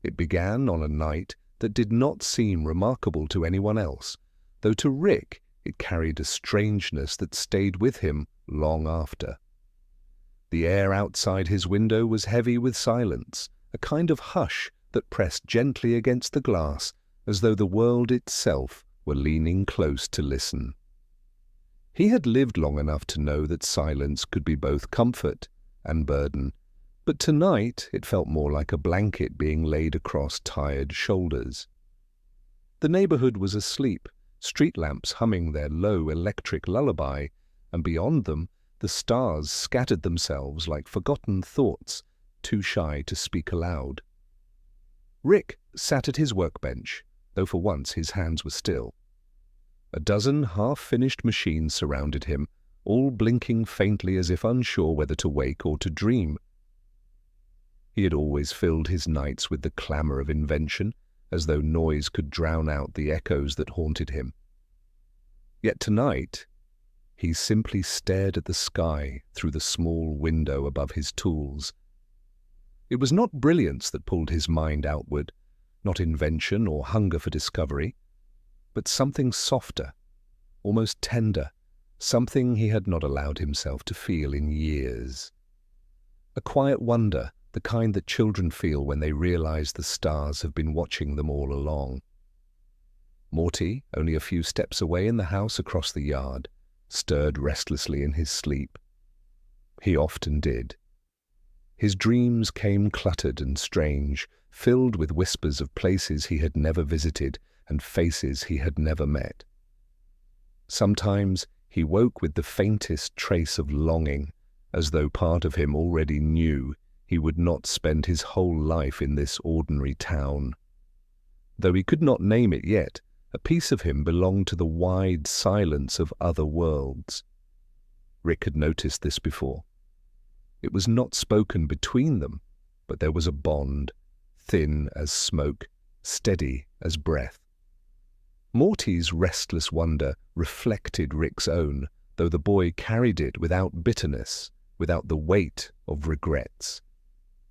It began on a night that did not seem remarkable to anyone else, though to Rick it carried a strangeness that stayed with him long after. The air outside his window was heavy with silence, a kind of hush that pressed gently against the glass as though the world itself were leaning close to listen. He had lived long enough to know that silence could be both comfort and burden, but tonight it felt more like a blanket being laid across tired shoulders. The neighborhood was asleep, street lamps humming their low electric lullaby, and beyond them the stars scattered themselves like forgotten thoughts, too shy to speak aloud. Rick sat at his workbench, though for once his hands were still. A dozen half-finished machines surrounded him, all blinking faintly as if unsure whether to wake or to dream. He had always filled his nights with the clamor of invention, as though noise could drown out the echoes that haunted him. Yet tonight, he simply stared at the sky through the small window above his tools. It was not brilliance that pulled his mind outward, not invention or hunger for discovery, but something softer, almost tender, something he had not allowed himself to feel in years. A quiet wonder, the kind that children feel when they realize the stars have been watching them all along. Morty, only a few steps away in the house across the yard, stirred restlessly in his sleep. He often did. His dreams came cluttered and strange, filled with whispers of places he had never visited and faces he had never met. Sometimes he woke with the faintest trace of longing, as though part of him already knew he would not spend his whole life in this ordinary town. Though he could not name it yet, a piece of him belonged to the wide silence of other worlds. Rick had noticed this before. It was not spoken between them, but there was a bond, thin as smoke, steady as breath. Morty's restless wonder reflected Rick's own, though the boy carried it without bitterness, without the weight of regrets.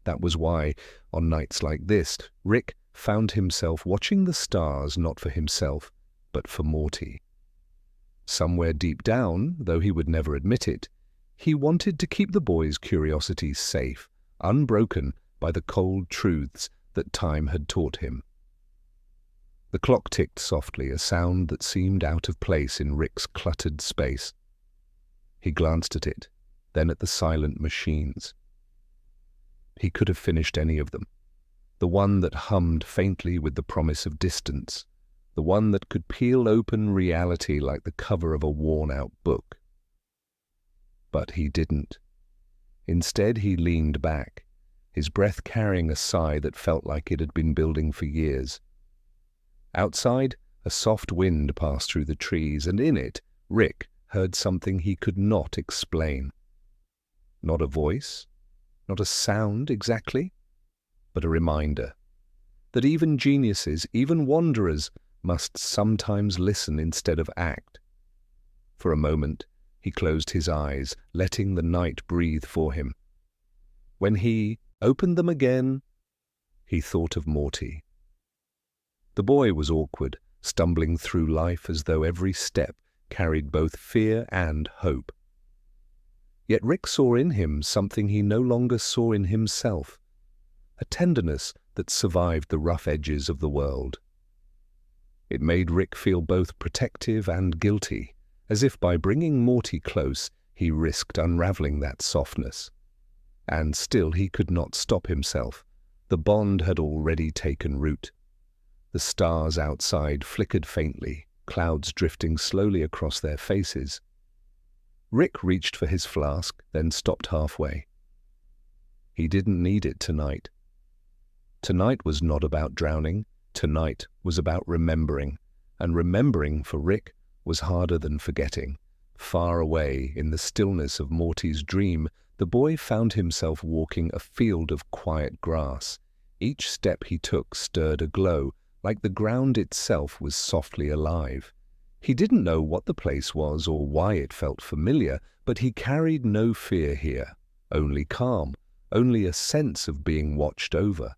That was why, on nights like this, Rick found himself watching the stars not for himself, but for Morty. Somewhere deep down, though he would never admit it, he wanted to keep the boy's curiosity safe, unbroken by the cold truths that time had taught him. The clock ticked softly, a sound that seemed out of place in Rick's cluttered space. He glanced at it, then at the silent machines. He could have finished any of them. The one that hummed faintly with the promise of distance, the one that could peel open reality like the cover of a worn-out book. But he didn't. Instead, he leaned back, his breath carrying a sigh that felt like it had been building for years. Outside, a soft wind passed through the trees, and in it, Rick heard something he could not explain. Not a voice, not a sound exactly, but a reminder that even geniuses, even wanderers, must sometimes listen instead of act. For a moment, he closed his eyes, letting the night breathe for him. When he opened them again, he thought of Morty. The boy was awkward, stumbling through life as though every step carried both fear and hope. Yet Rick saw in him something he no longer saw in himself, a tenderness that survived the rough edges of the world. It made Rick feel both protective and guilty, as if by bringing Morty close he risked unraveling that softness. And still he could not stop himself. The bond had already taken root. The stars outside flickered faintly, clouds drifting slowly across their faces. Rick reached for his flask, then stopped halfway. He didn't need it tonight. Tonight was not about drowning. Tonight was about remembering, and remembering for Rick was harder than forgetting. Far away, in the stillness of Morty's dream, the boy found himself walking a field of quiet grass. Each step he took stirred a glow, like the ground itself was softly alive. He didn't know what the place was or why it felt familiar, but he carried no fear here, only calm, only a sense of being watched over.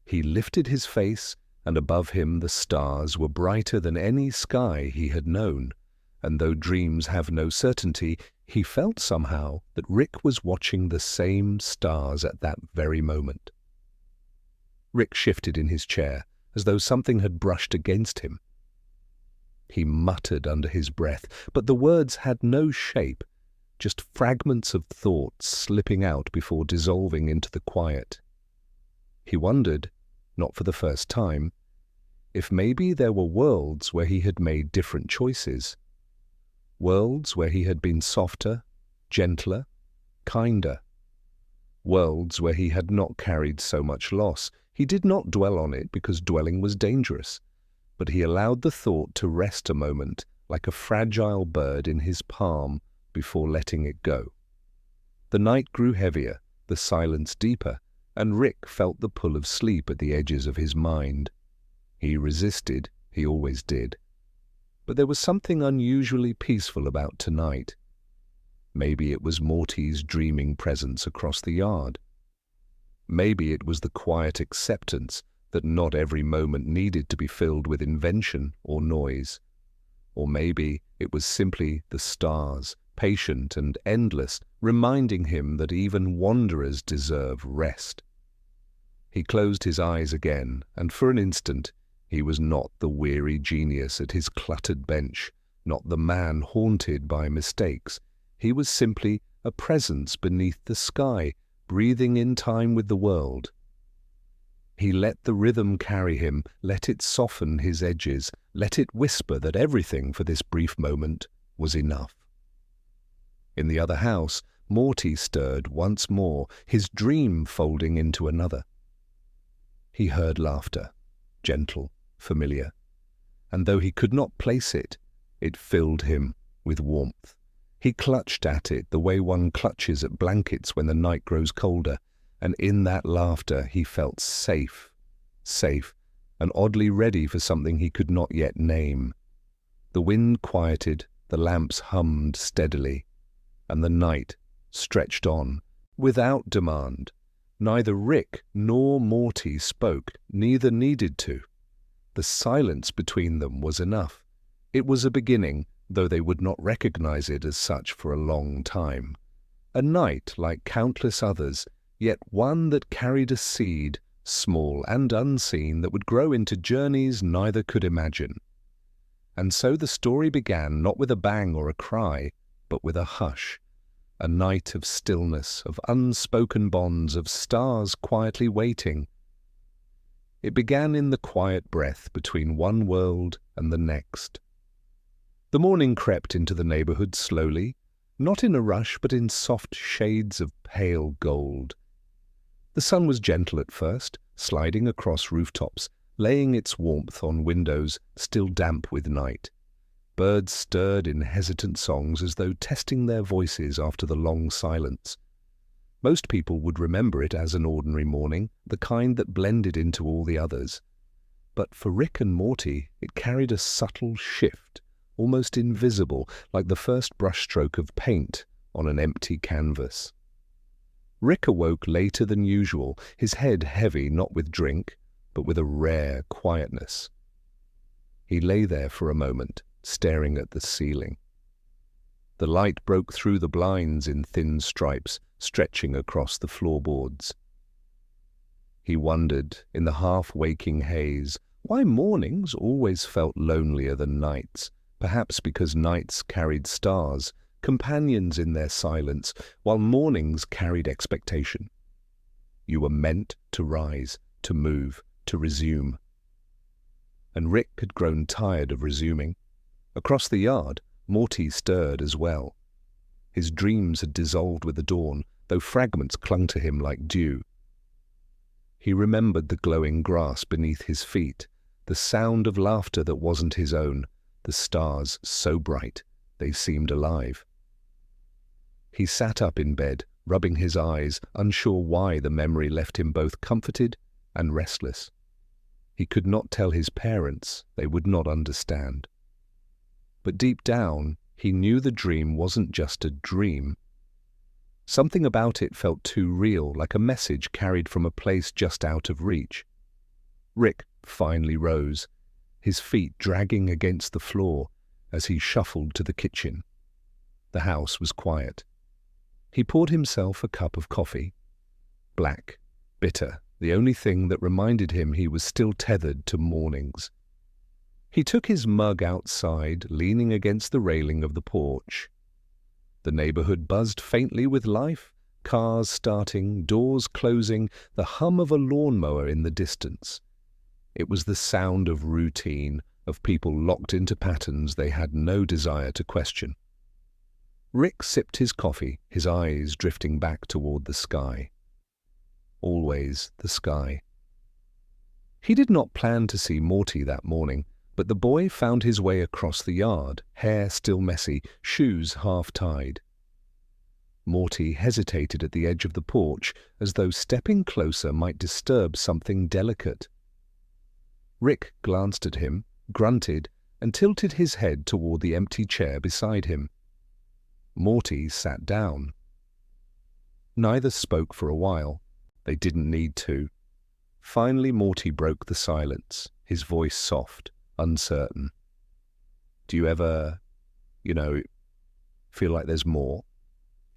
He lifted his face, and above him the stars were brighter than any sky he had known, and though dreams have no certainty, he felt somehow that Rick was watching the same stars at that very moment. Rick shifted in his chair, as though something had brushed against him. He muttered under his breath, but the words had no shape, just fragments of thoughts slipping out before dissolving into the quiet. He wondered, not for the first time, if maybe there were worlds where he had made different choices. Worlds where he had been softer, gentler, kinder. Worlds where he had not carried so much loss. He did not dwell on it because dwelling was dangerous, but he allowed the thought to rest a moment like a fragile bird in his palm before letting it go. The night grew heavier, the silence deeper, and Rick felt the pull of sleep at the edges of his mind. He resisted, he always did. But there was something unusually peaceful about tonight. Maybe it was Morty's dreaming presence across the yard. Maybe it was the quiet acceptance that not every moment needed to be filled with invention or noise. Or maybe it was simply the stars, patient and endless, reminding him that even wanderers deserve rest. He closed his eyes again, and for an instant he was not the weary genius at his cluttered bench, not the man haunted by mistakes. He was simply a presence beneath the sky, breathing in time with the world. He let the rhythm carry him, let it soften his edges, let it whisper that everything for this brief moment was enough. In the other house, Morty stirred once more, his dream folding into another. He heard laughter, gentle, familiar, and though he could not place it, it filled him with warmth. He clutched at it the way one clutches at blankets when the night grows colder, and in that laughter he felt safe, and oddly ready for something he could not yet name. The wind quieted, the lamps hummed steadily, and the night stretched on, without demand. Neither Rick nor Morty spoke, neither needed to. The silence between them was enough. It was a beginning, though they would not recognize it as such for a long time. A night like countless others, yet one that carried a seed, small and unseen, that would grow into journeys neither could imagine. And so the story began not with a bang or a cry, but with a hush, a night of stillness, of unspoken bonds, of stars quietly waiting. It began in the quiet breath between one world and the next. The morning crept into the neighborhood slowly, not in a rush but in soft shades of pale gold. The sun was gentle at first, sliding across rooftops, laying its warmth on windows still damp with night. Birds stirred in hesitant songs as though testing their voices after the long silence. Most people would remember it as an ordinary morning, the kind that blended into all the others. But for Rick and Morty, it carried a subtle shift, almost invisible, like the first brushstroke of paint on an empty canvas. Rick awoke later than usual, his head heavy not with drink, but with a rare quietness. He lay there for a moment, staring at the ceiling. The light broke through the blinds in thin stripes, stretching across the floorboards. He wondered, in the half-waking haze, why mornings always felt lonelier than nights, perhaps because nights carried stars, companions in their silence, while mornings carried expectation. You were meant to rise, to move, to resume. And Rick had grown tired of resuming. Across the yard, Morty stirred as well. His dreams had dissolved with the dawn, though fragments clung to him like dew. He remembered the glowing grass beneath his feet, the sound of laughter that wasn't his own, the stars so bright they seemed alive. He sat up in bed, rubbing his eyes, unsure why the memory left him both comforted and restless. He could not tell his parents, they would not understand. But deep down, he knew the dream wasn't just a dream. Something about it felt too real, like a message carried from a place just out of reach. Rick finally rose, his feet dragging against the floor as he shuffled to the kitchen. The house was quiet. He poured himself a cup of coffee. Black, bitter, the only thing that reminded him he was still tethered to mornings. He took his mug outside, leaning against the railing of the porch. The neighborhood buzzed faintly with life, cars starting, doors closing, the hum of a lawnmower in the distance. It was the sound of routine, of people locked into patterns they had no desire to question. Rick sipped his coffee, his eyes drifting back toward the sky. Always the sky. He did not plan to see Morty that morning, but the boy found his way across the yard, hair still messy, shoes half-tied. Morty hesitated at the edge of the porch, as though stepping closer might disturb something delicate. Rick glanced at him, grunted, and tilted his head toward the empty chair beside him. Morty sat down. Neither spoke for a while. They didn't need to. Finally, Morty broke the silence, his voice soft, uncertain. Do you ever, feel like there's more?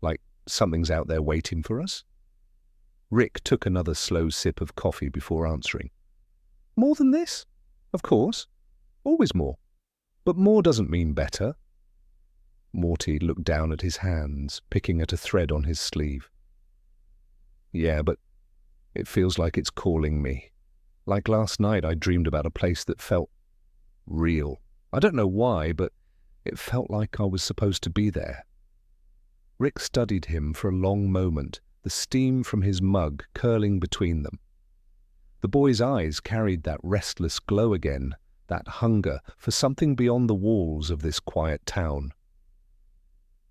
Like something's out there waiting for us? Rick took another slow sip of coffee before answering. More than this? Of course. Always more. But more doesn't mean better. Morty looked down at his hands, picking at a thread on his sleeve. Yeah, but it feels like it's calling me. Like last night I dreamed about a place that felt real. I don't know why, but it felt like I was supposed to be there. Rick studied him for a long moment, the steam from his mug curling between them. The boy's eyes carried that restless glow again, that hunger for something beyond the walls of this quiet town.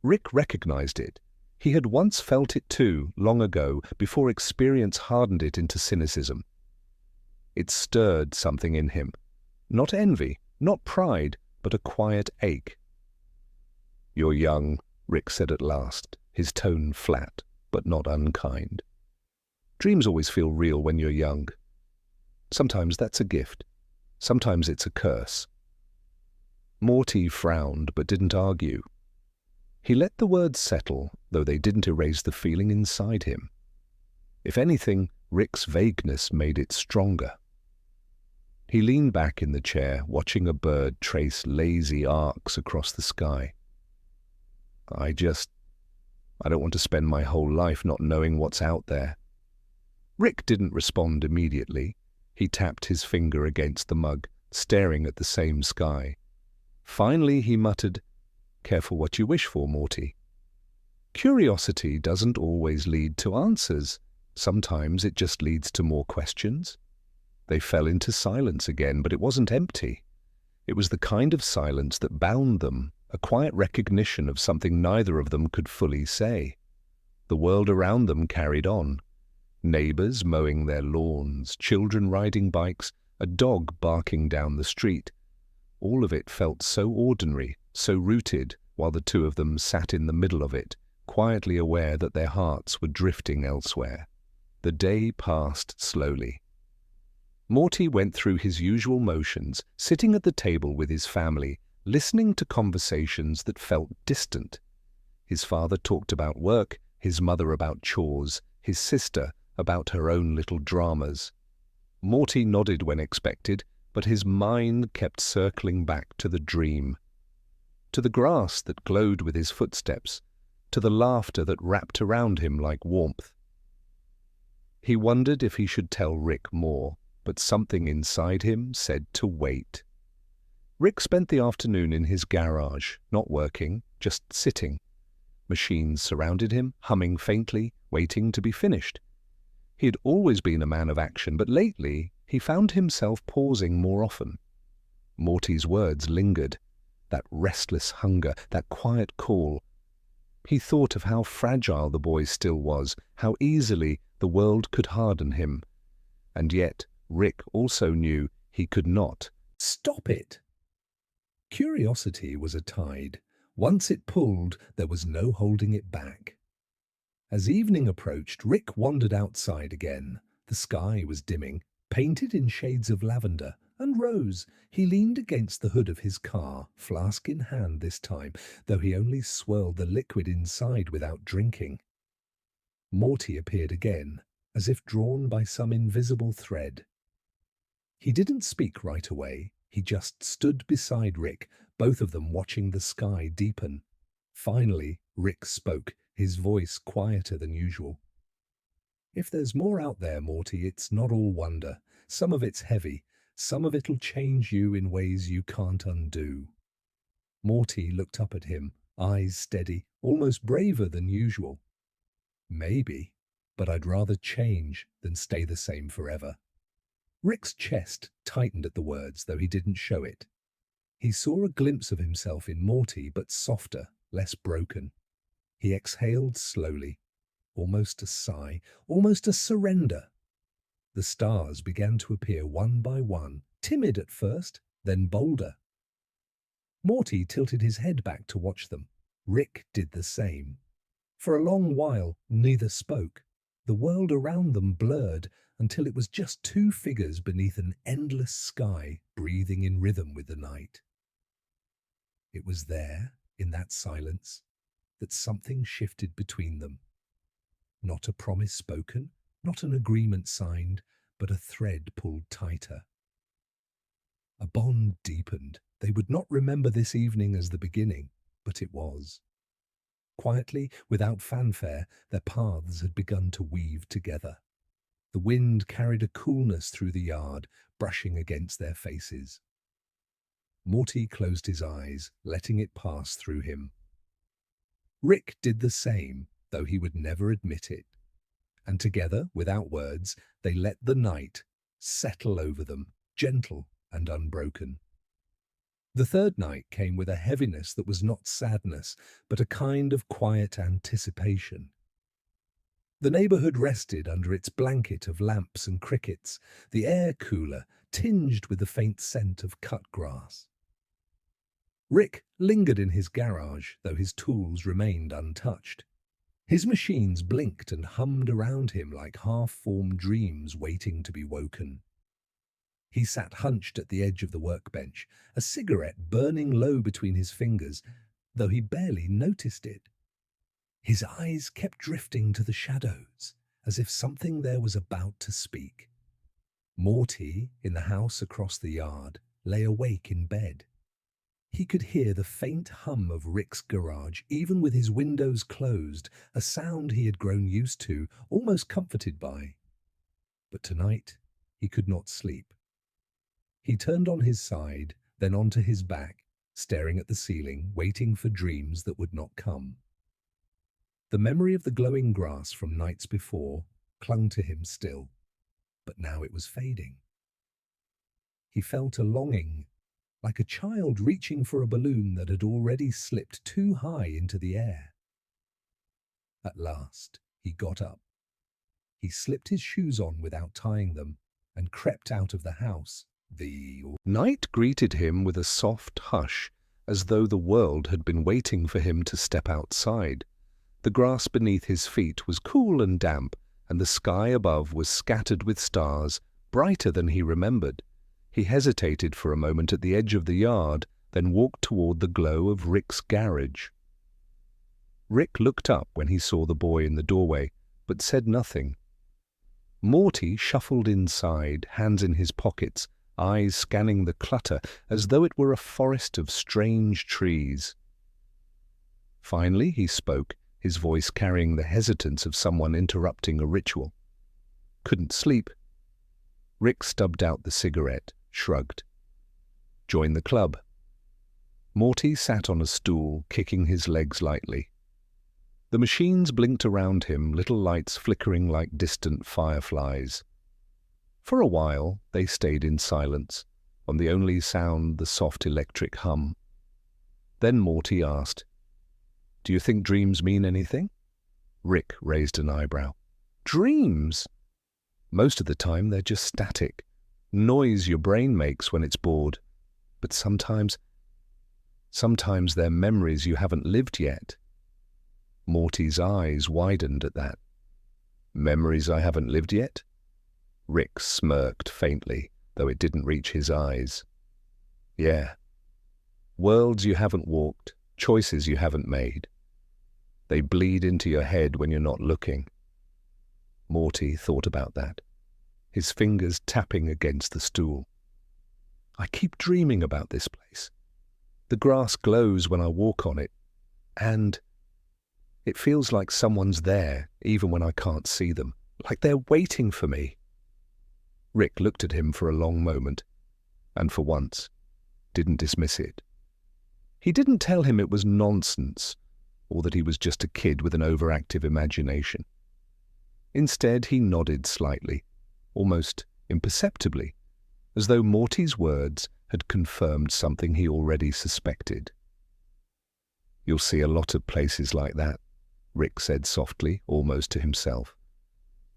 Rick recognized it. He had once felt it too, long ago, before experience hardened it into cynicism. It stirred something in him. Not envy, not pride, but a quiet ache. You're young, Rick said at last, his tone flat, but not unkind. Dreams always feel real when you're young. Sometimes that's a gift. Sometimes it's a curse. Morty frowned but didn't argue. He let the words settle, though they didn't erase the feeling inside him. If anything, Rick's vagueness made it stronger. He leaned back in the chair, watching a bird trace lazy arcs across the sky. I don't want to spend my whole life not knowing what's out there. Rick didn't respond immediately. He tapped his finger against the mug, staring at the same sky. Finally he muttered, Careful what you wish for, Morty. Curiosity doesn't always lead to answers. Sometimes it just leads to more questions. They fell into silence again, but it wasn't empty. It was the kind of silence that bound them, a quiet recognition of something neither of them could fully say. The world around them carried on. Neighbors mowing their lawns, children riding bikes, a dog barking down the street. All of it felt so ordinary, so rooted, while the two of them sat in the middle of it, quietly aware that their hearts were drifting elsewhere. The day passed slowly. Morty went through his usual motions, sitting at the table with his family, listening to conversations that felt distant. His father talked about work, his mother about chores, his sister about her own little dramas. Morty nodded when expected, but his mind kept circling back to the dream. To the grass that glowed with his footsteps, to the laughter that wrapped around him like warmth. He wondered if he should tell Rick more, but something inside him said to wait. Rick spent the afternoon in his garage, not working, just sitting. Machines surrounded him, humming faintly, waiting to be finished. He had always been a man of action, but lately he found himself pausing more often. Morty's words lingered, that restless hunger, that quiet call. He thought of how fragile the boy still was, how easily the world could harden him. And yet Rick also knew he could not stop it. Curiosity was a tide. Once it pulled, there was no holding it back. As evening approached, Rick wandered outside again. The sky was dimming, painted in shades of lavender and rose. He leaned against the hood of his car, flask in hand this time, though he only swirled the liquid inside without drinking. Morty appeared again, as if drawn by some invisible thread. He didn't speak right away. He just stood beside Rick, both of them watching the sky deepen. Finally, Rick spoke, his voice quieter than usual. "If there's more out there, Morty, it's not all wonder. Some of it's heavy. Some of it'll change you in ways you can't undo." Morty looked up at him, eyes steady, almost braver than usual. "Maybe, but I'd rather change than stay the same forever." Rick's chest tightened at the words, though he didn't show it. He saw a glimpse of himself in Morty, but softer, less broken. He exhaled slowly, almost a sigh, almost a surrender. The stars began to appear one by one, timid at first, then bolder. Morty tilted his head back to watch them. Rick did the same. For a long while, neither spoke. The world around them blurred until it was just two figures beneath an endless sky, breathing in rhythm with the night. It was there, in that silence, that something shifted between them. Not a promise spoken, not an agreement signed, but a thread pulled tighter. A bond deepened. They would not remember this evening as the beginning, but it was. Quietly, without fanfare, their paths had begun to weave together. The wind carried a coolness through the yard, brushing against their faces. Morty closed his eyes, letting it pass through him. Rick did the same, though he would never admit it. And together, without words, they let the night settle over them, gentle and unbroken. The third night came with a heaviness that was not sadness, but a kind of quiet anticipation. The neighborhood rested under its blanket of lamps and crickets, the air cooler, tinged with the faint scent of cut grass. Rick lingered in his garage, though his tools remained untouched. His machines blinked and hummed around him like half-formed dreams waiting to be woken. He sat hunched at the edge of the workbench, a cigarette burning low between his fingers, though he barely noticed it. His eyes kept drifting to the shadows, as if something there was about to speak. Morty, in the house across the yard, lay awake in bed. He could hear the faint hum of Rick's garage, even with his windows closed, a sound he had grown used to, almost comforted by. But tonight, he could not sleep. He turned on his side, then onto his back, staring at the ceiling, waiting for dreams that would not come. The memory of the glowing grass from nights before clung to him still, but now it was fading. He felt a longing, like a child reaching for a balloon that had already slipped too high into the air. At last, he got up. He slipped his shoes on without tying them and crept out of the house. The night greeted him with a soft hush, as though the world had been waiting for him to step outside. The grass beneath his feet was cool and damp, and the sky above was scattered with stars, brighter than he remembered. He hesitated for a moment at the edge of the yard, then walked toward the glow of Rick's garage. Rick looked up when he saw the boy in the doorway, but said nothing. Morty shuffled inside, hands in his pockets, eyes scanning the clutter as though it were a forest of strange trees. Finally he spoke, his voice carrying the hesitance of someone interrupting a ritual. "Couldn't sleep." Rick stubbed out the cigarette, shrugged. "Join the club." Morty sat on a stool, kicking his legs lightly. The machines blinked around him, little lights flickering like distant fireflies. For a while, they stayed in silence, on the only sound the soft electric hum. Then Morty asked, "Do you think dreams mean anything?" Rick raised an eyebrow. "Dreams? Most of the time they're just static, noise your brain makes when it's bored. But sometimes they're memories you haven't lived yet." Morty's eyes widened at that. "Memories I haven't lived yet?" Rick smirked faintly, though it didn't reach his eyes. Yeah. Worlds you haven't walked, choices you haven't made. They bleed into your head when you're not looking. Morty thought about that, his fingers tapping against the stool. I keep dreaming about this place. The grass glows when I walk on it, and it feels like someone's there even when I can't see them, like they're waiting for me. Rick looked at him for a long moment, and for once, didn't dismiss it. He didn't tell him it was nonsense, or that he was just a kid with an overactive imagination. Instead, he nodded slightly, almost imperceptibly, as though Morty's words had confirmed something he already suspected. You'll see a lot of places like that, Rick said softly, almost to himself.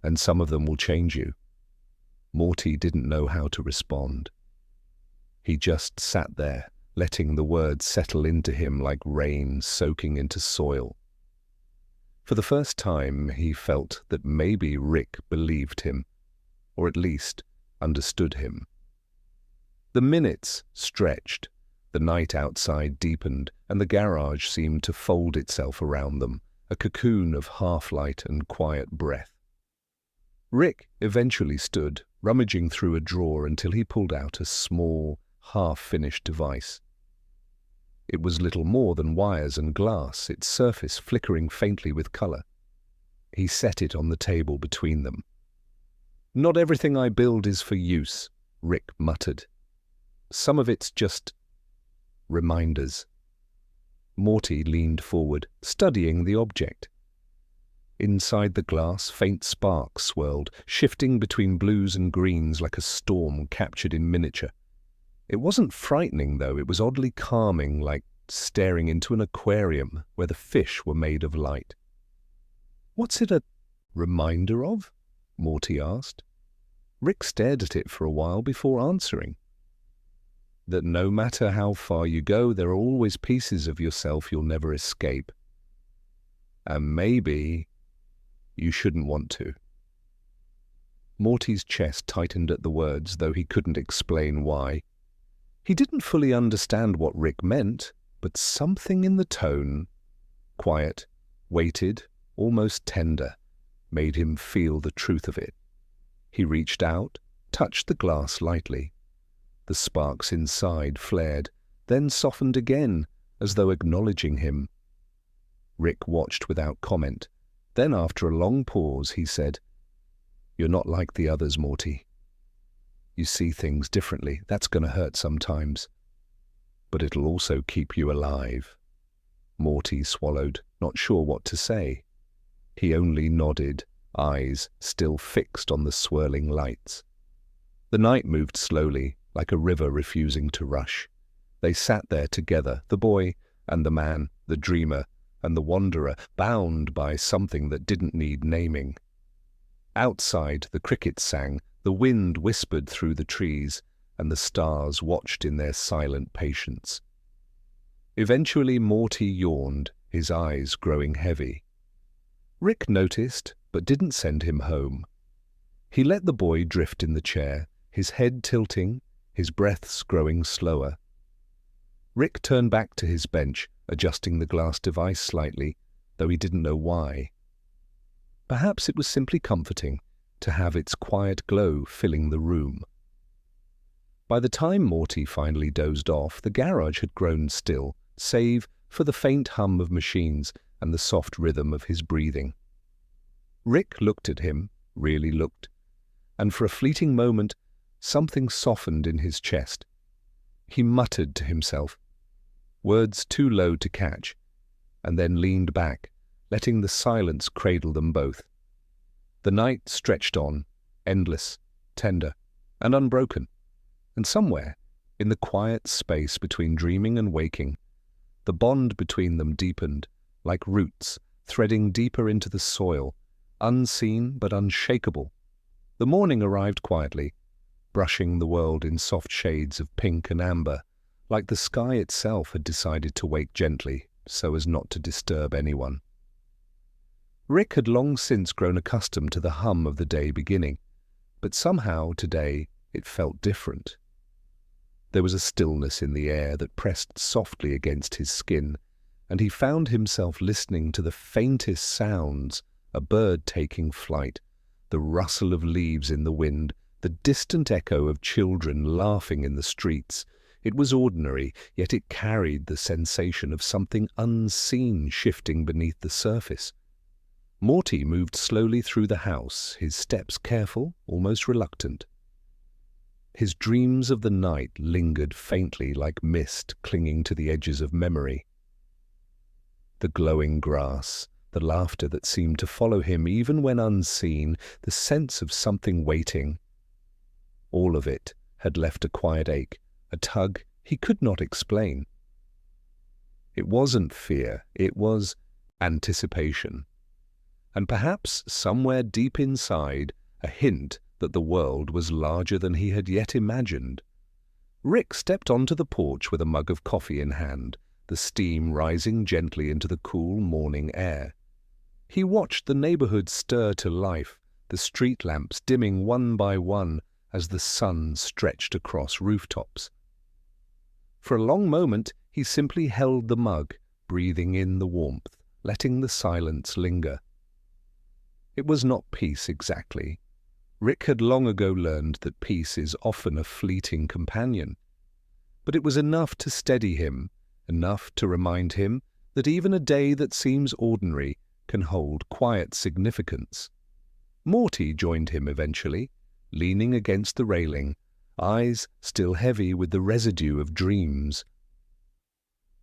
And some of them will change you. Morty didn't know how to respond. He just sat there, letting the words settle into him like rain soaking into soil. For the first time, he felt that maybe Rick believed him, or at least understood him. The minutes stretched, the night outside deepened, and the garage seemed to fold itself around them, a cocoon of half-light and quiet breath. Rick eventually stood, rummaging through a drawer until he pulled out a small, half-finished device. It was little more than wires and glass, its surface flickering faintly with color. He set it on the table between them. "Not everything I build is for use," Rick muttered. "Some of it's just reminders." Morty leaned forward, studying the object. Inside the glass, faint sparks swirled, shifting between blues and greens like a storm captured in miniature. It wasn't frightening, though. It was oddly calming, like staring into an aquarium where the fish were made of light. "What's it a reminder of?" Morty asked. Rick stared at it for a while before answering. That no matter how far you go, there are always pieces of yourself you'll never escape. And maybe you shouldn't want to. Morty's chest tightened at the words, though he couldn't explain why. He didn't fully understand what Rick meant, but something in the tone, quiet, weighted, almost tender, made him feel the truth of it. He reached out, touched the glass lightly. The sparks inside flared, then softened again, as though acknowledging him. Rick watched without comment. Then, after a long pause, he said, "You're not like the others, Morty. You see things differently. That's going to hurt sometimes. But it'll also keep you alive." Morty swallowed, not sure what to say. He only nodded, eyes still fixed on the swirling lights. The night moved slowly, like a river refusing to rush. They sat there together, the boy and the man, the dreamer and the wanderer, bound by something that didn't need naming. Outside, the crickets sang, the wind whispered through the trees, and the stars watched in their silent patience. Eventually Morty yawned, his eyes growing heavy. Rick noticed, but didn't send him home. He let the boy drift in the chair, his head tilting, his breaths growing slower. Rick turned back to his bench, adjusting the glass device slightly, though he didn't know why. Perhaps it was simply comforting to have its quiet glow filling the room. By the time Morty finally dozed off, the garage had grown still, save for the faint hum of machines and the soft rhythm of his breathing. Rick looked at him, really looked, and for a fleeting moment, something softened in his chest. He muttered to himself, words too low to catch, and then leaned back, letting the silence cradle them both. The night stretched on, endless, tender, and unbroken, and somewhere, in the quiet space between dreaming and waking, the bond between them deepened, like roots threading deeper into the soil, unseen but unshakable. The morning arrived quietly, brushing the world in soft shades of pink and amber, like the sky itself had decided to wake gently so as not to disturb anyone. Rick had long since grown accustomed to the hum of the day beginning, But somehow today it felt different. There was a stillness in the air that pressed softly against his skin, and he found himself listening to the faintest sounds, a bird taking flight, the rustle of leaves in the wind, the distant echo of children laughing in the streets. It was ordinary, yet it carried the sensation of something unseen shifting beneath the surface. Morty moved slowly through the house, his steps careful, almost reluctant. His dreams of the night lingered faintly like mist clinging to the edges of memory. The glowing grass, the laughter that seemed to follow him even when unseen, the sense of something waiting. All of it had left a quiet ache, a tug he could not explain. It wasn't fear, it was anticipation. And perhaps somewhere deep inside, a hint that the world was larger than he had yet imagined. Rick stepped onto the porch with a mug of coffee in hand, the steam rising gently into the cool morning air. He watched the neighborhood stir to life, the street lamps dimming one by one as the sun stretched across rooftops. For a long moment he simply held the mug, breathing in the warmth, letting the silence linger. It was not peace exactly. Rick had long ago learned that peace is often a fleeting companion. But it was enough to steady him, enough to remind him that even a day that seems ordinary can hold quiet significance. Morty joined him eventually, leaning against the railing, eyes still heavy with the residue of dreams.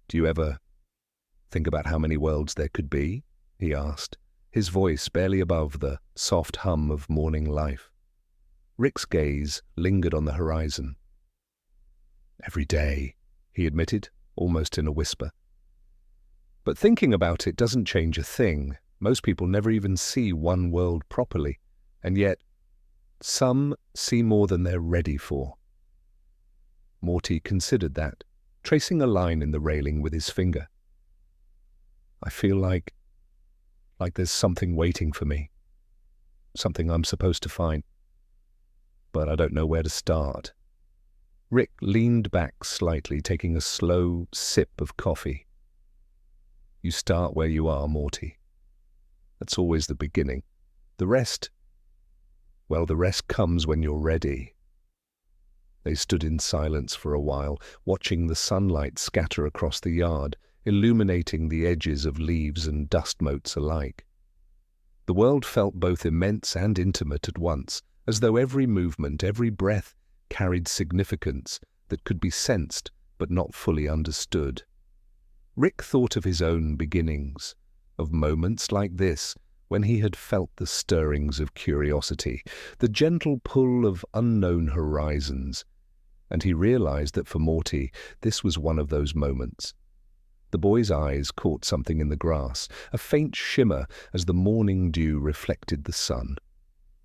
"Do you ever think about how many worlds there could be?" he asked, his voice barely above the soft hum of morning life. Rick's gaze lingered on the horizon. "Every day," he admitted, almost in a whisper. "But thinking about it doesn't change a thing. Most people never even see one world properly, and yet some see more than they're ready for." Morty considered that, tracing a line in the railing with his finger. "I feel like there's something waiting for me, something I'm supposed to find, but I don't know where to start." Rick leaned back slightly, taking a slow sip of coffee. "You start where you are, Morty. That's always the beginning. The rest comes when you're ready." They stood in silence for a while, watching the sunlight scatter across the yard, illuminating the edges of leaves and dust motes alike. The world felt both immense and intimate at once, as though every movement, every breath carried significance that could be sensed but not fully understood. Rick thought of his own beginnings, of moments like this when he had felt the stirrings of curiosity, the gentle pull of unknown horizons, and he realized that for Morty this was one of those moments. The boy's eyes caught something in the grass, a faint shimmer as the morning dew reflected the sun.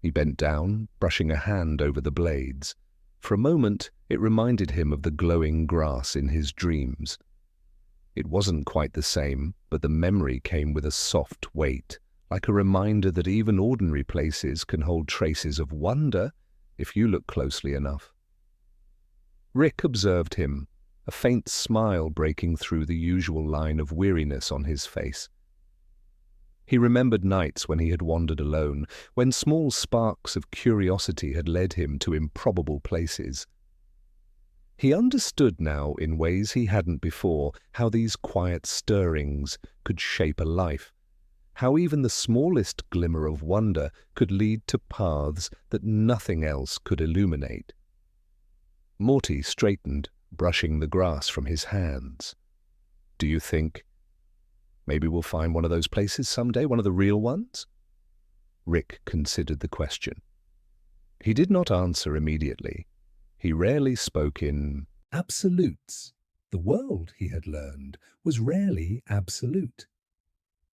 He bent down, brushing a hand over the blades. For a moment it reminded him of the glowing grass in his dreams. It wasn't quite the same, but the memory came with a soft weight, like a reminder that even ordinary places can hold traces of wonder if you look closely enough. Rick observed him, a faint smile breaking through the usual line of weariness on his face. He remembered nights when he had wandered alone, when small sparks of curiosity had led him to improbable places. He understood now, in ways he hadn't before, how these quiet stirrings could shape a life, how even the smallest glimmer of wonder could lead to paths that nothing else could illuminate. Morty straightened, brushing the grass from his hands. "Do you think maybe we'll find one of those places someday, one of the real ones?" Rick considered the question. He did not answer immediately. He rarely spoke in absolutes. The world, he had learned, was rarely absolute.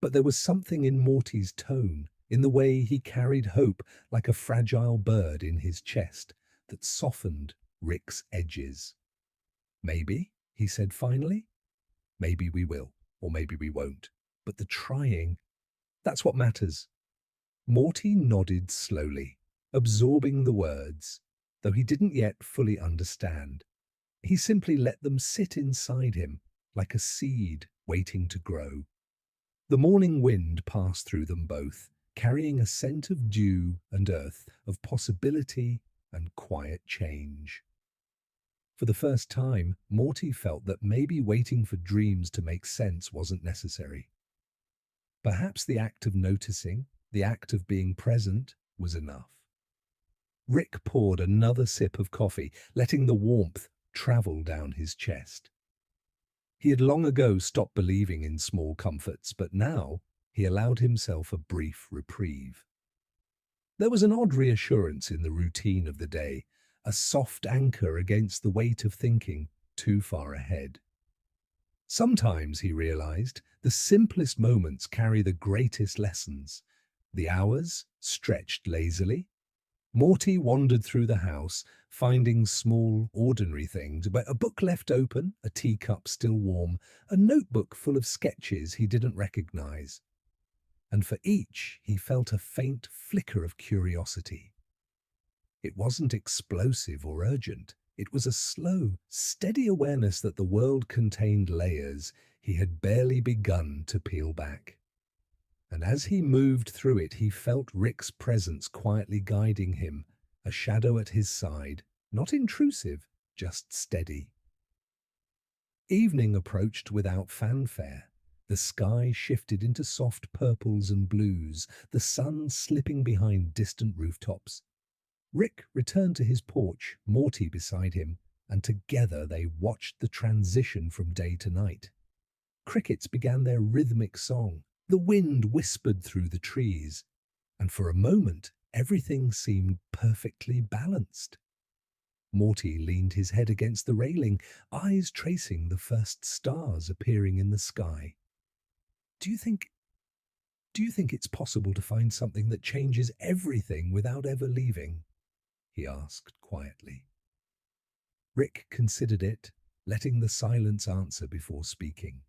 But there was something in Morty's tone, in the way he carried hope like a fragile bird in his chest, that softened Rick's edges. "Maybe," he said finally. "Maybe we will, or maybe we won't. But the trying, that's what matters." Morty nodded slowly. absorbing the words, though he didn't yet fully understand. He simply let them sit inside him, like a seed waiting to grow. The morning wind passed through them both, carrying a scent of dew and earth, of possibility and quiet change. For the first time, Morty felt that maybe waiting for dreams to make sense wasn't necessary. Perhaps the act of noticing, the act of being present, was enough. Rick poured another sip of coffee, letting the warmth travel down his chest. He had long ago stopped believing in small comforts, but now he allowed himself a brief reprieve. There was an odd reassurance in the routine of the day, a soft anchor against the weight of thinking too far ahead. Sometimes, he realized, the simplest moments carry the greatest lessons. The hours stretched lazily. Morty wandered through the house, finding small, ordinary things, but a book left open, a teacup still warm, a notebook full of sketches he didn't recognize. And for each, he felt a faint flicker of curiosity. It wasn't explosive or urgent. It was a slow, steady awareness that the world contained layers he had barely begun to peel back. And as he moved through it, he felt Rick's presence quietly guiding him, a shadow at his side, not intrusive, just steady. Evening approached without fanfare. The sky shifted into soft purples and blues, the sun slipping behind distant rooftops. Rick returned to his porch, Morty beside him, and together they watched the transition from day to night. Crickets began their rhythmic song. The wind whispered through the trees, and for a moment everything seemed perfectly balanced. Morty leaned his head against the railing, eyes tracing the first stars appearing in the sky. Do you think it's possible to find something that changes everything without ever leaving?" he asked quietly. Rick considered it, letting the silence answer before speaking.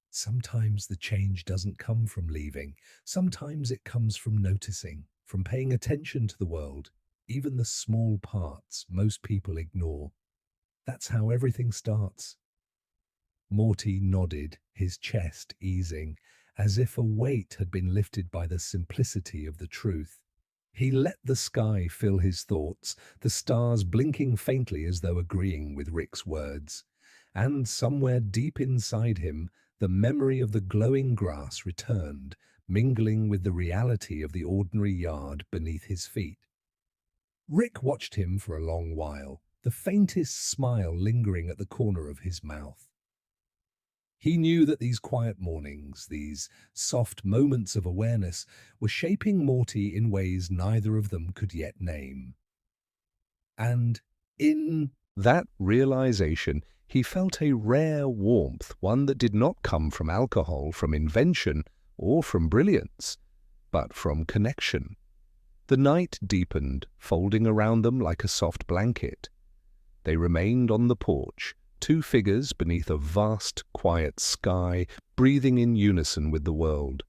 Sometimes the change doesn't come from leaving. Sometimes it comes from noticing, from paying attention to the world, even the small parts most people ignore. That's how everything starts. Morty nodded, his chest easing, as if a weight had been lifted by the simplicity of the truth. He let the sky fill his thoughts, the stars blinking faintly as though agreeing with Rick's words. And somewhere deep inside him, the memory of the glowing grass returned, mingling with the reality of the ordinary yard beneath his feet. Rick watched him for a long while, the faintest smile lingering at the corner of his mouth. He knew that these quiet mornings, these soft moments of awareness, were shaping Morty in ways neither of them could yet name. And in that realization, he felt a rare warmth, one that did not come from alcohol, from invention, or from brilliance, but from connection. The night deepened, folding around them like a soft blanket. They remained on the porch, two figures beneath a vast, quiet sky, breathing in unison with the world.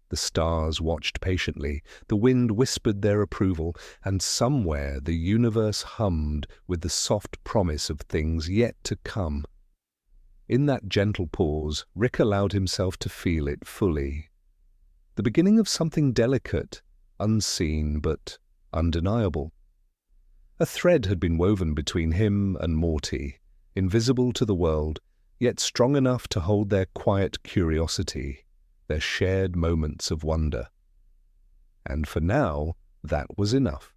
The stars watched patiently, the wind whispered their approval, and somewhere the universe hummed with the soft promise of things yet to come. In that gentle pause, Rick allowed himself to feel it fully. The beginning of something delicate, unseen but undeniable. A thread had been woven between him and Morty, invisible to the world, yet strong enough to hold their quiet curiosity, their shared moments of wonder. And for now, that was enough.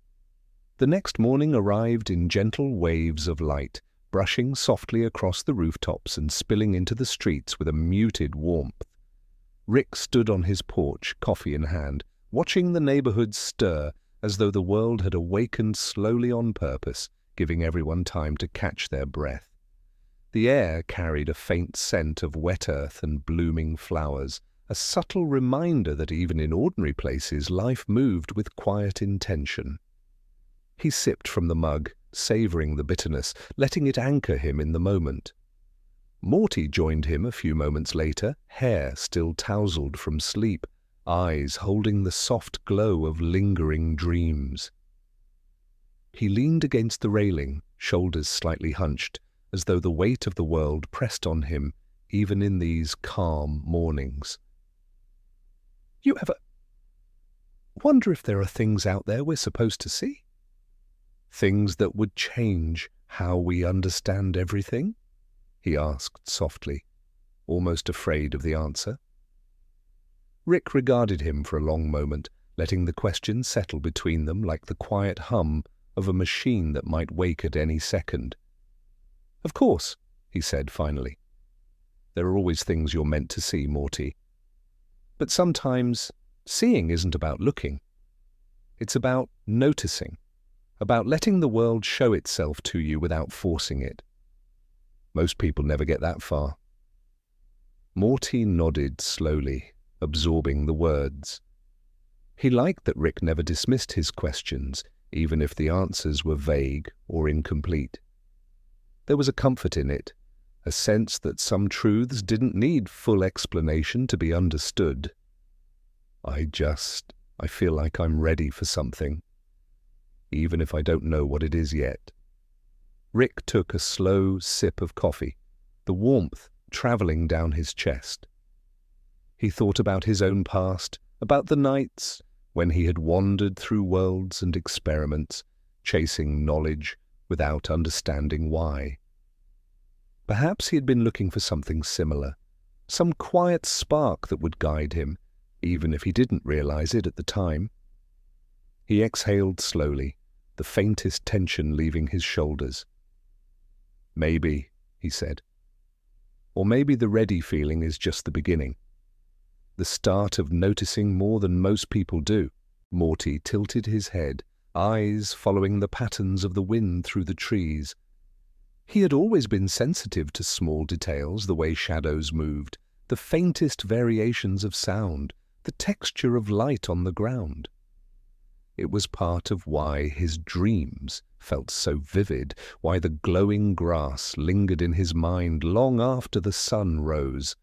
The next morning arrived in gentle waves of light, brushing softly across the rooftops and spilling into the streets with a muted warmth. Rick stood on his porch, coffee in hand, watching the neighborhood stir as though the world had awakened slowly on purpose, giving everyone time to catch their breath. The air carried a faint scent of wet earth and blooming flowers, a subtle reminder that even in ordinary places life moved with quiet intention. He sipped from the mug, savoring the bitterness, letting it anchor him in the moment. Morty joined him a few moments later, hair still tousled from sleep, eyes holding the soft glow of lingering dreams. He leaned against the railing, shoulders slightly hunched, as though the weight of the world pressed on him even in these calm mornings. You ever wonder if there are things out there we're supposed to see? Things that would change how we understand everything? He asked softly, almost afraid of the answer. Rick regarded him for a long moment, letting the question settle between them like the quiet hum of a machine that might wake at any second. Of course, he said finally. There are always things you're meant to see, Morty. But sometimes seeing isn't about looking. It's about noticing, about letting the world show itself to you without forcing it. Most people never get that far. Morty nodded slowly, absorbing the words. He liked that Rick never dismissed his questions, even if the answers were vague or incomplete. There was a comfort in it, a sense that some truths didn't need full explanation to be understood. I feel like I'm ready for something, even if I don't know what it is yet. Rick took a slow sip of coffee, the warmth traveling down his chest. He thought about his own past, about the nights when he had wandered through worlds and experiments, chasing knowledge without understanding why. Perhaps he had been looking for something similar, some quiet spark that would guide him, even if he didn't realize it at the time. He exhaled slowly, the faintest tension leaving his shoulders. Maybe, he said. Or maybe the ready feeling is just the beginning. The start of noticing more than most people do. Morty tilted his head, eyes following the patterns of the wind through the trees. He had always been sensitive to small details, the way shadows moved, the faintest variations of sound, the texture of light on the ground. It was part of why his dreams felt so vivid, why the glowing grass lingered in his mind long after the sun rose.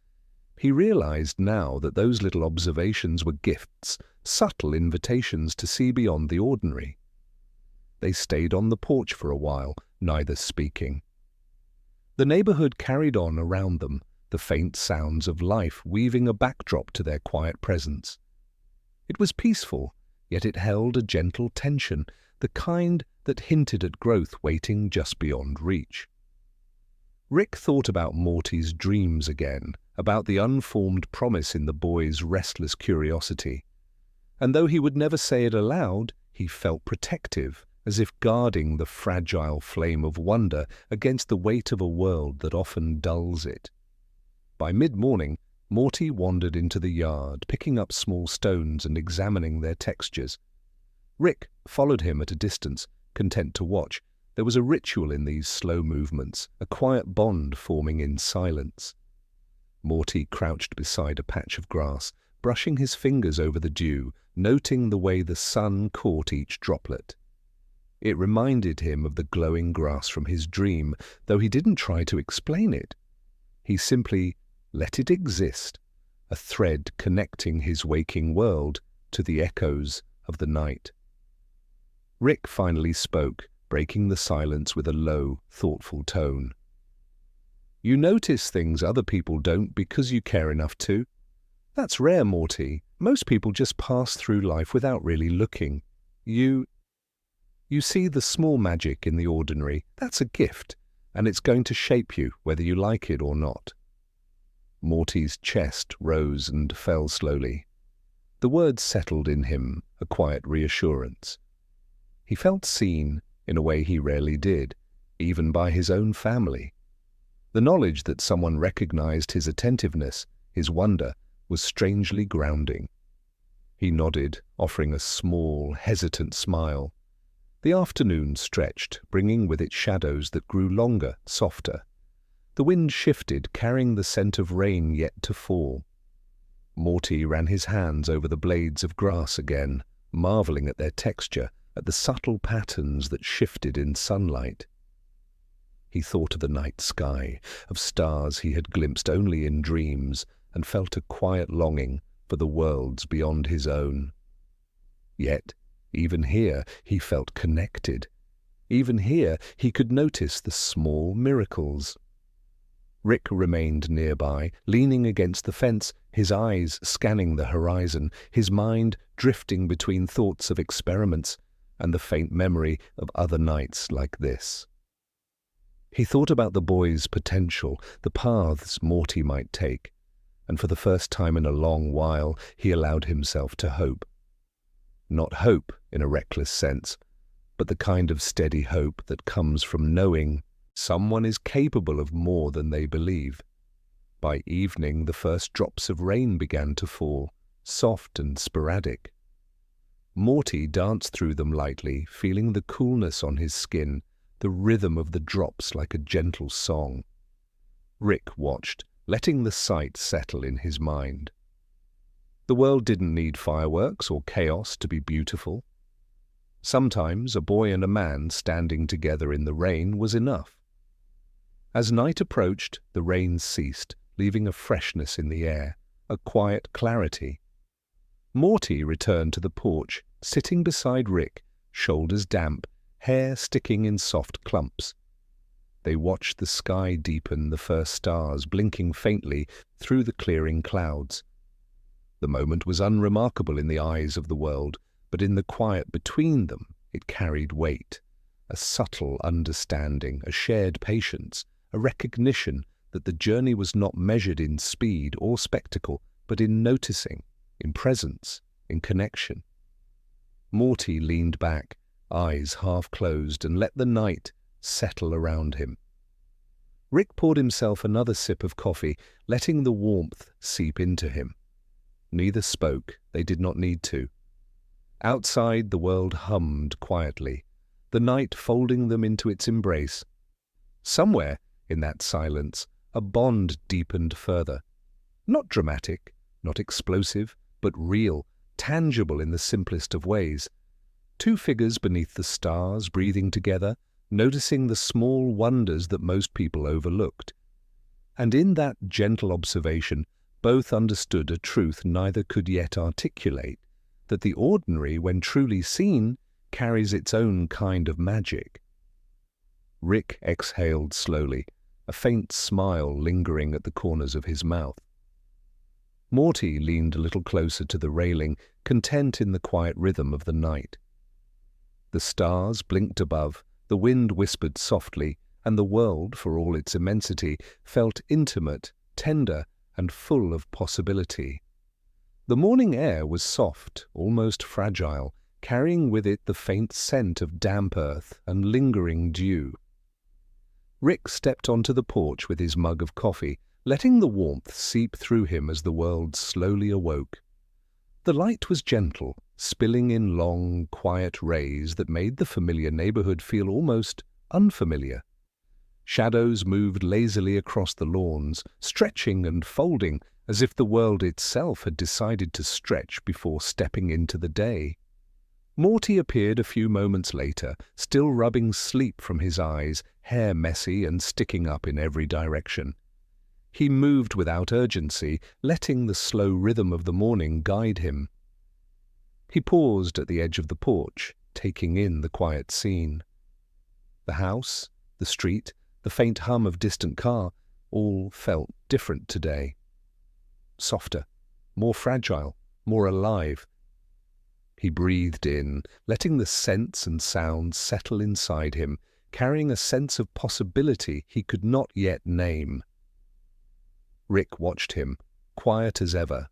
He realized now that those little observations were gifts, subtle invitations to see beyond the ordinary. They stayed on the porch for a while, neither speaking. The neighborhood carried on around them, the faint sounds of life weaving a backdrop to their quiet presence. It was peaceful, yet it held a gentle tension, the kind that hinted at growth waiting just beyond reach. Rick thought about Morty's dreams again, about the unformed promise in the boy's restless curiosity. And though he would never say it aloud, he felt protective, as if guarding the fragile flame of wonder against the weight of a world that often dulls it. By mid-morning, Morty wandered into the yard, picking up small stones and examining their textures. Rick followed him at a distance, content to watch. There was a ritual in these slow movements, a quiet bond forming in silence. Morty crouched beside a patch of grass, brushing his fingers over the dew, noting the way the sun caught each droplet. It reminded him of the glowing grass from his dream, though he didn't try to explain it. He simply let it exist, a thread connecting his waking world to the echoes of the night. Rick finally spoke, breaking the silence with a low, thoughtful tone. You notice things other people don't because you care enough to. That's rare, Morty. Most people just pass through life without really looking. You see the small magic in the ordinary. That's a gift, and it's going to shape you whether you like it or not. Morty's chest rose and fell slowly. The words settled in him, a quiet reassurance. He felt seen in a way he rarely did, even by his own family. The knowledge that someone recognized his attentiveness, his wonder, was strangely grounding. He nodded, offering a small, hesitant smile. The afternoon stretched, bringing with it shadows that grew longer, softer. The wind shifted, carrying the scent of rain yet to fall. Morty ran his hands over the blades of grass again, marveling at their texture, at the subtle patterns that shifted in sunlight. He thought of the night sky, of stars he had glimpsed only in dreams, and felt a quiet longing for the worlds beyond his own. Yet, even here, he felt connected. Even here, he could notice the small miracles. Rick remained nearby, leaning against the fence, his eyes scanning the horizon, his mind drifting between thoughts of experiments and the faint memory of other nights like this. He thought about the boy's potential, the paths Morty might take, and for the first time in a long while, he allowed himself to hope. Not hope in a reckless sense, but the kind of steady hope that comes from knowing someone is capable of more than they believe. By evening, the first drops of rain began to fall, soft and sporadic. Morty danced through them lightly, feeling the coolness on his skin, the rhythm of the drops like a gentle song. Rick watched, letting the sight settle in his mind. The world didn't need fireworks or chaos to be beautiful. Sometimes a boy and a man standing together in the rain was enough. As night approached, the rain ceased, leaving a freshness in the air, a quiet clarity. Morty returned to the porch, sitting beside Rick, shoulders damp, hair sticking in soft clumps. They watched the sky deepen, the first stars blinking faintly through the clearing clouds. The moment was unremarkable in the eyes of the world, but in the quiet between them it carried weight, a subtle understanding, a shared patience, a recognition that the journey was not measured in speed or spectacle, but in noticing, in presence, in connection. Morty leaned back, eyes half closed, and let the night settle around him. Rick poured himself another sip of coffee, letting the warmth seep into him. Neither spoke, they did not need to. Outside, the world hummed quietly, the night folding them into its embrace. Somewhere, in that silence, a bond deepened further. Not dramatic, not explosive, but real, tangible in the simplest of ways. Two figures beneath the stars, breathing together, noticing the small wonders that most people overlooked. And in that gentle observation, both understood a truth neither could yet articulate, that the ordinary, when truly seen, carries its own kind of magic. Rick exhaled slowly, a faint smile lingering at the corners of his mouth. Morty leaned a little closer to the railing, content in the quiet rhythm of the night. The stars blinked above, the wind whispered softly, and the world, for all its immensity, felt intimate, tender, and full of possibility. The morning air was soft, almost fragile, carrying with it the faint scent of damp earth and lingering dew. Rick stepped onto the porch with his mug of coffee, letting the warmth seep through him as the world slowly awoke. The light was gentle, spilling in long, quiet rays that made the familiar neighborhood feel almost unfamiliar. Shadows moved lazily across the lawns, stretching and folding as if the world itself had decided to stretch before stepping into the day. Morty appeared a few moments later, still rubbing sleep from his eyes, hair messy and sticking up in every direction. He moved without urgency, letting the slow rhythm of the morning guide him. He paused at the edge of the porch, taking in the quiet scene. The house, the street, the faint hum of distant car, all felt different today. Softer, more fragile, more alive. He breathed in, letting the scents and sounds settle inside him, carrying a sense of possibility he could not yet name. Rick watched him, quiet as ever.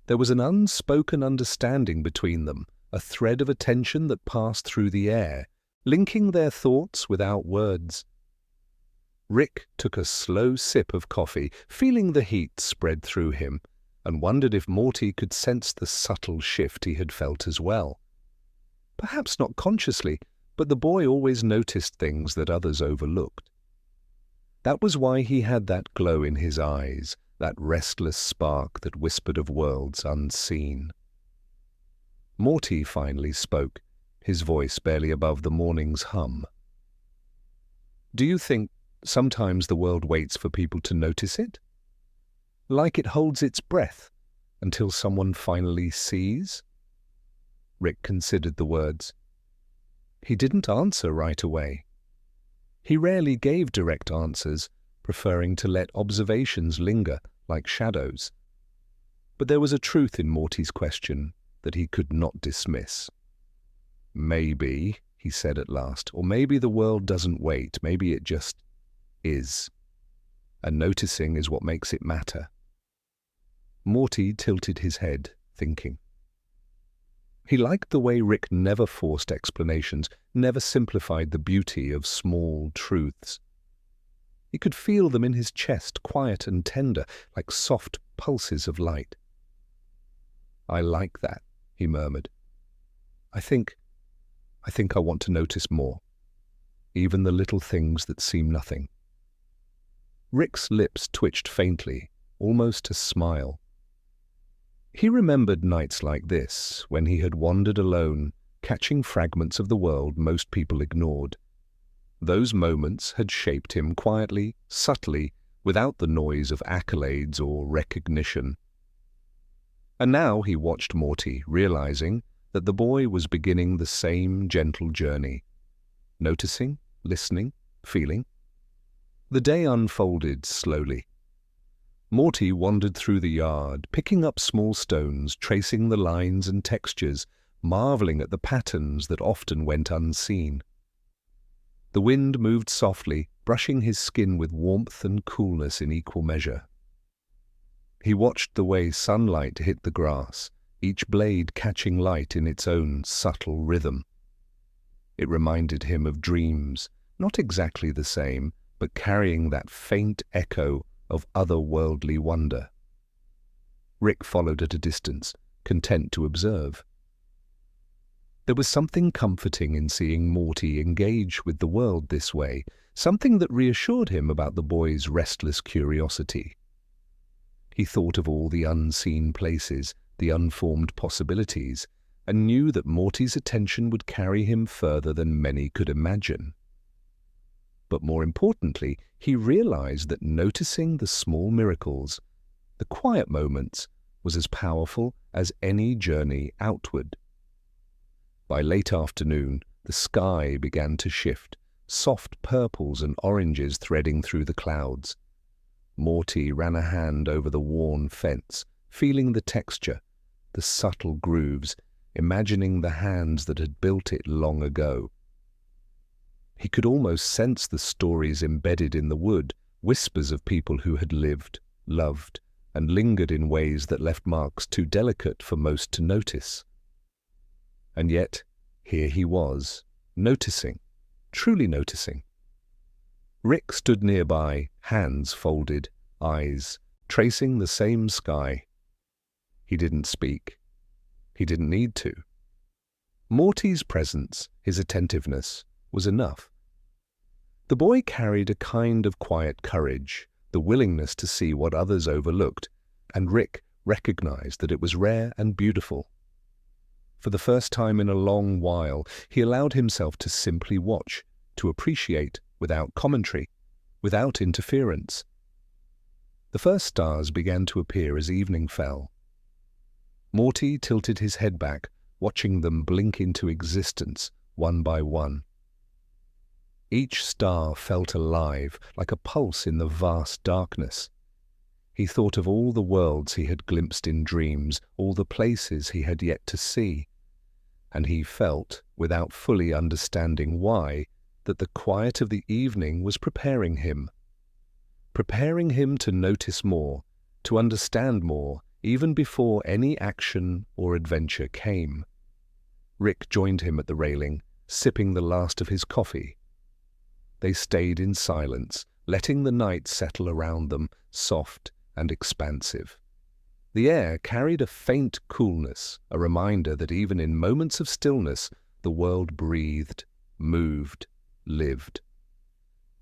There was an unspoken understanding between them, a thread of attention that passed through the air, linking their thoughts without words. Rick took a slow sip of coffee, feeling the heat spread through him, and wondered if Morty could sense the subtle shift he had felt as well. Perhaps not consciously, but the boy always noticed things that others overlooked. That was why he had that glow in his eyes, that restless spark that whispered of worlds unseen. Morty finally spoke, his voice barely above the morning's hum. "Do you think sometimes the world waits for people to notice it? Like it holds its breath, until someone finally sees? Rick considered the words. He didn't answer right away. He rarely gave direct answers, preferring to let observations linger like shadows. But there was a truth in Morty's question that he could not dismiss. Maybe, he said at last, or maybe the world doesn't wait, maybe it just is. And noticing is what makes it matter. Morty tilted his head, thinking. He liked the way Rick never forced explanations, never simplified the beauty of small truths. He could feel them in his chest, quiet and tender, like soft pulses of light. I like that, he murmured. I think I want to notice more, even the little things that seem nothing. Rick's lips twitched faintly, almost a smile. He remembered nights like this, when he had wandered alone, catching fragments of the world most people ignored. Those moments had shaped him quietly, subtly, without the noise of accolades or recognition. And now he watched Morty, realizing that the boy was beginning the same gentle journey, noticing, listening, feeling. The day unfolded slowly. Morty wandered through the yard, picking up small stones, tracing the lines and textures, marveling at the patterns that often went unseen. The wind moved softly, brushing his skin with warmth and coolness in equal measure. He watched the way sunlight hit the grass, each blade catching light in its own subtle rhythm. It reminded him of dreams, not exactly the same, but carrying that faint echo of otherworldly wonder. Rick followed at a distance, content to observe. There was something comforting in seeing Morty engage with the world this way, something that reassured him about the boy's restless curiosity. He thought of all the unseen places, the unformed possibilities, and knew that Morty's attention would carry him further than many could imagine. But more importantly, he realized that noticing the small miracles, the quiet moments, was as powerful as any journey outward. By late afternoon, the sky began to shift, soft purples and oranges threading through the clouds. Morty ran a hand over the worn fence, feeling the texture, the subtle grooves, imagining the hands that had built it long ago. He could almost sense the stories embedded in the wood, whispers of people who had lived, loved, and lingered in ways that left marks too delicate for most to notice. And yet, here he was, noticing, truly noticing. Rick stood nearby, hands folded, eyes tracing the same sky. He didn't speak. He didn't need to. Morty's presence, his attentiveness, was enough. The boy carried a kind of quiet courage, the willingness to see what others overlooked, and Rick recognized that it was rare and beautiful. For the first time in a long while, he allowed himself to simply watch, to appreciate without commentary, without interference. The first stars began to appear as evening fell. Morty tilted his head back, watching them blink into existence one by one. Each star felt alive, like a pulse in the vast darkness. He thought of all the worlds he had glimpsed in dreams, all the places he had yet to see, and he felt, without fully understanding why, that the quiet of the evening was preparing him to notice more, to understand more, even before any action or adventure came. Rick joined him at the railing, sipping the last of his coffee. They stayed in silence, letting the night settle around them, soft and expansive. The air carried a faint coolness, a reminder that even in moments of stillness, the world breathed, moved, lived.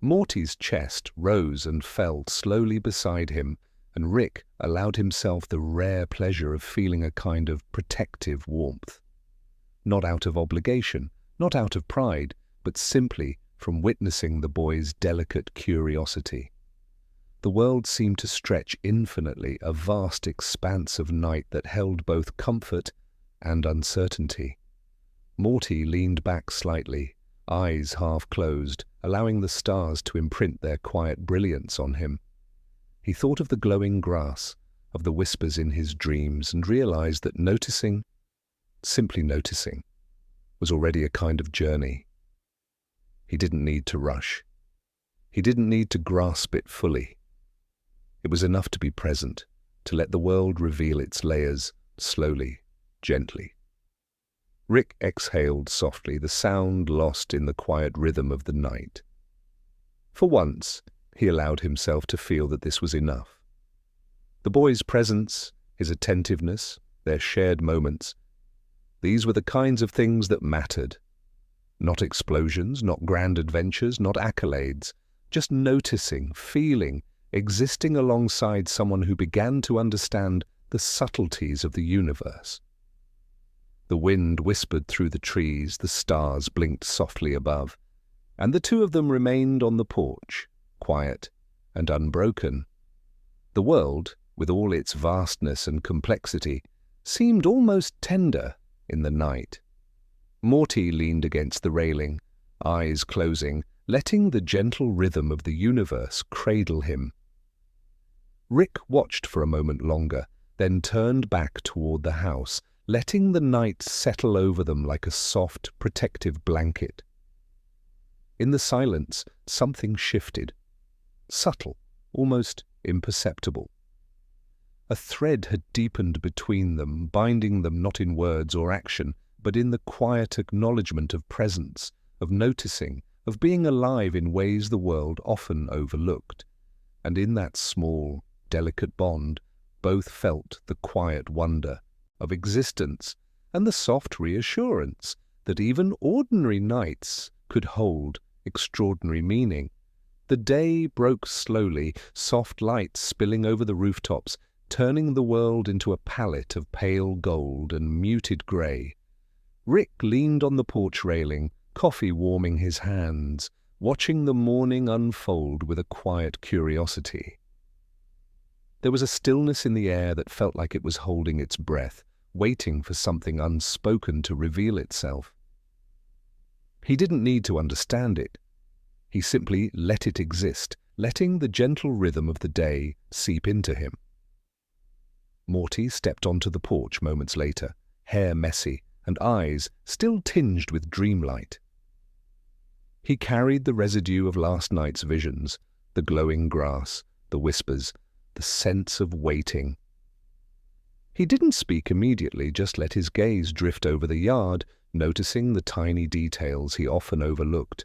Morty's chest rose and fell slowly beside him, and Rick allowed himself the rare pleasure of feeling a kind of protective warmth. Not out of obligation, not out of pride, but simply from witnessing the boy's delicate curiosity. The world seemed to stretch infinitely, a vast expanse of night that held both comfort and uncertainty. Morty leaned back slightly, eyes half closed, allowing the stars to imprint their quiet brilliance on him. He thought of the glowing grass, of the whispers in his dreams, and realized that noticing, simply noticing, was already a kind of journey. He didn't need to rush. He didn't need to grasp it fully. It was enough to be present, to let the world reveal its layers slowly, gently. Rick exhaled softly, the sound lost in the quiet rhythm of the night. For once, he allowed himself to feel that this was enough. The boy's presence, his attentiveness, their shared moments, these were the kinds of things that mattered. Not explosions, not grand adventures, not accolades, just noticing, feeling, existing alongside someone who began to understand the subtleties of the universe. The wind whispered through the trees, the stars blinked softly above, and the two of them remained on the porch, quiet and unbroken. The world, with all its vastness and complexity, seemed almost tender in the night. Morty leaned against the railing, eyes closing, letting the gentle rhythm of the universe cradle him. Rick watched for a moment longer, then turned back toward the house, letting the night settle over them like a soft, protective blanket. In the silence, something shifted. Subtle, almost imperceptible. A thread had deepened between them, binding them not in words or action, but in the quiet acknowledgement of presence, of noticing, of being alive in ways the world often overlooked. And in that small, delicate bond, both felt the quiet wonder of existence and the soft reassurance that even ordinary nights could hold extraordinary meaning. The day broke slowly, soft light spilling over the rooftops, turning the world into a palette of pale gold and muted grey. Rick leaned on the porch railing, coffee warming his hands, watching the morning unfold with a quiet curiosity. There was a stillness in the air that felt like it was holding its breath, waiting for something unspoken to reveal itself. He didn't need to understand it. He simply let it exist, letting the gentle rhythm of the day seep into him. Morty stepped onto the porch moments later, hair messy and eyes still tinged with dreamlight. He carried the residue of last night's visions, the glowing grass, the whispers, the sense of waiting. He didn't speak immediately, just let his gaze drift over the yard, noticing the tiny details he often overlooked.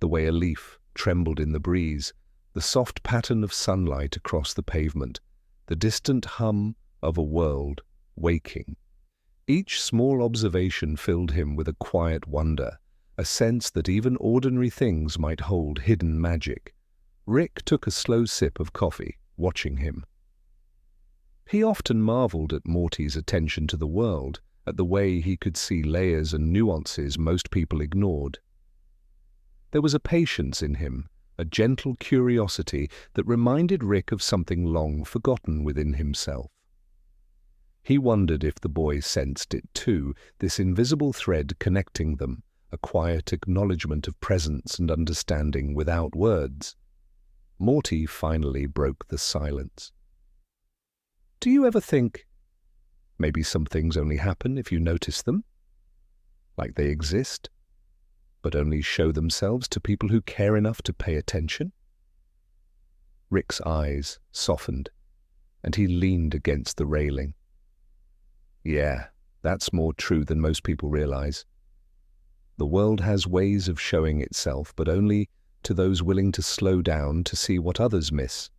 The way a leaf trembled in the breeze, the soft pattern of sunlight across the pavement, the distant hum of a world waking. Each small observation filled him with a quiet wonder, a sense that even ordinary things might hold hidden magic. Rick took a slow sip of coffee, watching him. He often marveled at Morty's attention to the world, at the way he could see layers and nuances most people ignored. There was a patience in him, a gentle curiosity that reminded Rick of something long forgotten within himself. He wondered if the boy sensed it too, this invisible thread connecting them, a quiet acknowledgement of presence and understanding without words. Morty finally broke the silence. Do you ever think, maybe some things only happen if you notice them? Like they exist, but only show themselves to people who care enough to pay attention? Rick's eyes softened, and he leaned against the railing. Yeah, that's more true than most people realize. The world has ways of showing itself, but only to those willing to slow down to see what others miss.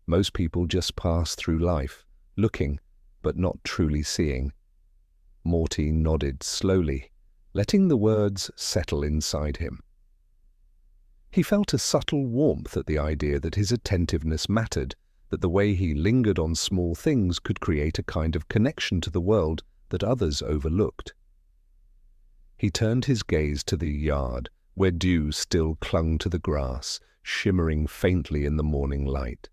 Most people just pass through life, looking, but not truly seeing. Morty nodded slowly, letting the words settle inside him. He felt a subtle warmth at the idea that his attentiveness mattered, that the way he lingered on small things could create a kind of connection to the world that others overlooked. He turned his gaze to the yard, where dew still clung to the grass, shimmering faintly in the morning light.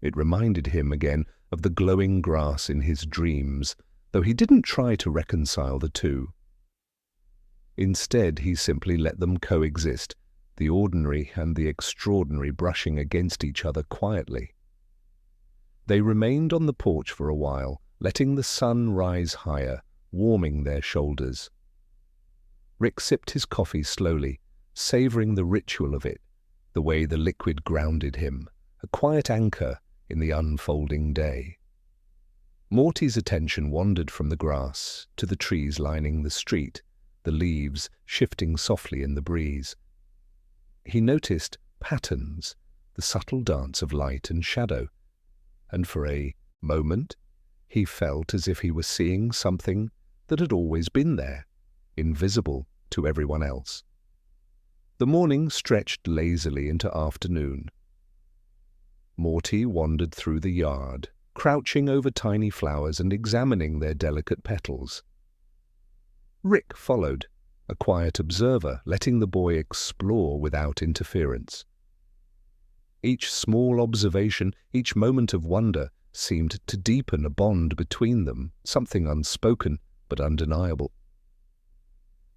It reminded him again of the glowing grass in his dreams, though he didn't try to reconcile the two. Instead, he simply let them coexist, the ordinary and the extraordinary brushing against each other quietly. They remained on the porch for a while, letting the sun rise higher, warming their shoulders. Rick sipped his coffee slowly, savoring the ritual of it, the way the liquid grounded him, a quiet anchor in the unfolding day. Morty's attention wandered from the grass to the trees lining the street, the leaves shifting softly in the breeze. He noticed patterns, the subtle dance of light and shadow, and for a moment he felt as if he were seeing something that had always been there, invisible to everyone else. The morning stretched lazily into afternoon. Morty wandered through the yard, crouching over tiny flowers and examining their delicate petals. Rick followed, a quiet observer, letting the boy explore without interference. Each small observation, each moment of wonder, seemed to deepen a bond between them, something unspoken but undeniable.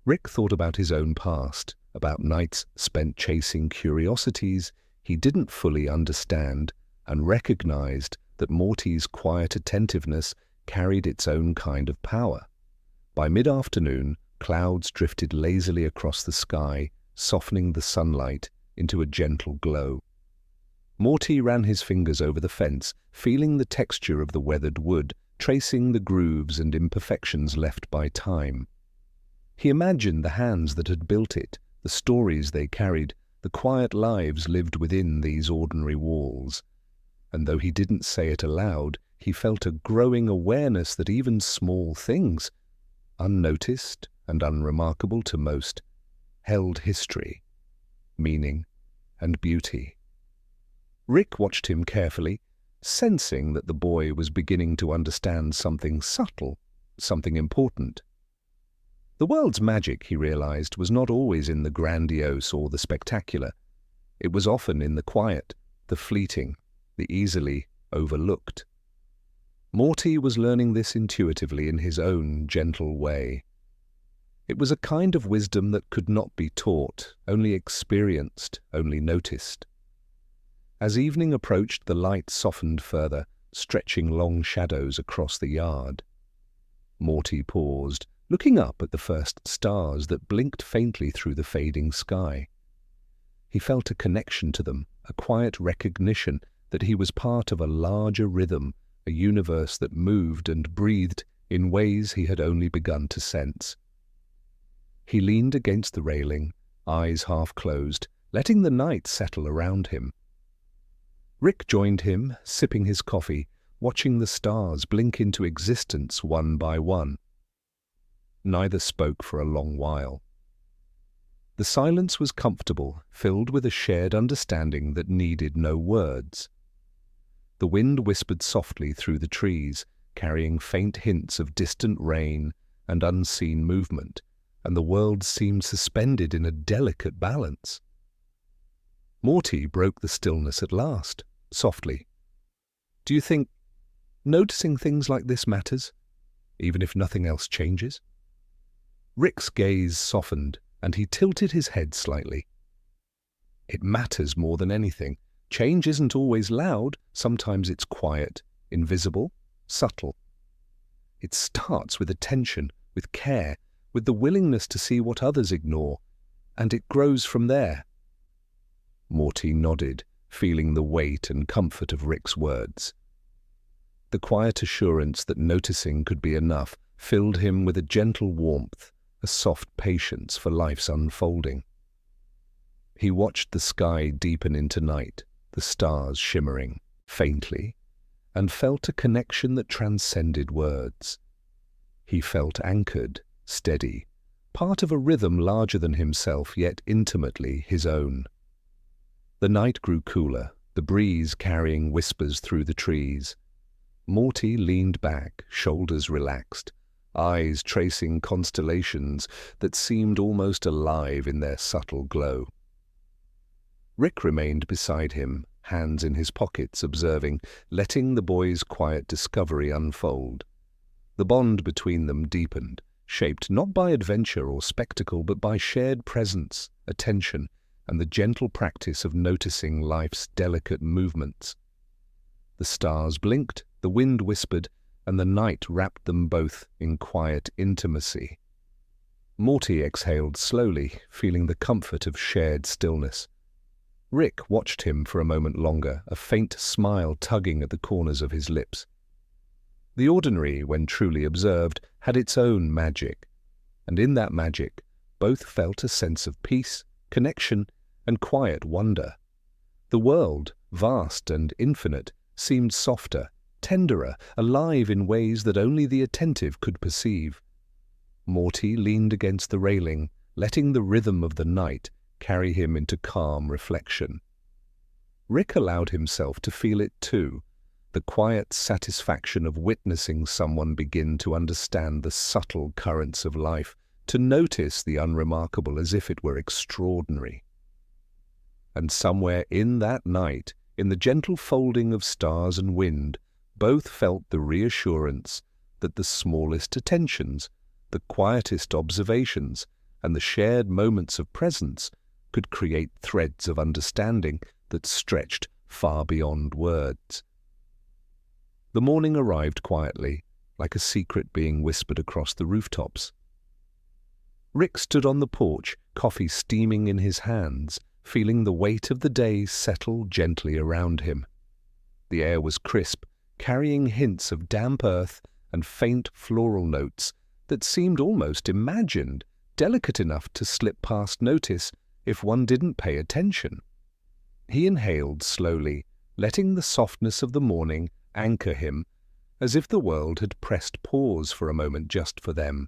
Rick thought about his own past, about nights spent chasing curiosities he didn't fully understand, and recognized that Morty's quiet attentiveness carried its own kind of power. By mid-afternoon, clouds drifted lazily across the sky, softening the sunlight into a gentle glow. Morty ran his fingers over the fence, feeling the texture of the weathered wood, tracing the grooves and imperfections left by time. He imagined the hands that had built it, the stories they carried, the quiet lives lived within these ordinary walls. And though he didn't say it aloud, he felt a growing awareness that even small things, unnoticed and unremarkable to most, held history, meaning, and beauty. Rick watched him carefully, sensing that the boy was beginning to understand something subtle, something important. The world's magic, he realized, was not always in the grandiose or the spectacular. It was often in the quiet, the fleeting, the easily overlooked. Morty was learning this intuitively in his own gentle way. It was a kind of wisdom that could not be taught, only experienced, only noticed. As evening approached, the light softened further, stretching long shadows across the yard. Morty paused, looking up at the first stars that blinked faintly through the fading sky. He felt a connection to them, a quiet recognition that he was part of a larger rhythm, a universe that moved and breathed in ways he had only begun to sense. He leaned against the railing, eyes half closed, letting the night settle around him. Rick joined him, sipping his coffee, watching the stars blink into existence one by one. Neither spoke for a long while. The silence was comfortable, filled with a shared understanding that needed no words. The wind whispered softly through the trees, carrying faint hints of distant rain and unseen movement, and the world seemed suspended in a delicate balance. Morty broke the stillness at last, softly. "Do you think noticing things like this matters, even if nothing else changes?" Rick's gaze softened, and he tilted his head slightly. "It matters more than anything. Change isn't always loud. Sometimes it's quiet, invisible, subtle. It starts with attention, with care, with the willingness to see what others ignore, and it grows from there." Morty nodded, feeling the weight and comfort of Rick's words. The quiet assurance that noticing could be enough filled him with a gentle warmth, a soft patience for life's unfolding. He watched the sky deepen into night, the stars shimmering faintly, and felt a connection that transcended words. He felt anchored, steady, part of a rhythm larger than himself, yet intimately his own. The night grew cooler, the breeze carrying whispers through the trees. Morty leaned back, shoulders relaxed, eyes tracing constellations that seemed almost alive in their subtle glow. Rick remained beside him, hands in his pockets, observing, letting the boy's quiet discovery unfold. The bond between them deepened, shaped not by adventure or spectacle, but by shared presence, attention, and the gentle practice of noticing life's delicate movements. The stars blinked, the wind whispered, and the night wrapped them both in quiet intimacy. Morty exhaled slowly, feeling the comfort of shared stillness. Rick watched him for a moment longer, a faint smile tugging at the corners of his lips. The ordinary, when truly observed, had its own magic, and in that magic both felt a sense of peace, connection, and quiet wonder. The world, vast and infinite, seemed softer, tenderer, alive in ways that only the attentive could perceive. Morty leaned against the railing, letting the rhythm of the night carry him into calm reflection. Rick allowed himself to feel it too, the quiet satisfaction of witnessing someone begin to understand the subtle currents of life, to notice the unremarkable as if it were extraordinary. And somewhere in that night, in the gentle folding of stars and wind, both felt the reassurance that the smallest attentions, the quietest observations, and the shared moments of presence could create threads of understanding that stretched far beyond words. The morning arrived quietly, like a secret being whispered across the rooftops. Rick stood on the porch, coffee steaming in his hands, feeling the weight of the day settle gently around him. The air was crisp, carrying hints of damp earth and faint floral notes that seemed almost imagined, delicate enough to slip past notice if one didn't pay attention. He inhaled slowly, letting the softness of the morning anchor him, as if the world had pressed pause for a moment just for them.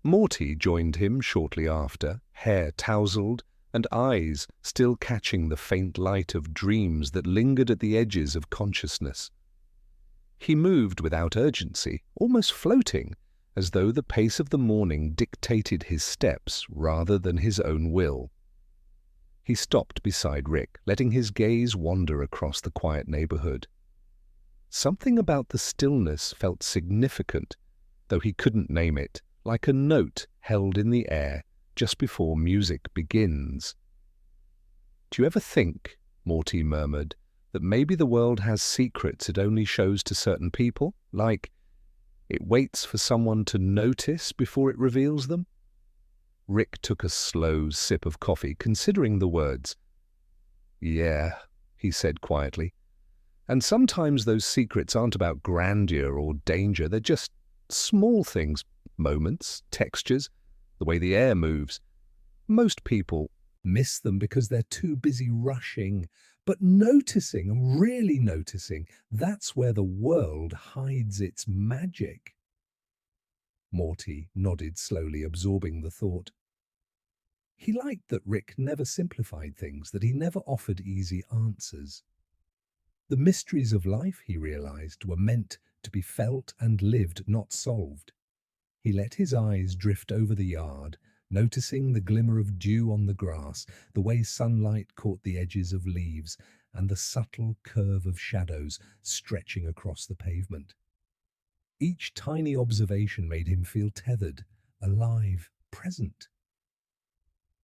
Morty joined him shortly after, hair tousled and eyes still catching the faint light of dreams that lingered at the edges of consciousness. He moved without urgency, almost floating, as though the pace of the morning dictated his steps rather than his own will. He stopped beside Rick, letting his gaze wander across the quiet neighborhood. Something about the stillness felt significant, though he couldn't name it, like a note held in the air just before music begins. "Do you ever think," Morty murmured, "that maybe the world has secrets it only shows to certain people? Like, it waits for someone to notice before it reveals them?" Rick took a slow sip of coffee, considering the words. "Yeah," he said quietly. "And sometimes those secrets aren't about grandeur or danger. They're just small things, moments, textures, the way the air moves. Most people miss them because they're too busy rushing. But noticing, really noticing, that's where the world hides its magic." Morty nodded slowly, absorbing the thought. He liked that Rick never simplified things, that he never offered easy answers. The mysteries of life, he realized, were meant to be felt and lived, not solved. He let his eyes drift over the yard, noticing the glimmer of dew on the grass, the way sunlight caught the edges of leaves, and the subtle curve of shadows stretching across the pavement. Each tiny observation made him feel tethered, alive, present.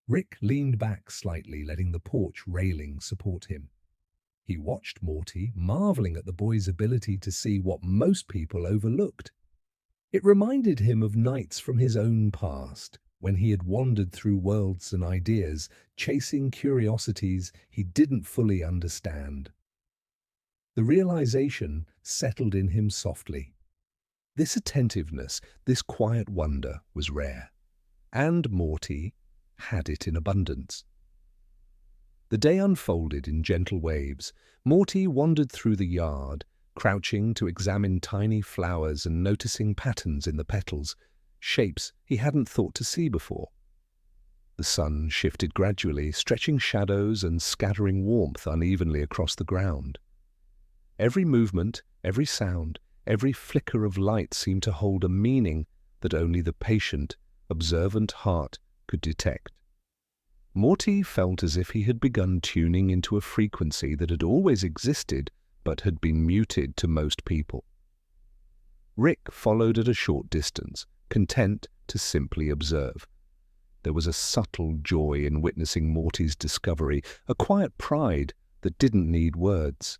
Rick leaned back slightly, letting the porch railing support him. He watched Morty, marveling at the boy's ability to see what most people overlooked. It reminded him of nights from his own past, when he had wandered through worlds and ideas, chasing curiosities he didn't fully understand. The realization settled in him softly. This attentiveness, this quiet wonder was rare, and Morty had it in abundance. The day unfolded in gentle waves. Morty wandered through the yard, crouching to examine tiny flowers and noticing patterns in the petals, shapes he hadn't thought to see before. The sun shifted gradually, stretching shadows and scattering warmth unevenly across the ground. Every movement, every sound, every flicker of light seemed to hold a meaning that only the patient, observant heart could detect. Morty felt as if he had begun tuning into a frequency that had always existed but had been muted to most people. Rick followed at a short distance, content to simply observe. There was a subtle joy in witnessing Morty's discovery, a quiet pride that didn't need words.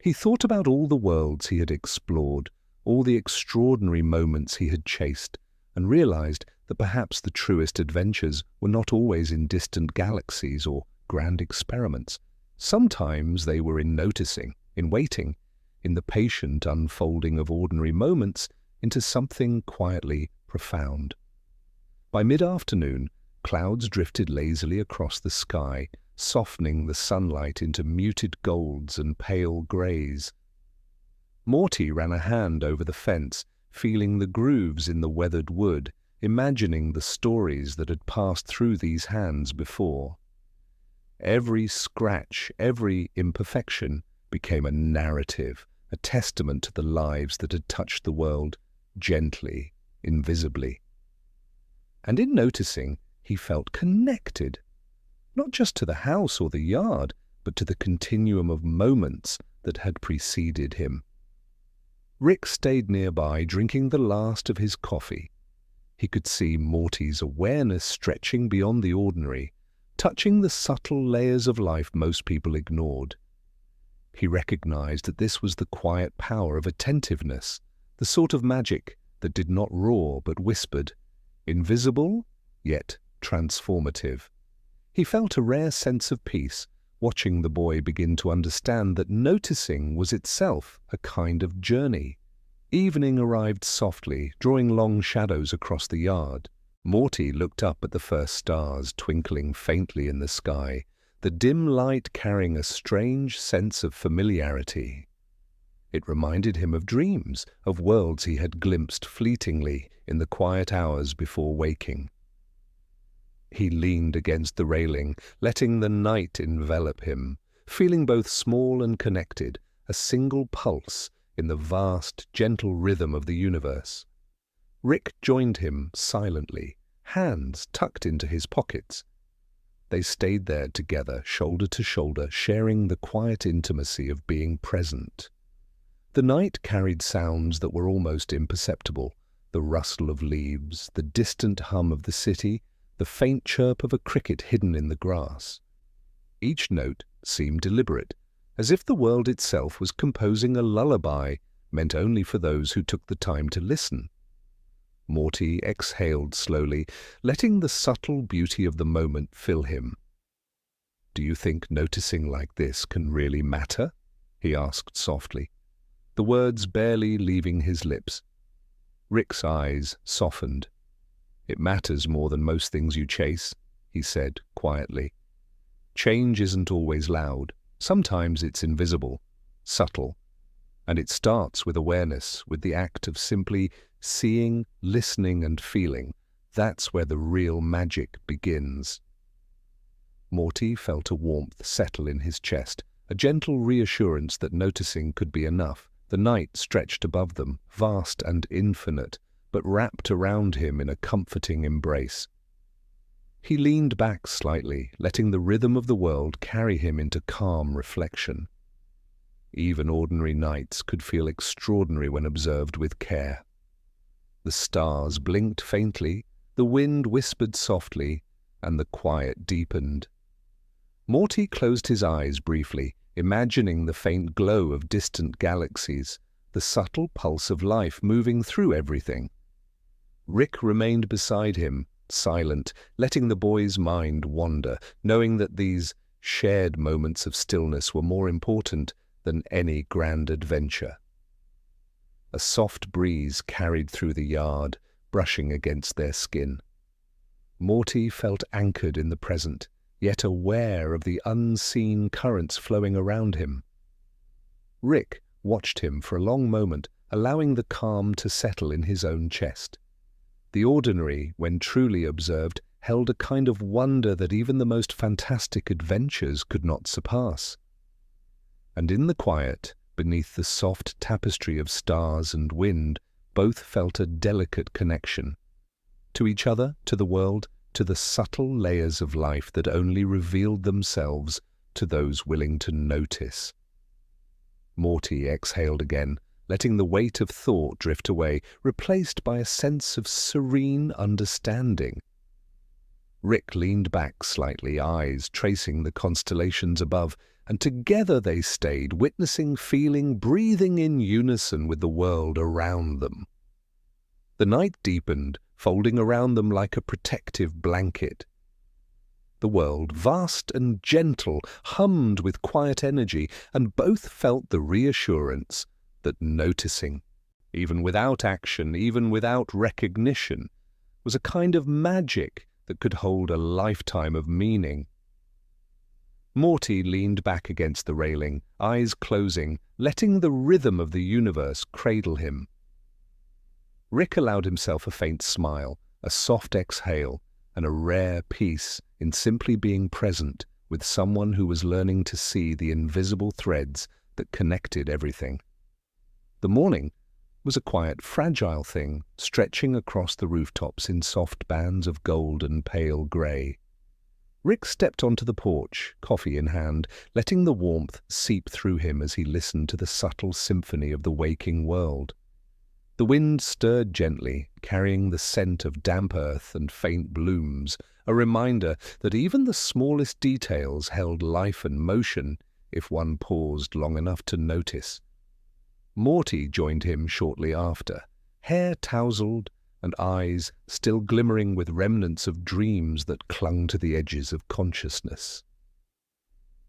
He thought about all the worlds he had explored, all the extraordinary moments he had chased, and realized that perhaps the truest adventures were not always in distant galaxies or grand experiments. Sometimes they were in noticing, in waiting, in the patient unfolding of ordinary moments into something quietly profound. By mid-afternoon, clouds drifted lazily across the sky, softening the sunlight into muted golds and pale greys. Morty ran a hand over the fence, feeling the grooves in the weathered wood, imagining the stories that had passed through these hands before. Every scratch, every imperfection became a narrative, a testament to the lives that had touched the world, gently, invisibly. And in noticing, he felt connected, not just to the house or the yard, but to the continuum of moments that had preceded him. Rick stayed nearby, drinking the last of his coffee. He could see Morty's awareness stretching beyond the ordinary, touching the subtle layers of life most people ignored. He recognized that this was the quiet power of attentiveness, the sort of magic that did not roar but whispered, invisible yet transformative. He felt a rare sense of peace, watching the boy begin to understand that noticing was itself a kind of journey. Evening arrived softly, drawing long shadows across the yard. Morty looked up at the first stars twinkling faintly in the sky, the dim light carrying a strange sense of familiarity. It reminded him of dreams, of worlds he had glimpsed fleetingly in the quiet hours before waking. He leaned against the railing, letting the night envelop him, feeling both small and connected, a single pulse in the vast, gentle rhythm of the universe. Rick joined him silently, hands tucked into his pockets. They stayed there together, shoulder to shoulder, sharing the quiet intimacy of being present. The night carried sounds that were almost imperceptible, the rustle of leaves, the distant hum of the city, the faint chirp of a cricket hidden in the grass. Each note seemed deliberate, as if the world itself was composing a lullaby meant only for those who took the time to listen. Morty exhaled slowly, letting the subtle beauty of the moment fill him. "Do you think noticing like this can really matter?" he asked softly, the words barely leaving his lips. Rick's eyes softened. "It matters more than most things you chase," he said quietly. "Change isn't always loud. Sometimes it's invisible, subtle, and it starts with awareness, with the act of simply seeing, listening, and feeling. That's where the real magic begins." Morty felt a warmth settle in his chest, a gentle reassurance that noticing could be enough. The night stretched above them, vast and infinite, but wrapped around him in a comforting embrace. He leaned back slightly, letting the rhythm of the world carry him into calm reflection. Even ordinary nights could feel extraordinary when observed with care. The stars blinked faintly, the wind whispered softly, and the quiet deepened. Morty closed his eyes briefly, imagining the faint glow of distant galaxies, the subtle pulse of life moving through everything. Rick remained beside him, silent, letting the boy's mind wander, knowing that these shared moments of stillness were more important than any grand adventure. A soft breeze carried through the yard, brushing against their skin. Morty felt anchored in the present, yet aware of the unseen currents flowing around him. Rick watched him for a long moment, allowing the calm to settle in his own chest. The ordinary, when truly observed, held a kind of wonder that even the most fantastic adventures could not surpass. And in the quiet, beneath the soft tapestry of stars and wind, both felt a delicate connection. To each other, to the world, to the subtle layers of life that only revealed themselves to those willing to notice. Morty exhaled again, letting the weight of thought drift away, replaced by a sense of serene understanding. Rick leaned back slightly, eyes tracing the constellations above, and together they stayed, witnessing, feeling, breathing in unison with the world around them. The night deepened, folding around them like a protective blanket. The world, vast and gentle, hummed with quiet energy, and both felt the reassurance that noticing, even without action, even without recognition, was a kind of magic that could hold a lifetime of meaning. Morty leaned back against the railing, eyes closing, letting the rhythm of the universe cradle him. Rick allowed himself a faint smile, a soft exhale, and a rare peace in simply being present with someone who was learning to see the invisible threads that connected everything. The morning was a quiet, fragile thing, stretching across the rooftops in soft bands of gold and pale grey. Rick stepped onto the porch, coffee in hand, letting the warmth seep through him as he listened to the subtle symphony of the waking world. The wind stirred gently, carrying the scent of damp earth and faint blooms, a reminder that even the smallest details held life and motion if one paused long enough to notice. Morty joined him shortly after, hair tousled and eyes still glimmering with remnants of dreams that clung to the edges of consciousness.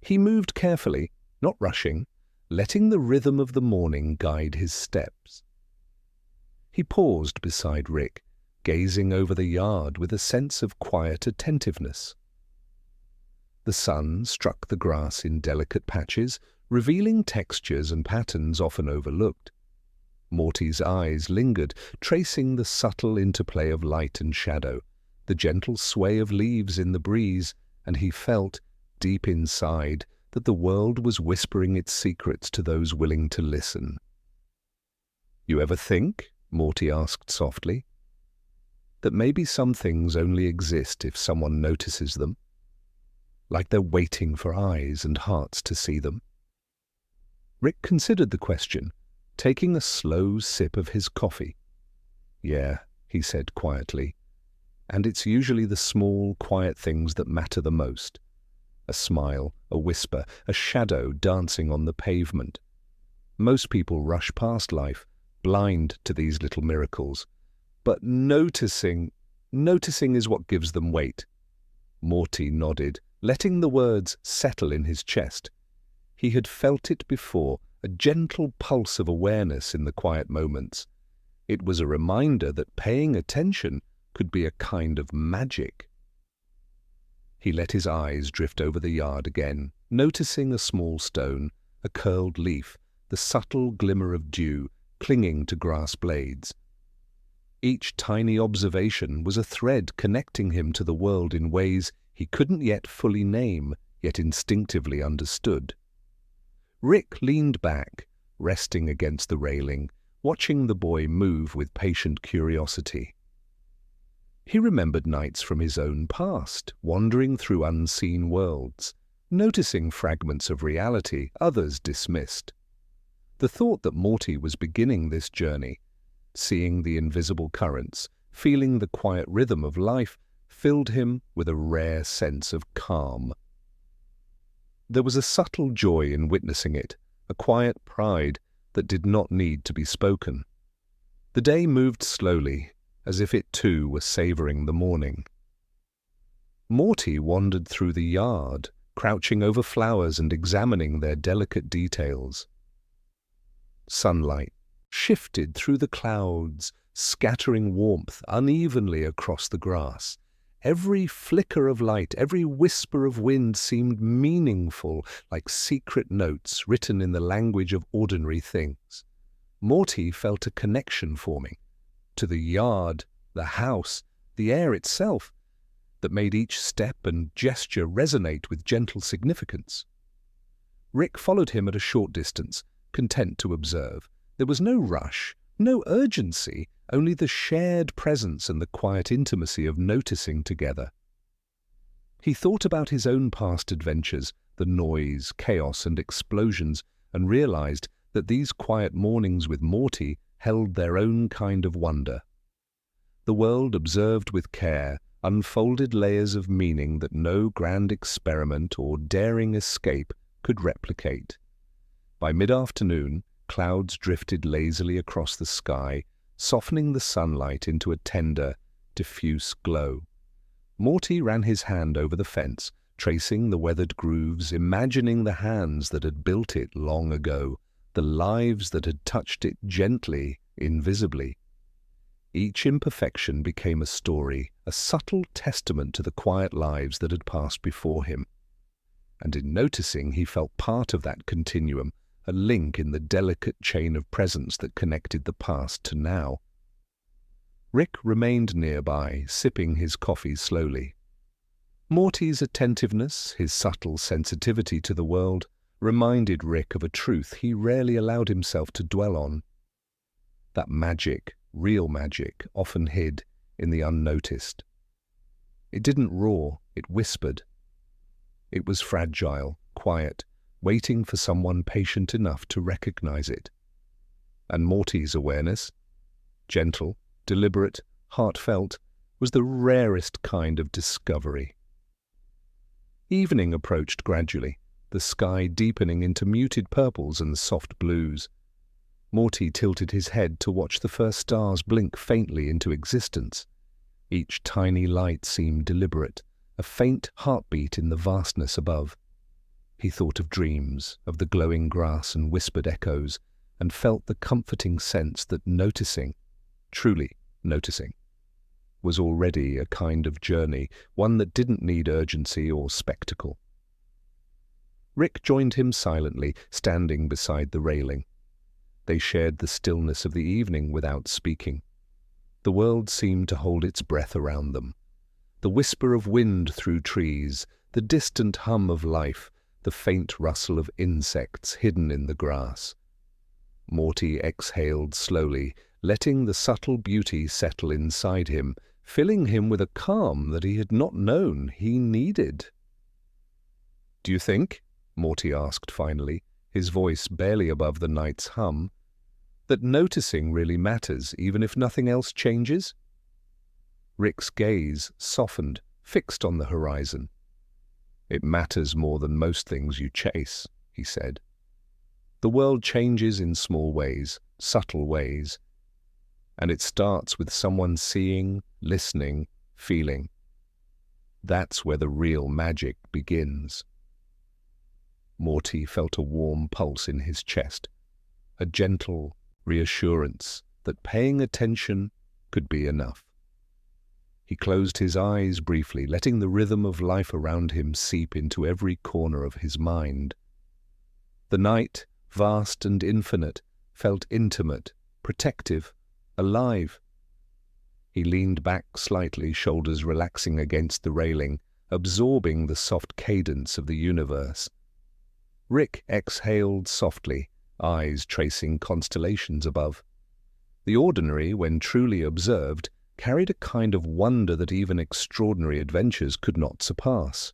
He moved carefully, not rushing, letting the rhythm of the morning guide his steps. He paused beside Rick, gazing over the yard with a sense of quiet attentiveness. The sun struck the grass in delicate patches, revealing textures and patterns often overlooked. Morty's eyes lingered, tracing the subtle interplay of light and shadow, the gentle sway of leaves in the breeze, and he felt, deep inside, that the world was whispering its secrets to those willing to listen. "You ever think," Morty asked softly, "that maybe some things only exist if someone notices them? Like they're waiting for eyes and hearts to see them?" Rick considered the question, taking a slow sip of his coffee. "Yeah," he said quietly, "and it's usually the small, quiet things that matter the most. A smile, a whisper, a shadow dancing on the pavement. Most people rush past life, blind to these little miracles. But noticing is what gives them weight." Morty nodded, letting the words settle in his chest. He had felt it before, a gentle pulse of awareness in the quiet moments. It was a reminder that paying attention could be a kind of magic. He let his eyes drift over the yard again, noticing a small stone, a curled leaf, the subtle glimmer of dew clinging to grass blades. Each tiny observation was a thread connecting him to the world in ways he couldn't yet fully name, yet instinctively understood. Rick leaned back, resting against the railing, watching the boy move with patient curiosity. He remembered nights from his own past, wandering through unseen worlds, noticing fragments of reality others dismissed. The thought that Morty was beginning this journey, seeing the invisible currents, feeling the quiet rhythm of life, filled him with a rare sense of calm. There was a subtle joy in witnessing it, a quiet pride that did not need to be spoken. The day moved slowly, as if it too were savouring the morning. Morty wandered through the yard, crouching over flowers and examining their delicate details. Sunlight shifted through the clouds, scattering warmth unevenly across the grass. Every flicker of light, every whisper of wind seemed meaningful, like secret notes written in the language of ordinary things. Morty felt a connection forming to the yard, the house, the air itself, that made each step and gesture resonate with gentle significance. Rick followed him at a short distance, content to observe. There was no rush, no urgency, only the shared presence and the quiet intimacy of noticing together. He thought about his own past adventures, the noise, chaos, and explosions, and realized that these quiet mornings with Morty held their own kind of wonder. The world, observed with care, unfolded layers of meaning that no grand experiment or daring escape could replicate. By mid-afternoon, clouds drifted lazily across the sky, softening the sunlight into a tender, diffuse glow. Morty ran his hand over the fence, tracing the weathered grooves, imagining the hands that had built it long ago, the lives that had touched it gently, invisibly. Each imperfection became a story, a subtle testament to the quiet lives that had passed before him. And in noticing, he felt part of that continuum, a link in the delicate chain of presence that connected the past to now. Rick remained nearby, sipping his coffee slowly. Morty's attentiveness, his subtle sensitivity to the world, reminded Rick of a truth he rarely allowed himself to dwell on. That magic, real magic, often hid in the unnoticed. It didn't roar, it whispered. It was fragile, quiet, waiting for someone patient enough to recognize it. And Morty's awareness, gentle, deliberate, heartfelt, was the rarest kind of discovery. Evening approached gradually, the sky deepening into muted purples and soft blues. Morty tilted his head to watch the first stars blink faintly into existence. Each tiny light seemed deliberate, a faint heartbeat in the vastness above. He thought of dreams, of the glowing grass and whispered echoes, and felt the comforting sense that noticing, truly noticing, was already a kind of journey, one that didn't need urgency or spectacle. Rick joined him silently, standing beside the railing. They shared the stillness of the evening without speaking. The world seemed to hold its breath around them. The whisper of wind through trees, the distant hum of life, the faint rustle of insects hidden in the grass. Morty exhaled slowly, letting the subtle beauty settle inside him, filling him with a calm that he had not known he needed. "Do you think," Morty asked finally, his voice barely above the night's hum, "that noticing really matters even if nothing else changes?" Rick's gaze softened, fixed on the horizon. "It matters more than most things you chase," he said. "The world changes in small ways, subtle ways, and it starts with someone seeing, listening, feeling. That's where the real magic begins." Morty felt a warm pulse in his chest, a gentle reassurance that paying attention could be enough. He closed his eyes briefly, letting the rhythm of life around him seep into every corner of his mind. The night, vast and infinite, felt intimate, protective, alive. He leaned back slightly, shoulders relaxing against the railing, absorbing the soft cadence of the universe. Rick exhaled softly, eyes tracing constellations above. The ordinary, when truly observed, carried a kind of wonder that even extraordinary adventures could not surpass.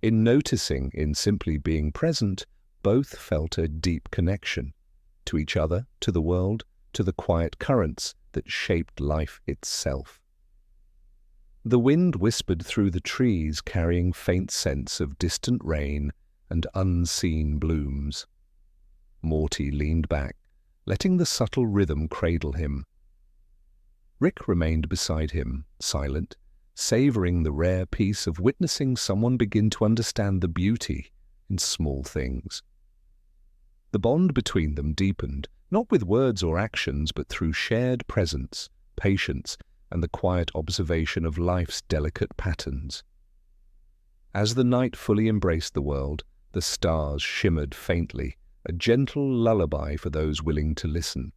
In noticing, in simply being present, both felt a deep connection, to each other, to the world, to the quiet currents that shaped life itself. The wind whispered through the trees, carrying faint scents of distant rain and unseen blooms. Morty leaned back, letting the subtle rhythm cradle him. Rick remained beside him, silent, savoring the rare peace of witnessing someone begin to understand the beauty in small things. The bond between them deepened, not with words or actions, but through shared presence, patience, and the quiet observation of life's delicate patterns. As the night fully embraced the world, the stars shimmered faintly, a gentle lullaby for those willing to listen.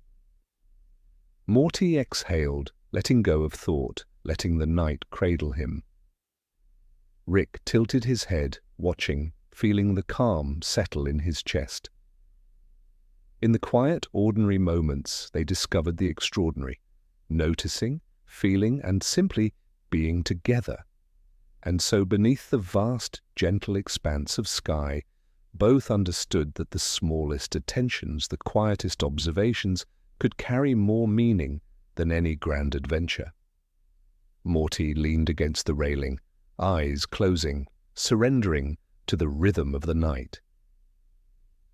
Morty exhaled, letting go of thought, letting the night cradle him. Rick tilted his head, watching, feeling the calm settle in his chest. In the quiet, ordinary moments, they discovered the extraordinary, noticing, feeling, and simply being together. And so beneath the vast, gentle expanse of sky, both understood that the smallest attentions, the quietest observations, could carry more meaning than any grand adventure. Morty leaned against the railing, eyes closing, surrendering to the rhythm of the night.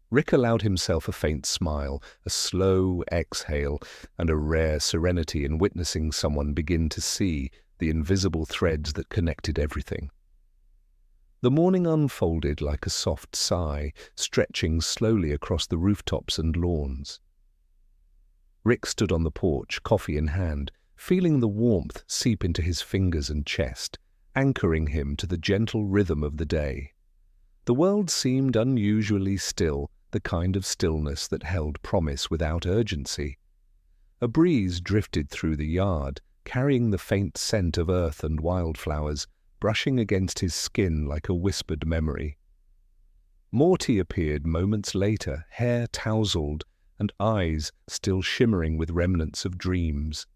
Rick allowed himself a faint smile, a slow exhale, and a rare serenity in witnessing someone begin to see the invisible threads that connected everything. The morning unfolded like a soft sigh, stretching slowly across the rooftops and lawns. Rick stood on the porch, coffee in hand, feeling the warmth seep into his fingers and chest, anchoring him to the gentle rhythm of the day. The world seemed unusually still, the kind of stillness that held promise without urgency. A breeze drifted through the yard, carrying the faint scent of earth and wildflowers, brushing against his skin like a whispered memory. Morty appeared moments later, hair tousled and eyes still shimmering with remnants of dreams.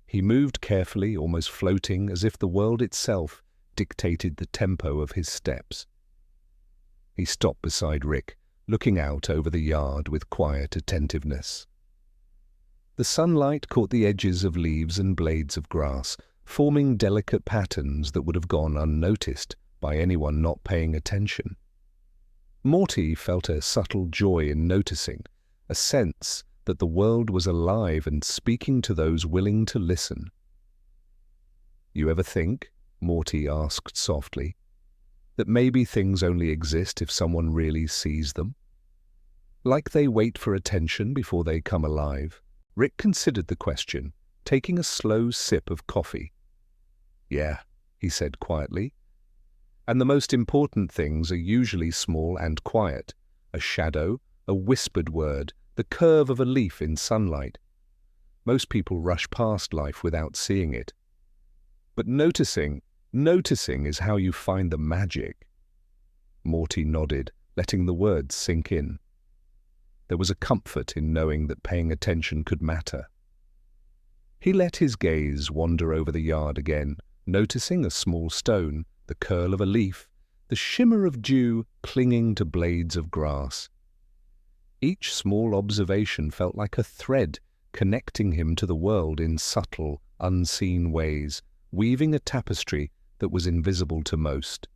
He moved carefully, almost floating, as if the world itself dictated the tempo of his steps. He stopped beside Rick, looking out over the yard with quiet attentiveness. The sunlight caught the edges of leaves and blades of grass, forming delicate patterns that would have gone unnoticed by anyone not paying attention. Morty felt a subtle joy in noticing, a sense that the world was alive and speaking to those willing to listen. "You ever think," Morty asked softly, "that maybe things only exist if someone really sees them? Like they wait for attention before they come alive?" Rick considered the question, taking a slow sip of coffee. "Yeah," he said quietly. "And the most important things are usually small and quiet. A shadow, a whispered word, the curve of a leaf in sunlight. Most people rush past life without seeing it. But noticing is how you find the magic." Morty nodded, letting the words sink in. There was a comfort in knowing that paying attention could matter. He let his gaze wander over the yard again, noticing a small stone, the curl of a leaf, the shimmer of dew clinging to blades of grass. Each small observation felt like a thread connecting him to the world in subtle, unseen ways, weaving a tapestry that was invisible to most.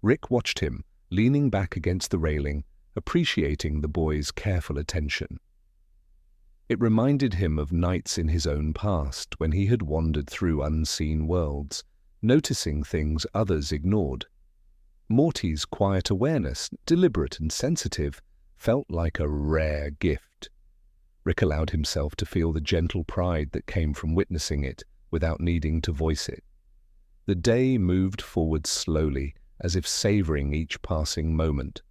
Rick watched him, leaning back against the railing, appreciating the boy's careful attention. It reminded him of nights in his own past when he had wandered through unseen worlds, noticing things others ignored. Morty's quiet awareness, deliberate and sensitive, felt like a rare gift. Rick allowed himself to feel the gentle pride that came from witnessing it without needing to voice it. The day moved forward slowly, as if savoring each passing moment.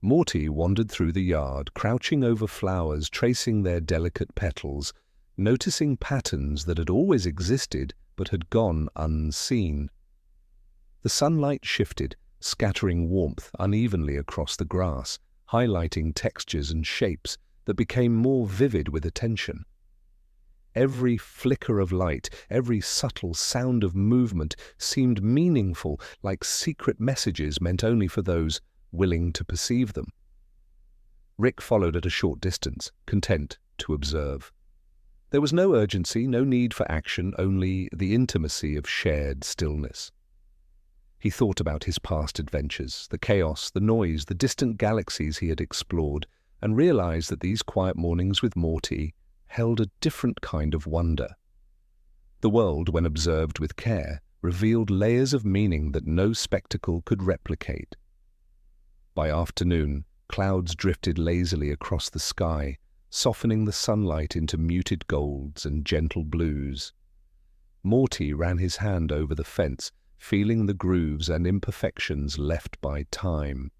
Morty wandered through the yard, crouching over flowers, tracing their delicate petals, noticing patterns that had always existed but had gone unseen. The sunlight shifted, scattering warmth unevenly across the grass, highlighting textures and shapes that became more vivid with attention. Every flicker of light, every subtle sound of movement seemed meaningful, like secret messages meant only for those willing to perceive them. Rick followed at a short distance, content to observe. There was no urgency, no need for action, only the intimacy of shared stillness. He thought about his past adventures, the chaos, the noise, the distant galaxies he had explored, and realized that these quiet mornings with Morty held a different kind of wonder. The world, when observed with care, revealed layers of meaning that no spectacle could replicate. By afternoon, clouds drifted lazily across the sky, softening the sunlight into muted golds and gentle blues. Morty ran his hand over the fence, feeling the grooves and imperfections left by time.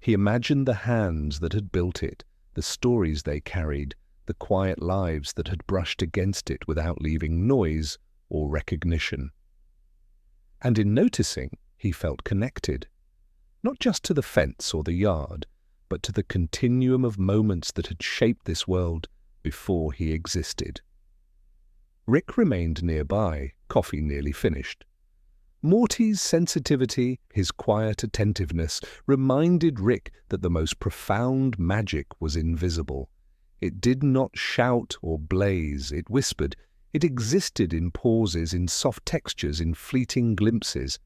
He imagined the hands that had built it, the stories they carried, the quiet lives that had brushed against it without leaving noise or recognition. And in noticing, he felt connected, not just to the fence or the yard, but to the continuum of moments that had shaped this world before he existed. Rick remained nearby, coffee nearly finished. Morty's sensitivity, his quiet attentiveness, reminded Rick that the most profound magic was invisible. It did not shout or blaze, it whispered. It existed in pauses, in soft textures, in fleeting glimpses.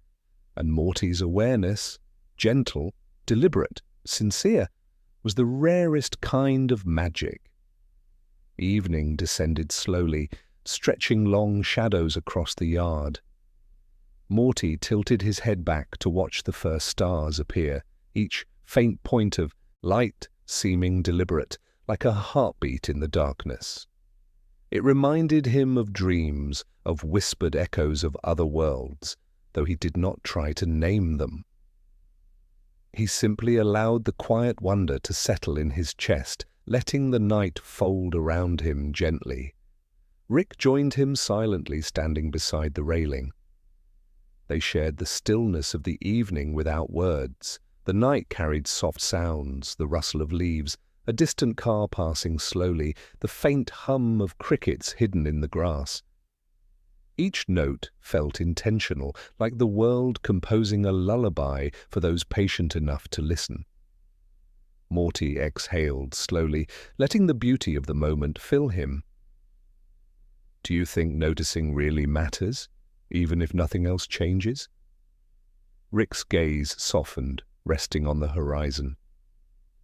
And Morty's awareness, gentle, deliberate, sincere, was the rarest kind of magic. Evening descended slowly, stretching long shadows across the yard. Morty tilted his head back to watch the first stars appear, each faint point of light seeming deliberate, like a heartbeat in the darkness. It reminded him of dreams, of whispered echoes of other worlds, though he did not try to name them. He simply allowed the quiet wonder to settle in his chest, letting the night fold around him gently. Rick joined him silently, standing beside the railing. They shared the stillness of the evening without words. The night carried soft sounds, the rustle of leaves, a distant car passing slowly, the faint hum of crickets hidden in the grass. Each note felt intentional, like the world composing a lullaby for those patient enough to listen. Morty exhaled slowly, letting the beauty of the moment fill him. "Do you think noticing really matters, even if nothing else changes?" Rick's gaze softened, resting on the horizon.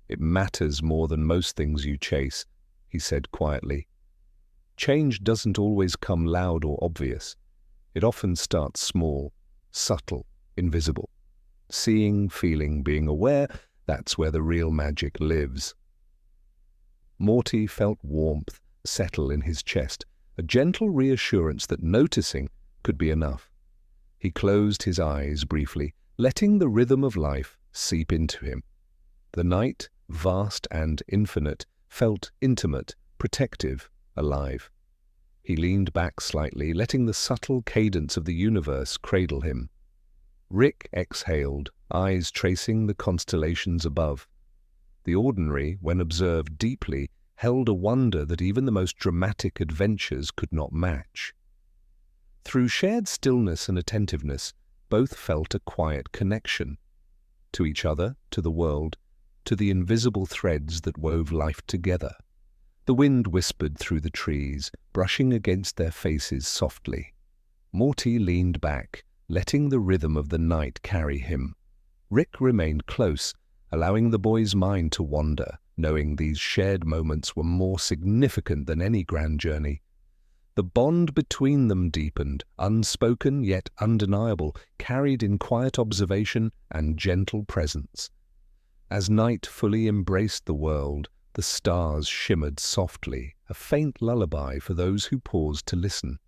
"It matters more than most things you chase," he said quietly. "Change doesn't always come loud or obvious. It often starts small, subtle, invisible. Seeing, feeling, being aware, that's where the real magic lives." Morty felt warmth settle in his chest, a gentle reassurance that noticing could be enough. He closed his eyes briefly, letting the rhythm of life seep into him. The night, vast and infinite, felt intimate, protective, alive. He leaned back slightly, letting the subtle cadence of the universe cradle him. Rick exhaled, eyes tracing the constellations above. The ordinary, when observed deeply, held a wonder that even the most dramatic adventures could not match. Through shared stillness and attentiveness, both felt a quiet connection. To each other, to the world, to the invisible threads that wove life together. The wind whispered through the trees, brushing against their faces softly. Morty leaned back, letting the rhythm of the night carry him. Rick remained close, allowing the boy's mind to wander, knowing these shared moments were more significant than any grand journey. The bond between them deepened, unspoken yet undeniable, carried in quiet observation and gentle presence. As night fully embraced the world, the stars shimmered softly, a faint lullaby for those who paused to listen.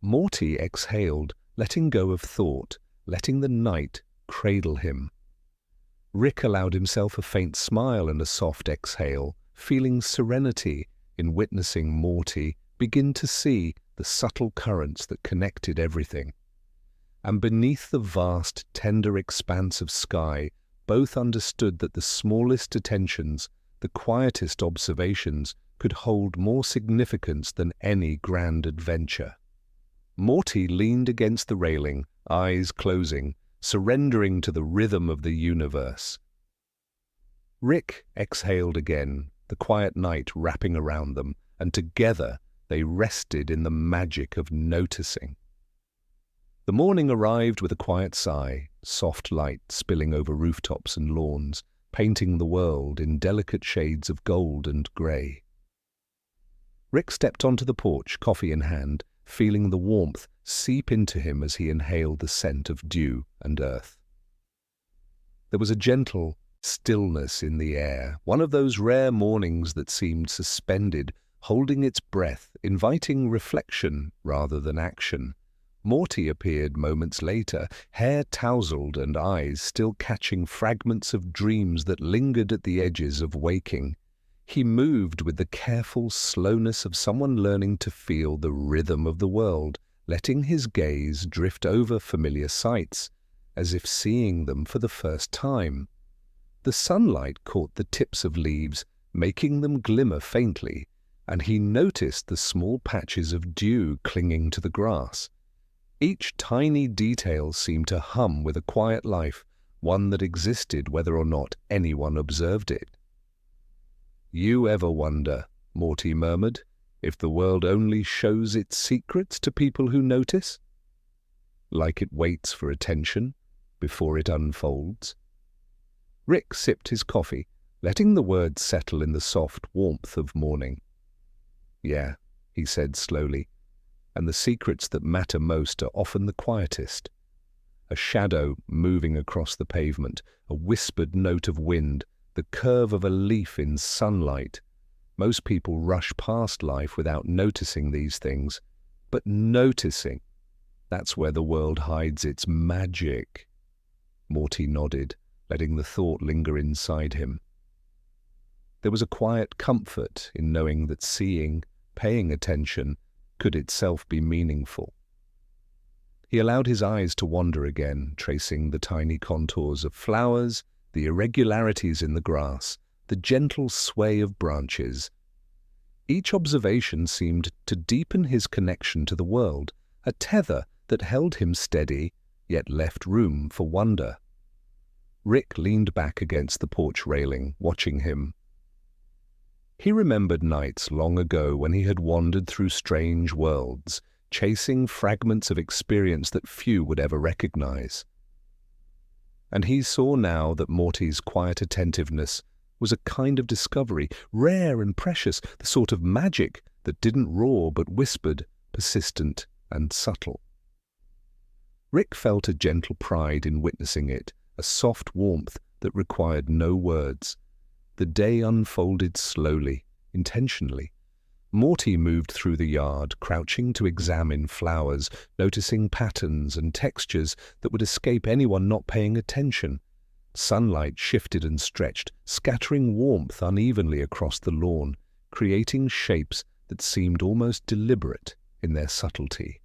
Morty exhaled, letting go of thought, letting the night cradle him. Rick allowed himself a faint smile and a soft exhale, feeling serenity in witnessing Morty begin to see the subtle currents that connected everything. And beneath the vast, tender expanse of sky, both understood that the smallest attentions, the quietest observations, could hold more significance than any grand adventure. Morty leaned against the railing, eyes closing, surrendering to the rhythm of the universe. Rick exhaled again, the quiet night wrapping around them, and together they rested in the magic of noticing. The morning arrived with a quiet sigh, soft light spilling over rooftops and lawns, painting the world in delicate shades of gold and grey. Rick stepped onto the porch, coffee in hand, feeling the warmth seep into him as he inhaled the scent of dew and earth. There was a gentle stillness in the air, one of those rare mornings that seemed suspended, holding its breath, inviting reflection rather than action. Morty appeared moments later, hair tousled and eyes still catching fragments of dreams that lingered at the edges of waking. He moved with the careful slowness of someone learning to feel the rhythm of the world, letting his gaze drift over familiar sights, as if seeing them for the first time. The sunlight caught the tips of leaves, making them glimmer faintly, and he noticed the small patches of dew clinging to the grass. Each tiny detail seemed to hum with a quiet life, one that existed whether or not anyone observed it. "You ever wonder," Morty murmured, "if the world only shows its secrets to people who notice? Like it waits for attention before it unfolds?" Rick sipped his coffee, letting the words settle in the soft warmth of morning. "Yeah," he said slowly, "and the secrets that matter most are often the quietest. A shadow moving across the pavement, a whispered note of wind, the curve of a leaf in sunlight. Most people rush past life without noticing these things. But noticing, that's where the world hides its magic." Morty nodded, letting the thought linger inside him. There was a quiet comfort in knowing that seeing, paying attention, could itself be meaningful. He allowed his eyes to wander again, tracing the tiny contours of flowers, the irregularities in the grass, the gentle sway of branches. Each observation seemed to deepen his connection to the world, a tether that held him steady, yet left room for wonder. Rick leaned back against the porch railing, watching him. He remembered nights long ago when he had wandered through strange worlds, chasing fragments of experience that few would ever recognize. And he saw now that Morty's quiet attentiveness was a kind of discovery, rare and precious, the sort of magic that didn't roar but whispered, persistent and subtle. Rick felt a gentle pride in witnessing it, a soft warmth that required no words. The day unfolded slowly, intentionally. Morty moved through the yard, crouching to examine flowers, noticing patterns and textures that would escape anyone not paying attention. Sunlight shifted and stretched, scattering warmth unevenly across the lawn, creating shapes that seemed almost deliberate in their subtlety.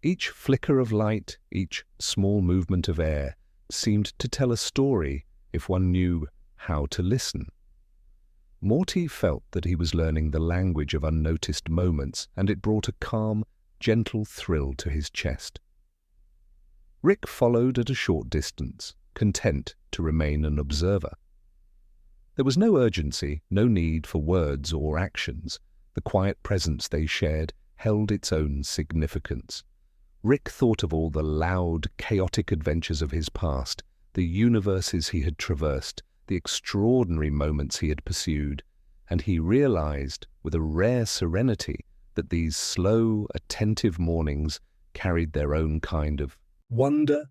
Each flicker of light, each small movement of air, seemed to tell a story if one knew how to listen. Morty felt that he was learning the language of unnoticed moments, and it brought a calm, gentle thrill to his chest. Rick followed at a short distance, content to remain an observer. There was no urgency, no need for words or actions. The quiet presence they shared held its own significance. Rick thought of all the loud, chaotic adventures of his past, the universes he had traversed, the extraordinary moments he had pursued, and he realized with a rare serenity that these slow, attentive mornings carried their own kind of wonder,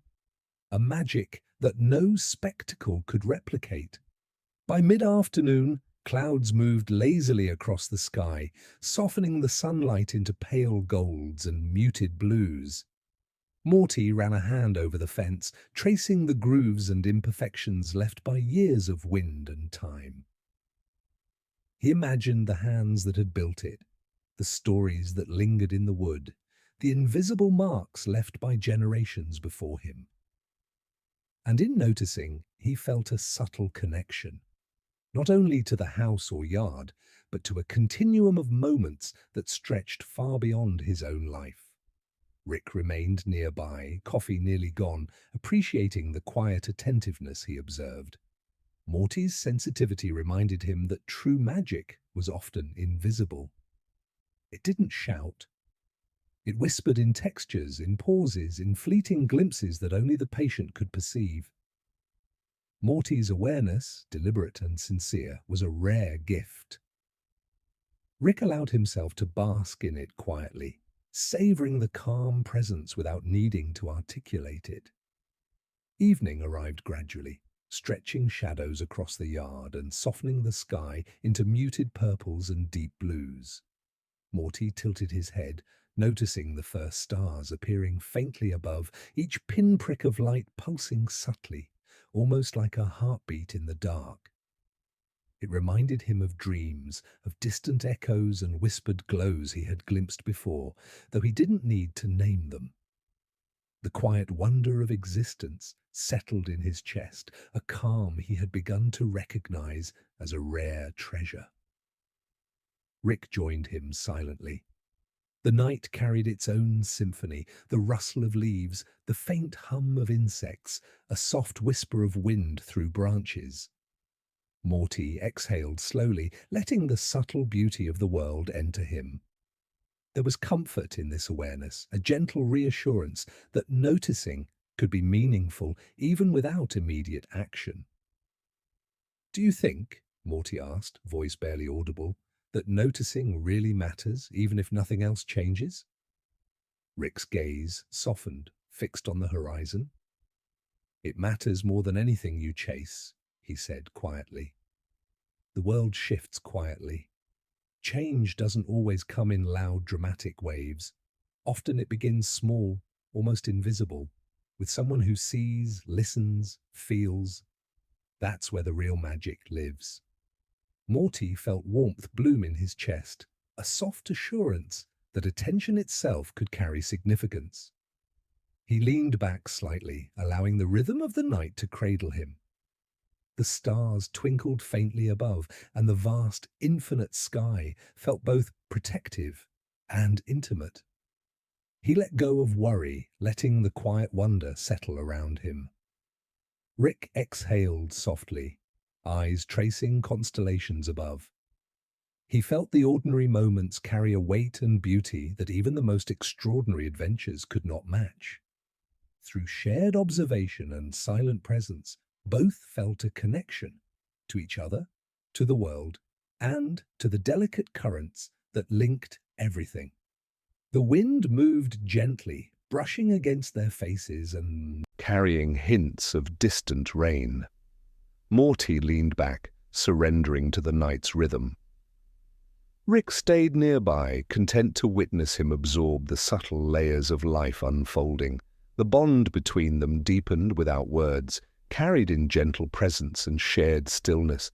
a magic that no spectacle could replicate. By mid-afternoon, clouds moved lazily across the sky, softening the sunlight into pale golds and muted blues. Morty ran a hand over the fence, tracing the grooves and imperfections left by years of wind and time. He imagined the hands that had built it, the stories that lingered in the wood, the invisible marks left by generations before him. And in noticing, he felt a subtle connection, not only to the house or yard, but to a continuum of moments that stretched far beyond his own life. Rick remained nearby, coffee nearly gone, appreciating the quiet attentiveness he observed. Morty's sensitivity reminded him that true magic was often invisible. It didn't shout. It whispered in textures, in pauses, in fleeting glimpses that only the patient could perceive. Morty's awareness, deliberate and sincere, was a rare gift. Rick allowed himself to bask in it quietly, savoring the calm presence without needing to articulate it. Evening arrived gradually, stretching shadows across the yard and softening the sky into muted purples and deep blues. Morty tilted his head, noticing the first stars appearing faintly above, each pinprick of light pulsing subtly, almost like a heartbeat in the dark. It reminded him of dreams, of distant echoes and whispered glows he had glimpsed before, though he didn't need to name them. The quiet wonder of existence settled in his chest, a calm he had begun to recognize as a rare treasure. Rick joined him silently. The night carried its own symphony, the rustle of leaves, the faint hum of insects, a soft whisper of wind through branches. Morty exhaled slowly, letting the subtle beauty of the world enter him. There was comfort in this awareness, a gentle reassurance that noticing could be meaningful even without immediate action. "Do you think," Morty asked, voice barely audible, "that noticing really matters even if nothing else changes?" Rick's gaze softened, fixed on the horizon. "It matters more than anything you chase," he said quietly. "The world shifts quietly. Change doesn't always come in loud, dramatic waves. Often it begins small, almost invisible, with someone who sees, listens, feels. That's where the real magic lives." Morty felt warmth bloom in his chest, a soft assurance that attention itself could carry significance. He leaned back slightly, allowing the rhythm of the night to cradle him. The stars twinkled faintly above, and the vast, infinite sky felt both protective and intimate. He let go of worry, letting the quiet wonder settle around him. Rick exhaled softly, eyes tracing constellations above. He felt the ordinary moments carry a weight and beauty that even the most extraordinary adventures could not match. Through shared observation and silent presence, both felt a connection to each other, to the world, and to the delicate currents that linked everything. The wind moved gently, brushing against their faces and carrying hints of distant rain. Morty leaned back, surrendering to the night's rhythm. Rick stayed nearby, content to witness him absorb the subtle layers of life unfolding. The bond between them deepened without words, carried in gentle presence and shared stillness.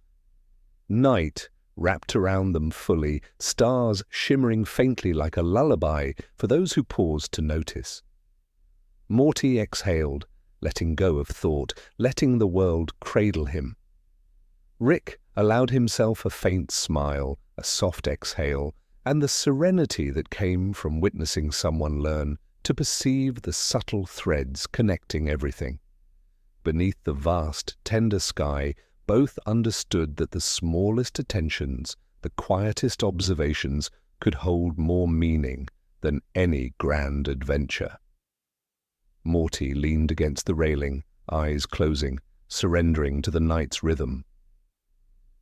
Night wrapped around them fully, stars shimmering faintly like a lullaby for those who paused to notice. Morty exhaled, letting go of thought, letting the world cradle him. Rick allowed himself a faint smile, a soft exhale, and the serenity that came from witnessing someone learn to perceive the subtle threads connecting everything. Beneath the vast, tender sky, both understood that the smallest attentions, the quietest observations, could hold more meaning than any grand adventure. Morty leaned against the railing, eyes closing, surrendering to the night's rhythm.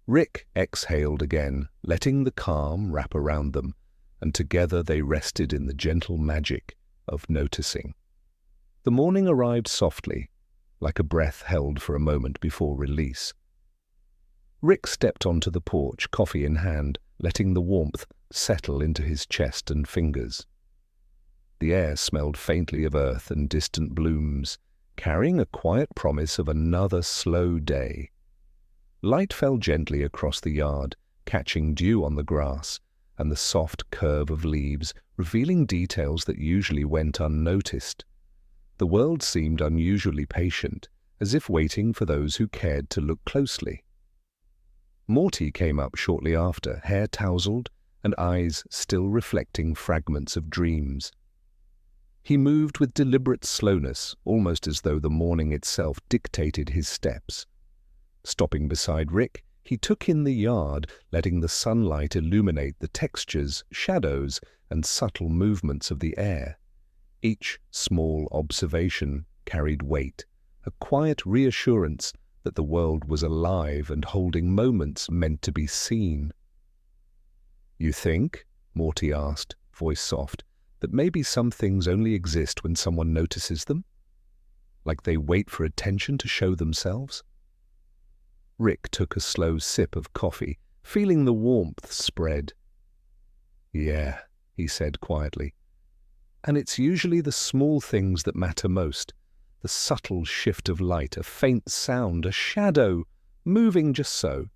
Rick exhaled again, letting the calm wrap around them, and together they rested in the gentle magic of noticing. The morning arrived softly, like a breath held for a moment before release. Rick stepped onto the porch, coffee in hand, letting the warmth settle into his chest and fingers. The air smelled faintly of earth and distant blooms, carrying a quiet promise of another slow day. Light fell gently across the yard, catching dew on the grass and the soft curve of leaves, revealing details that usually went unnoticed. The world seemed unusually patient, as if waiting for those who cared to look closely. Morty came up shortly after, hair tousled and eyes still reflecting fragments of dreams. He moved with deliberate slowness, almost as though the morning itself dictated his steps. Stopping beside Rick, he took in the yard, letting the sunlight illuminate the textures, shadows, and subtle movements of the air. Each small observation carried weight, a quiet reassurance that the world was alive and holding moments meant to be seen. "You think," Morty asked, voice soft, "that maybe some things only exist when someone notices them? Like they wait for attention to show themselves?" Rick took a slow sip of coffee, feeling the warmth spread. "Yeah," he said quietly. "And it's usually the small things that matter most. The subtle shift of light, a faint sound, a shadow, moving just so.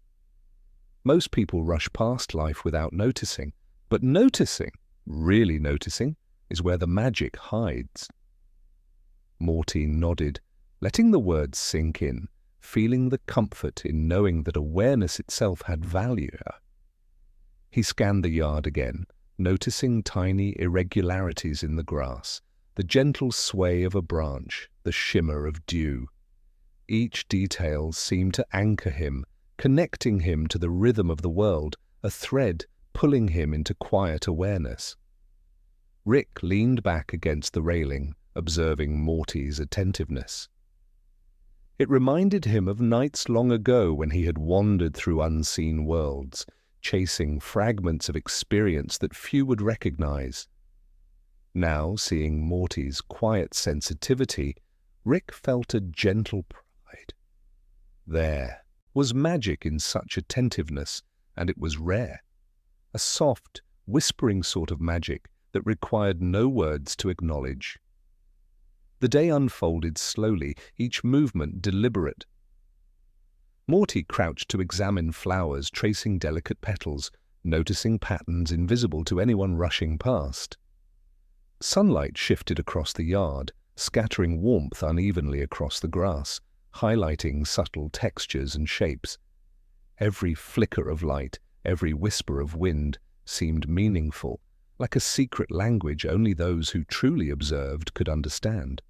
Most people rush past life without noticing, but noticing, really noticing, is where the magic hides." Morty nodded, letting the words sink in, feeling the comfort in knowing that awareness itself had value. He scanned the yard again, noticing tiny irregularities in the grass, the gentle sway of a branch, the shimmer of dew. Each detail seemed to anchor him, connecting him to the rhythm of the world, a thread pulling him into quiet awareness. Rick leaned back against the railing, observing Morty's attentiveness. It reminded him of nights long ago when he had wandered through unseen worlds, chasing fragments of experience that few would recognize. Now, seeing Morty's quiet sensitivity, Rick felt a gentle pride. There was magic in such attentiveness, and it was rare. A soft, whispering sort of magic that required no words to acknowledge. The day unfolded slowly, each movement deliberate. Morty crouched to examine flowers, tracing delicate petals, noticing patterns invisible to anyone rushing past. Sunlight shifted across the yard, scattering warmth unevenly across the grass, highlighting subtle textures and shapes. Every flicker of light, every whisper of wind seemed meaningful, like a secret language only those who truly observed could understand.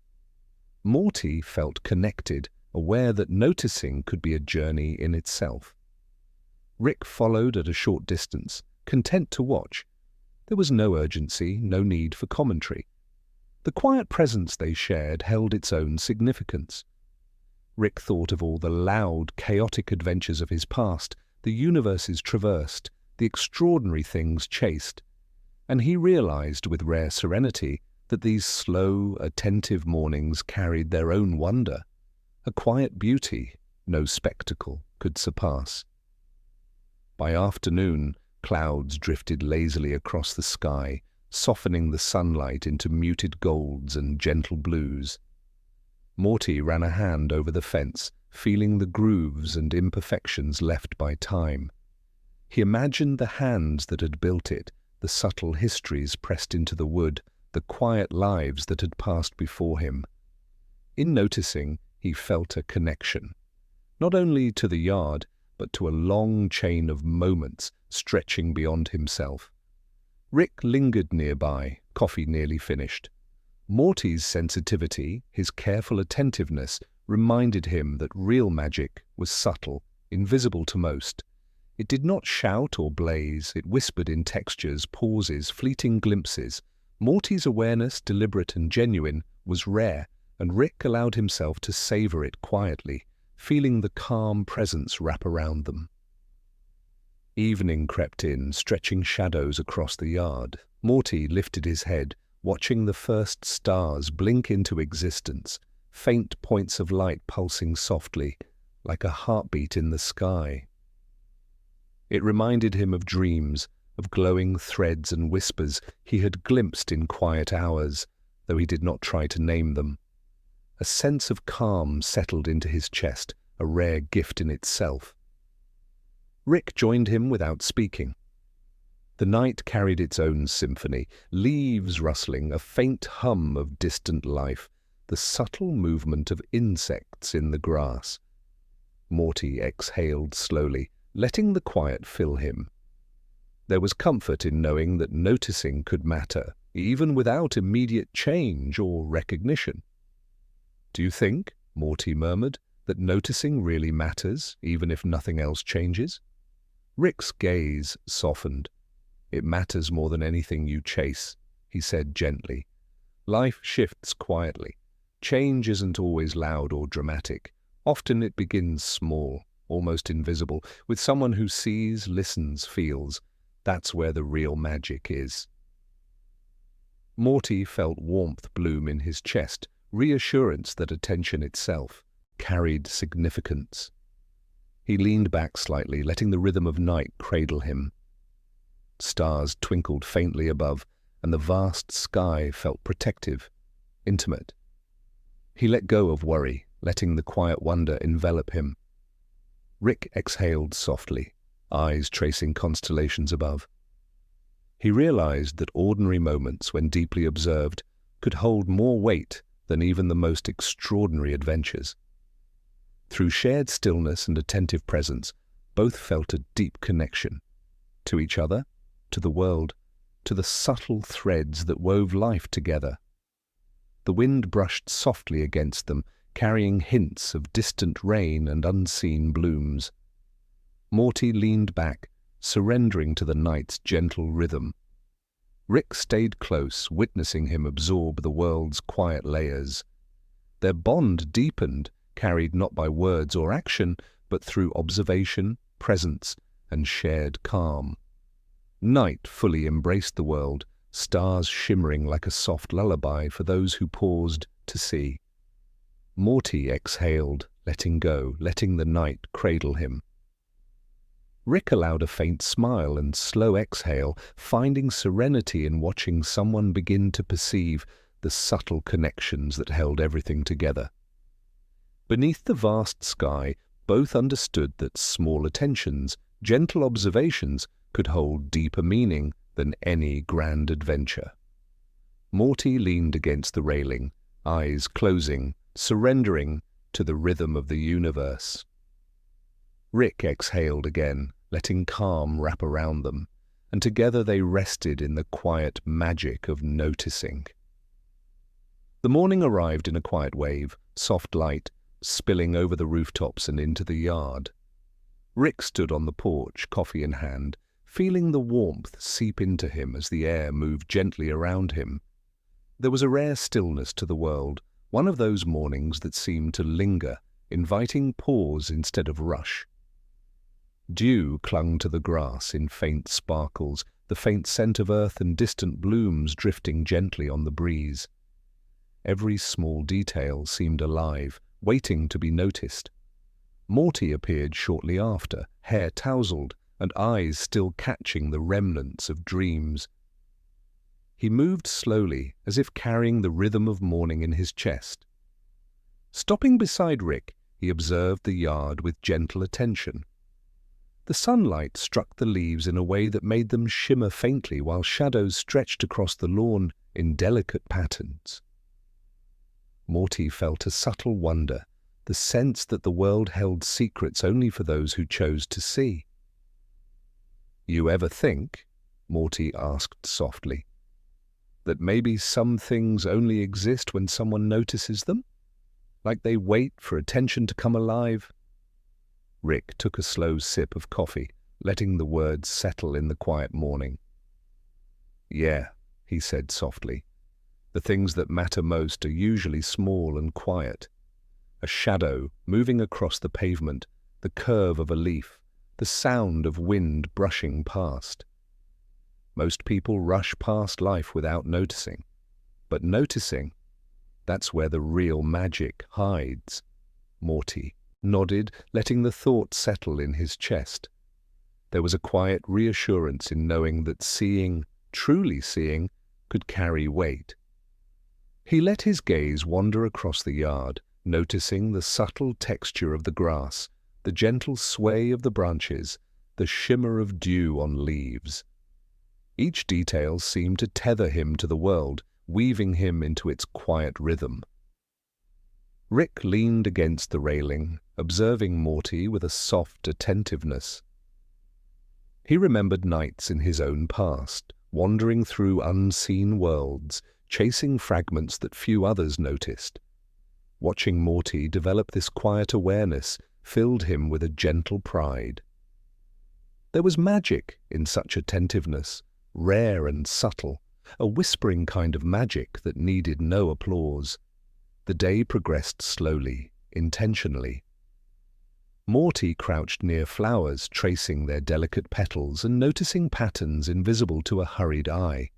Morty felt connected, aware that noticing could be a journey in itself. Rick followed at a short distance, content to watch. There was no urgency, no need for commentary. The quiet presence they shared held its own significance. Rick thought of all the loud, chaotic adventures of his past, the universes traversed, the extraordinary things chased, and he realized with rare serenity that these slow, attentive mornings carried their own wonder, a quiet beauty no spectacle could surpass. By afternoon, clouds drifted lazily across the sky, softening the sunlight into muted golds and gentle blues. Morty ran a hand over the fence, feeling the grooves and imperfections left by time. He imagined the hands that had built it, the subtle histories pressed into the wood, the quiet lives that had passed before him. In noticing, he felt a connection, not only to the yard, but to a long chain of moments stretching beyond himself. Rick lingered nearby, coffee nearly finished. Morty's sensitivity, his careful attentiveness, reminded him that real magic was subtle, invisible to most. It did not shout or blaze, it whispered in textures, pauses, fleeting glimpses. Morty's awareness, deliberate and genuine, was rare, and Rick allowed himself to savor it quietly, feeling the calm presence wrap around them. Evening crept in, stretching shadows across the yard. Morty lifted his head, watching the first stars blink into existence, faint points of light pulsing softly, like a heartbeat in the sky. It reminded him of dreams, of glowing threads and whispers he had glimpsed in quiet hours, though he did not try to name them. A sense of calm settled into his chest, a rare gift in itself. Rick joined him without speaking. The night carried its own symphony, leaves rustling, a faint hum of distant life, the subtle movement of insects in the grass. Morty exhaled slowly, letting the quiet fill him. There was comfort in knowing that noticing could matter, even without immediate change or recognition. "Do you think," Morty murmured, "that noticing really matters, even if nothing else changes?" Rick's gaze softened. "It matters more than anything you chase," he said gently. "Life shifts quietly. Change isn't always loud or dramatic. Often it begins small, almost invisible, with someone who sees, listens, feels. That's where the real magic is." Morty felt warmth bloom in his chest, reassurance that attention itself carried significance. He leaned back slightly, letting the rhythm of night cradle him. Stars twinkled faintly above, and the vast sky felt protective, intimate. He let go of worry, letting the quiet wonder envelop him. Rick exhaled softly, eyes tracing constellations above. He realized that ordinary moments, when deeply observed, could hold more weight than even the most extraordinary adventures. Through shared stillness and attentive presence, both felt a deep connection. to each other, to the world, to the subtle threads that wove life together. The wind brushed softly against them, carrying hints of distant rain and unseen blooms. Morty leaned back, surrendering to the night's gentle rhythm. Rick stayed close, witnessing him absorb the world's quiet layers. Their bond deepened, carried not by words or action, but through observation, presence, and shared calm. Night fully embraced the world, stars shimmering like a soft lullaby for those who paused to see. Morty exhaled, letting go, letting the night cradle him. Rick allowed a faint smile and slow exhale, finding serenity in watching someone begin to perceive the subtle connections that held everything together. Beneath the vast sky, both understood that small attentions, gentle observations, could hold deeper meaning than any grand adventure. Morty leaned against the railing, eyes closing, surrendering to the rhythm of the universe. Rick exhaled again, letting calm wrap around them, and together they rested in the quiet magic of noticing. The morning arrived in a quiet wave, soft light spilling over the rooftops and into the yard. Rick stood on the porch, coffee in hand, feeling the warmth seep into him as the air moved gently around him. There was a rare stillness to the world, one of those mornings that seemed to linger, inviting pause instead of rush. Dew clung to the grass in faint sparkles, the faint scent of earth and distant blooms drifting gently on the breeze. Every small detail seemed alive, waiting to be noticed. Morty appeared shortly after, hair tousled, and eyes still catching the remnants of dreams. He moved slowly, as if carrying the rhythm of morning in his chest. Stopping beside Rick, he observed the yard with gentle attention. The sunlight struck the leaves in a way that made them shimmer faintly while shadows stretched across the lawn in delicate patterns. Morty felt a subtle wonder, the sense that the world held secrets only for those who chose to see. "You ever think," Morty asked softly, "that maybe some things only exist when someone notices them? Like they wait for attention to come alive?" Rick took a slow sip of coffee, letting the words settle in the quiet morning. "Yeah," he said softly. "The things that matter most are usually small and quiet. A shadow moving across the pavement, the curve of a leaf, the sound of wind brushing past. Most people rush past life without noticing. But noticing, that's where the real magic hides." Morty nodded, letting the thought settle in his chest. There was a quiet reassurance in knowing that seeing, truly seeing, could carry weight. He let his gaze wander across the yard, noticing the subtle texture of the grass, the gentle sway of the branches, the shimmer of dew on leaves. Each detail seemed to tether him to the world, weaving him into its quiet rhythm. Rick leaned against the railing, observing Morty with a soft attentiveness. He remembered nights in his own past, wandering through unseen worlds, chasing fragments that few others noticed. Watching Morty develop this quiet awareness filled him with a gentle pride. There was magic in such attentiveness, rare and subtle, a whispering kind of magic that needed no applause. The day progressed slowly, intentionally. Morty crouched near flowers, tracing their delicate petals and noticing patterns invisible to a hurried eye.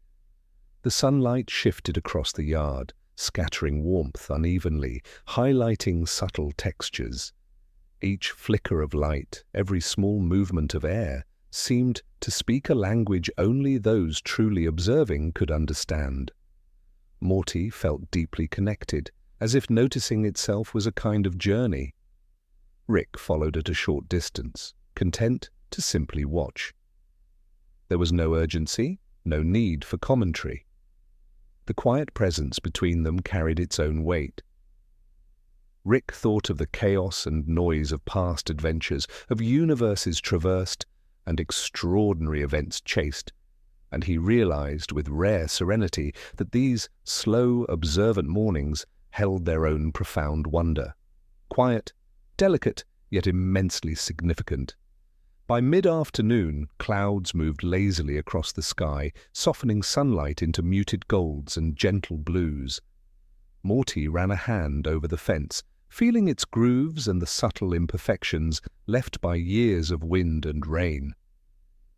The sunlight shifted across the yard, scattering warmth unevenly, highlighting subtle textures. Each flicker of light, every small movement of air, seemed to speak a language only those truly observing could understand. Morty felt deeply connected, as if noticing itself was a kind of journey. Rick followed at a short distance, content to simply watch. There was no urgency, no need for commentary. The quiet presence between them carried its own weight. Rick thought of the chaos and noise of past adventures, of universes traversed, and extraordinary events chased, and he realized with rare serenity that these slow, observant mornings held their own profound wonder. Quiet, delicate, yet immensely significant. By mid-afternoon, clouds moved lazily across the sky, softening sunlight into muted golds and gentle blues. Morty ran a hand over the fence, feeling its grooves and the subtle imperfections left by years of wind and rain.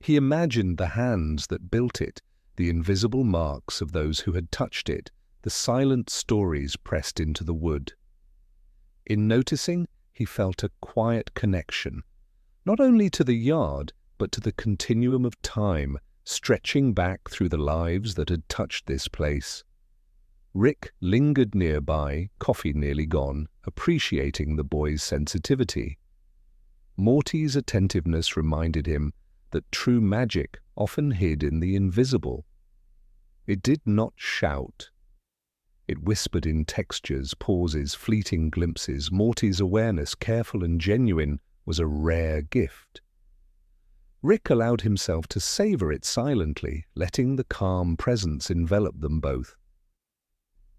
He imagined the hands that built it, the invisible marks of those who had touched it, the silent stories pressed into the wood. In noticing, he felt a quiet connection, not only to the yard, but to the continuum of time stretching back through the lives that had touched this place. Rick lingered nearby, coffee nearly gone, appreciating the boy's sensitivity. Morty's attentiveness reminded him that true magic often hid in the invisible. It did not shout. It whispered in textures, pauses, fleeting glimpses. Morty's awareness, careful and genuine, was a rare gift. Rick allowed himself to savor it silently, letting the calm presence envelop them both.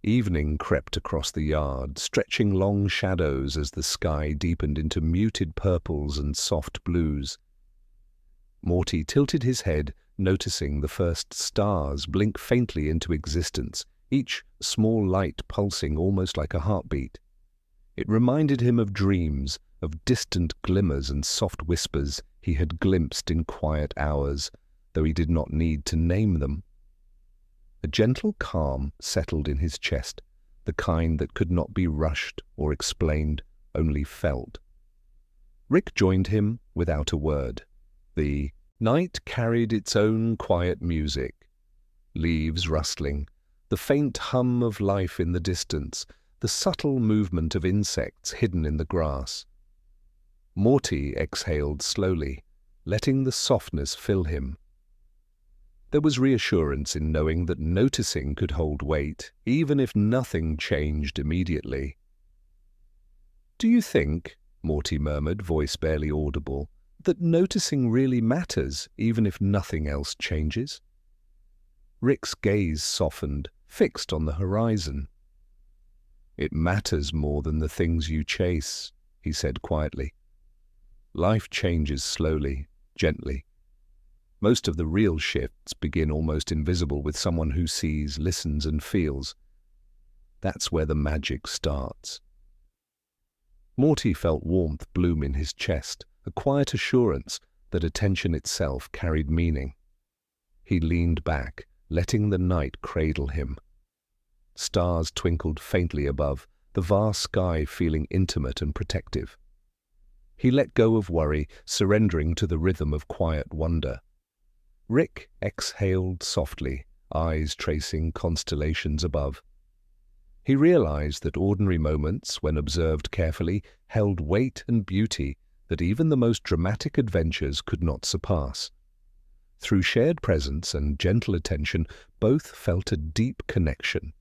Evening crept across the yard, stretching long shadows as the sky deepened into muted purples and soft blues. Morty tilted his head, noticing the first stars blink faintly into existence, each small light pulsing almost like a heartbeat. It reminded him of dreams, of distant glimmers and soft whispers he had glimpsed in quiet hours, though he did not need to name them. A gentle calm settled in his chest, the kind that could not be rushed or explained, only felt. Rick joined him without a word. The night carried its own quiet music. Leaves rustling, the faint hum of life in the distance, the subtle movement of insects hidden in the grass. Morty exhaled slowly, letting the softness fill him. There was reassurance in knowing that noticing could hold weight, even if nothing changed immediately. "Do you think," Morty murmured, voice barely audible, "that noticing really matters, even if nothing else changes?" Rick's gaze softened, fixed on the horizon. "It matters more than the things you chase," he said quietly. "Life changes slowly, gently. Most of the real shifts begin almost invisible with someone who sees, listens, and feels. That's where the magic starts." Morty felt warmth bloom in his chest, a quiet assurance that attention itself carried meaning. He leaned back, letting the night cradle him. Stars twinkled faintly above, the vast sky feeling intimate and protective. He let go of worry, surrendering to the rhythm of quiet wonder. Rick exhaled softly, eyes tracing constellations above. He realized that ordinary moments, when observed carefully, held weight and beauty that even the most dramatic adventures could not surpass. Through shared presence and gentle attention, both felt a deep connection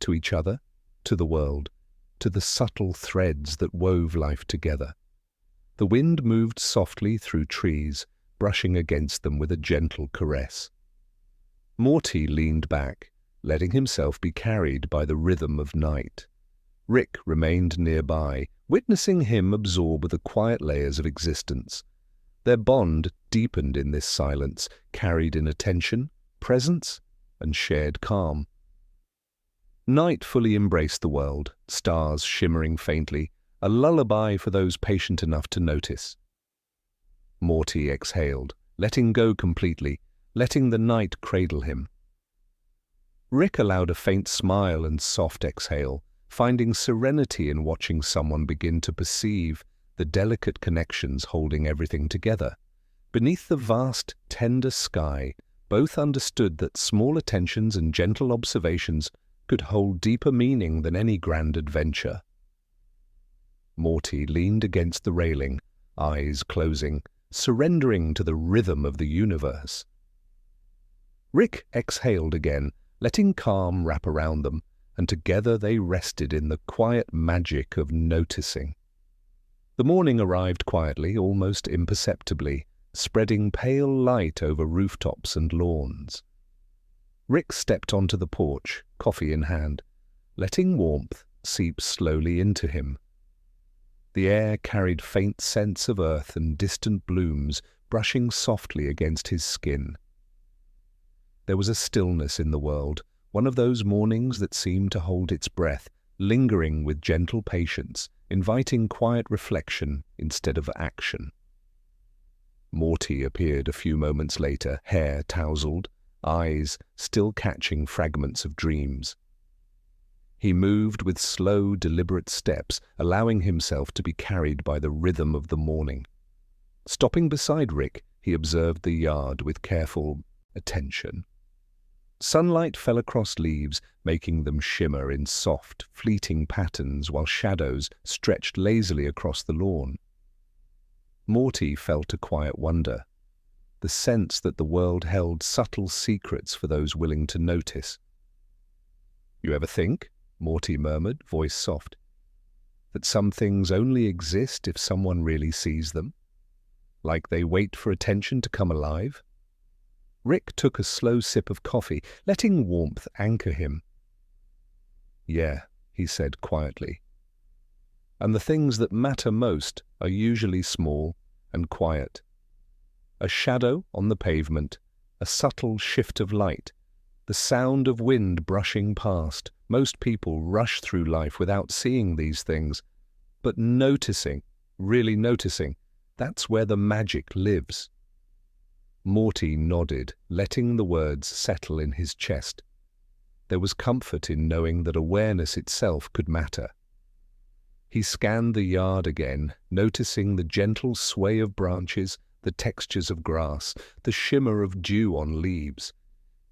to each other, to the world, to the subtle threads that wove life together. The wind moved softly through trees, brushing against them with a gentle caress. Morty leaned back, letting himself be carried by the rhythm of night. Rick remained nearby, witnessing him absorb the quiet layers of existence. Their bond deepened in this silence, carried in attention, presence, and shared calm. Night fully embraced the world, stars shimmering faintly, a lullaby for those patient enough to notice. Morty exhaled, letting go completely, letting the night cradle him. Rick allowed a faint smile and soft exhale, finding serenity in watching someone begin to perceive the delicate connections holding everything together. Beneath the vast, tender sky, both understood that small attentions and gentle observations could hold deeper meaning than any grand adventure. Morty leaned against the railing, eyes closing, surrendering to the rhythm of the universe. Rick exhaled again, letting calm wrap around them, and together they rested in the quiet magic of noticing. The morning arrived quietly, almost imperceptibly, spreading pale light over rooftops and lawns. Rick stepped onto the porch, coffee in hand, letting warmth seep slowly into him. The air carried faint scents of earth and distant blooms brushing softly against his skin. There was a stillness in the world, one of those mornings that seemed to hold its breath, lingering with gentle patience, inviting quiet reflection instead of action. Morty appeared a few moments later, hair tousled, eyes still catching fragments of dreams. He moved with slow, deliberate steps, allowing himself to be carried by the rhythm of the morning. Stopping beside Rick, he observed the yard with careful attention. Sunlight fell across leaves, making them shimmer in soft, fleeting patterns while shadows stretched lazily across the lawn. Morty felt a quiet wonder, the sense that the world held subtle secrets for those willing to notice. "You ever think," Morty murmured, voice soft, "that some things only exist if someone really sees them? Like they wait for attention to come alive?" Rick took a slow sip of coffee, letting warmth anchor him. "Yeah," he said quietly. "And the things that matter most are usually small and quiet. A shadow on the pavement, a subtle shift of light, the sound of wind brushing past. Most people rush through life without seeing these things, but noticing, really noticing, that's where the magic lives." Morty nodded, letting the words settle in his chest. There was comfort in knowing that awareness itself could matter. He scanned the yard again, noticing the gentle sway of branches, the textures of grass, the shimmer of dew on leaves.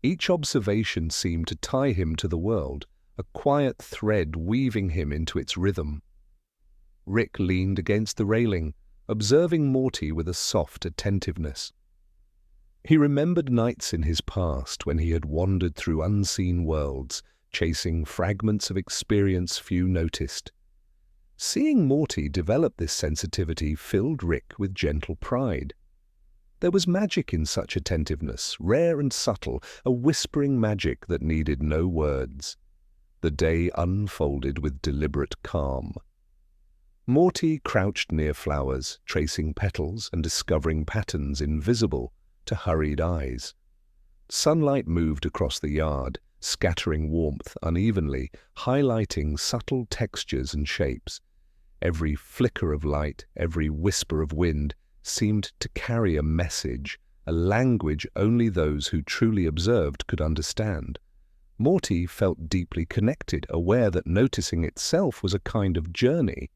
Each observation seemed to tie him to the world, a quiet thread weaving him into its rhythm. Rick leaned against the railing, observing Morty with a soft attentiveness. He remembered nights in his past when he had wandered through unseen worlds, chasing fragments of experience few noticed. Seeing Morty develop this sensitivity filled Rick with gentle pride. There was magic in such attentiveness, rare and subtle, a whispering magic that needed no words. The day unfolded with deliberate calm. Morty crouched near flowers, tracing petals and discovering patterns invisible to hurried eyes. Sunlight moved across the yard, scattering warmth unevenly, highlighting subtle textures and shapes. Every flicker of light, every whisper of wind seemed to carry a message, a language only those who truly observed could understand. Morty felt deeply connected, aware that noticing itself was a kind of journey.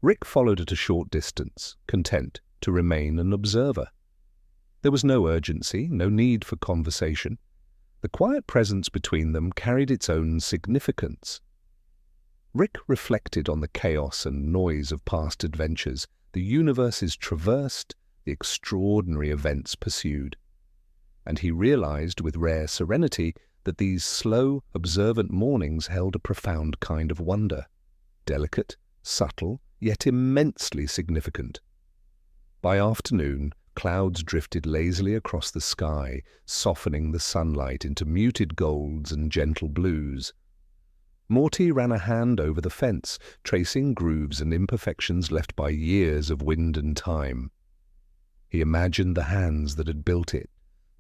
Rick followed at a short distance, content to remain an observer. There was no urgency, no need for conversation. The quiet presence between them carried its own significance. Rick reflected on the chaos and noise of past adventures, the universes traversed, the extraordinary events pursued. And he realized with rare serenity that these slow, observant mornings held a profound kind of wonder, delicate, subtle, yet immensely significant. By afternoon, clouds drifted lazily across the sky, softening the sunlight into muted golds and gentle blues. Morty ran a hand over the fence, tracing grooves and imperfections left by years of wind and time. He imagined the hands that had built it,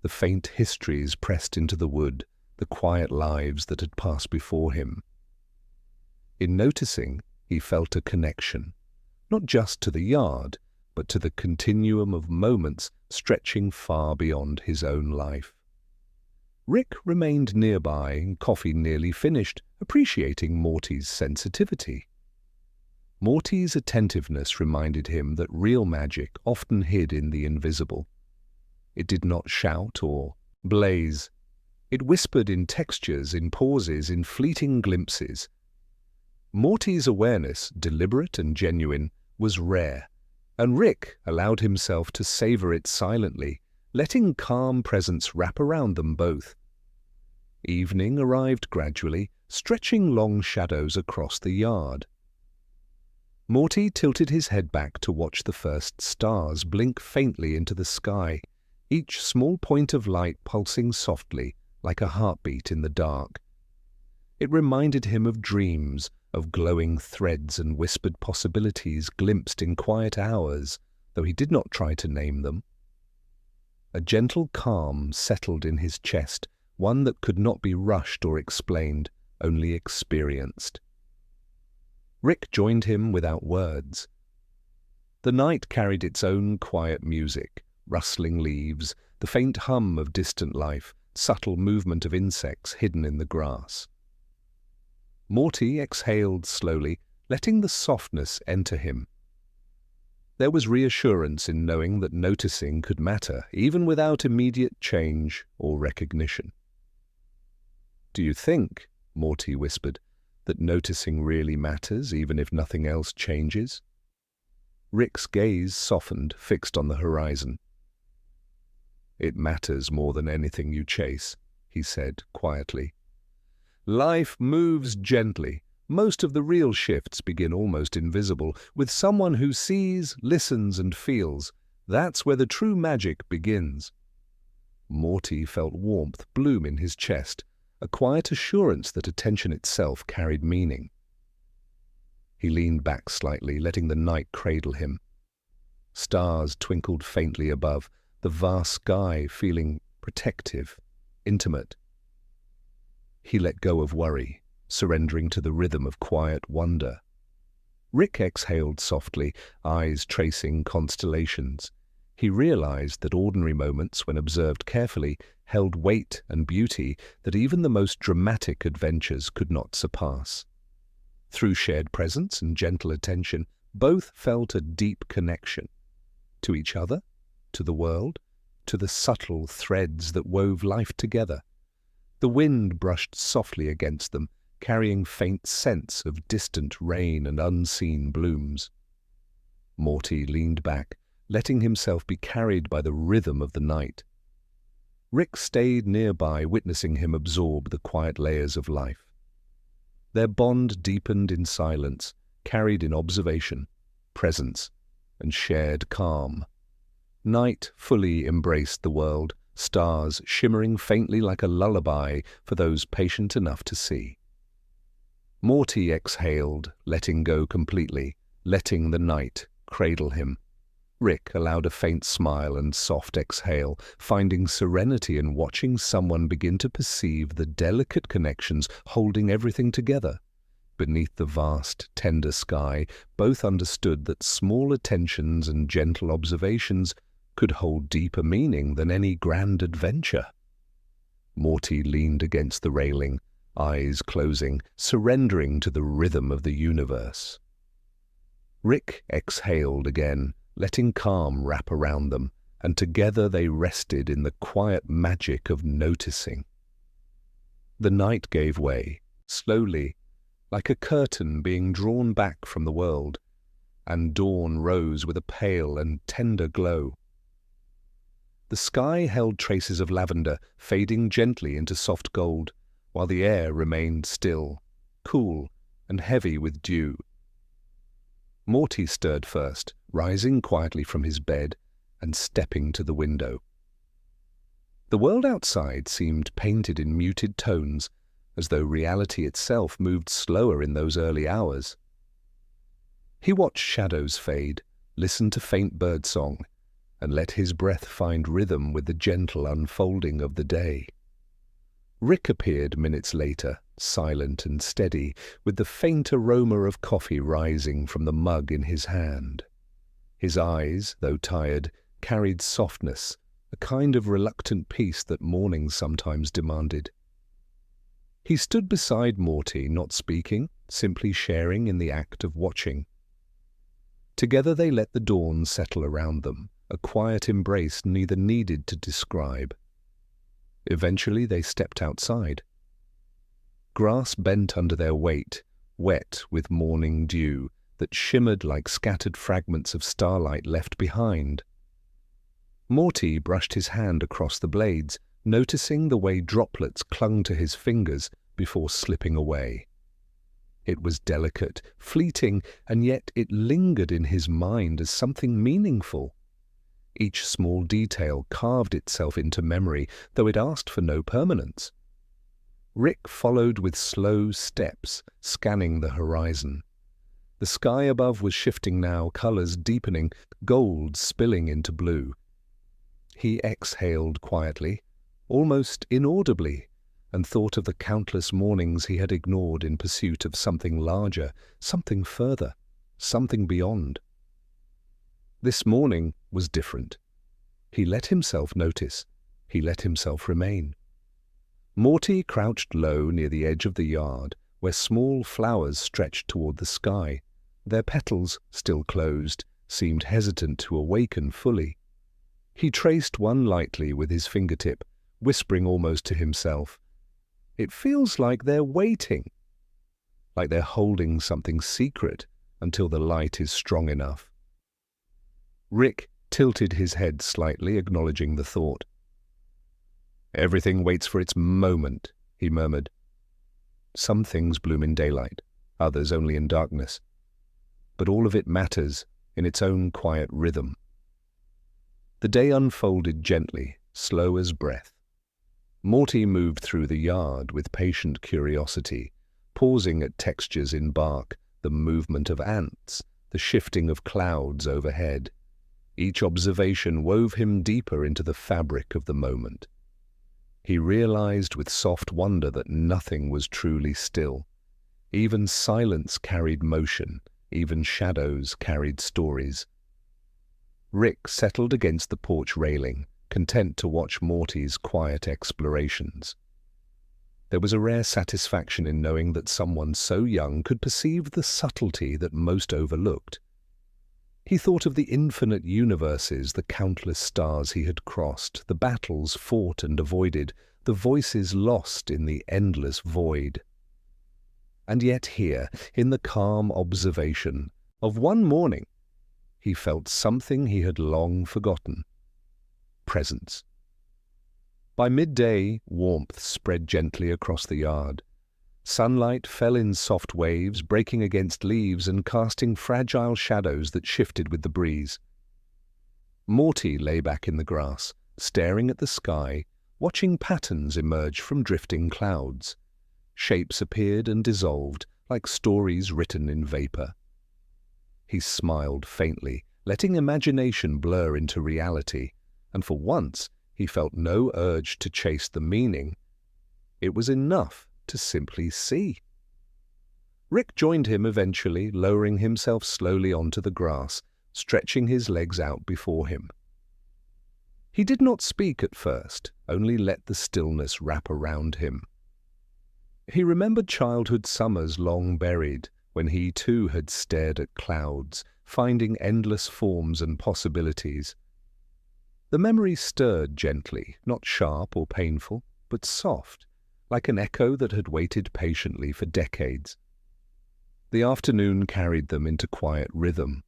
the faint histories pressed into the wood, the quiet lives that had passed before him. In noticing, he felt a connection, not just to the yard, but to the continuum of moments stretching far beyond his own life. Rick remained nearby, coffee nearly finished, appreciating Morty's sensitivity. Morty's attentiveness reminded him that real magic often hid in the invisible. It did not shout or blaze. It whispered in textures, in pauses, in fleeting glimpses. Morty's awareness, deliberate and genuine, was rare, and Rick allowed himself to savor it silently, letting calm presence wrap around them both. Evening arrived gradually, stretching long shadows across the yard. Morty tilted his head back to watch the first stars blink faintly into the sky, each small point of light pulsing softly like a heartbeat in the dark. It reminded him of dreams, of glowing threads and whispered possibilities glimpsed in quiet hours, though he did not try to name them. A gentle calm settled in his chest, one that could not be rushed or explained, only experienced. Rick joined him without words. The night carried its own quiet music, rustling leaves, the faint hum of distant life, subtle movement of insects hidden in the grass. Morty exhaled slowly, letting the softness enter him. There was reassurance in knowing that noticing could matter, even without immediate change or recognition. "Do you think," Morty whispered, "that noticing really matters, even if nothing else changes?" Rick's gaze softened, fixed on the horizon. "It matters more than anything you chase," he said quietly. "Life moves gently. Most of the real shifts begin almost invisible, with someone who sees, listens, and feels. That's where the true magic begins." Morty felt warmth bloom in his chest, a quiet assurance that attention itself carried meaning. He leaned back slightly, letting the night cradle him. Stars twinkled faintly above, the vast sky feeling protective, intimate. He let go of worry, surrendering to the rhythm of quiet wonder. Rick exhaled softly, eyes tracing constellations. He realized that ordinary moments, when observed carefully, held weight and beauty that even the most dramatic adventures could not surpass. Through shared presence and gentle attention, both felt a deep connection. To each other, to the world, to the subtle threads that wove life together. The wind brushed softly against them, carrying faint scents of distant rain and unseen blooms. Morty leaned back, letting himself be carried by the rhythm of the night. Rick stayed nearby, witnessing him absorb the quiet layers of life. Their bond deepened in silence, carried in observation, presence, and shared calm. Night fully embraced the world, stars shimmering faintly like a lullaby for those patient enough to see. Morty exhaled, letting go completely, letting the night cradle him. Rick allowed a faint smile and soft exhale, finding serenity in watching someone begin to perceive the delicate connections holding everything together. Beneath the vast, tender sky, both understood that small attentions and gentle observations could hold deeper meaning than any grand adventure. Morty leaned against the railing, eyes closing, surrendering to the rhythm of the universe. Rick exhaled again, letting calm wrap around them, and together they rested in the quiet magic of noticing. The night gave way, slowly, like a curtain being drawn back from the world, and dawn rose with a pale and tender glow. The sky held traces of lavender, fading gently into soft gold, while the air remained still, cool, and heavy with dew. Morty stirred first, rising quietly from his bed and stepping to the window. The world outside seemed painted in muted tones, as though reality itself moved slower in those early hours. He watched shadows fade, listened to faint birdsong, and let his breath find rhythm with the gentle unfolding of the day. Rick appeared minutes later, silent and steady, with the faint aroma of coffee rising from the mug in his hand. His eyes, though tired, carried softness, a kind of reluctant peace that morning sometimes demanded. He stood beside Morty, not speaking, simply sharing in the act of watching. Together they let the dawn settle around them, a quiet embrace neither needed to describe. Eventually they stepped outside. Grass bent under their weight, wet with morning dew that shimmered like scattered fragments of starlight left behind. Morty brushed his hand across the blades, noticing the way droplets clung to his fingers before slipping away. It was delicate, fleeting, and yet it lingered in his mind as something meaningful. Each small detail carved itself into memory, though it asked for no permanence. Rick followed with slow steps, scanning the horizon. The sky above was shifting now, colors deepening, gold spilling into blue. He exhaled quietly, almost inaudibly, and thought of the countless mornings he had ignored in pursuit of something larger, something further, something beyond. This morning was different. He let himself notice. He let himself remain. Morty crouched low near the edge of the yard, where small flowers stretched toward the sky. Their petals, still closed, seemed hesitant to awaken fully. He traced one lightly with his fingertip, whispering almost to himself, "It feels like they're waiting, like they're holding something secret until the light is strong enough." Rick tilted his head slightly, acknowledging the thought. "Everything waits for its moment," he murmured. "Some things bloom in daylight, others only in darkness. But all of it matters in its own quiet rhythm." The day unfolded gently, slow as breath. Morty moved through the yard with patient curiosity, pausing at textures in bark, the movement of ants, the shifting of clouds overhead. Each observation wove him deeper into the fabric of the moment. He realized with soft wonder that nothing was truly still. Even silence carried motion, even shadows carried stories. Rick settled against the porch railing, content to watch Morty's quiet explorations. There was a rare satisfaction in knowing that someone so young could perceive the subtlety that most overlooked. He thought of the infinite universes, the countless stars he had crossed, the battles fought and avoided, the voices lost in the endless void. And yet here, in the calm observation of one morning, he felt something he had long forgotten: presence. By midday, warmth spread gently across the yard. Sunlight fell in soft waves, breaking against leaves and casting fragile shadows that shifted with the breeze. Morty lay back in the grass, staring at the sky, watching patterns emerge from drifting clouds. Shapes appeared and dissolved, like stories written in vapor. He smiled faintly, letting imagination blur into reality, and for once he felt no urge to chase the meaning. It was enough to simply see. Rick joined him eventually, lowering himself slowly onto the grass, stretching his legs out before him. He did not speak at first, only let the stillness wrap around him. He remembered childhood summers long buried, when he too had stared at clouds, finding endless forms and possibilities. The memory stirred gently, not sharp or painful, but soft, like an echo that had waited patiently for decades. The afternoon carried them into quiet rhythm.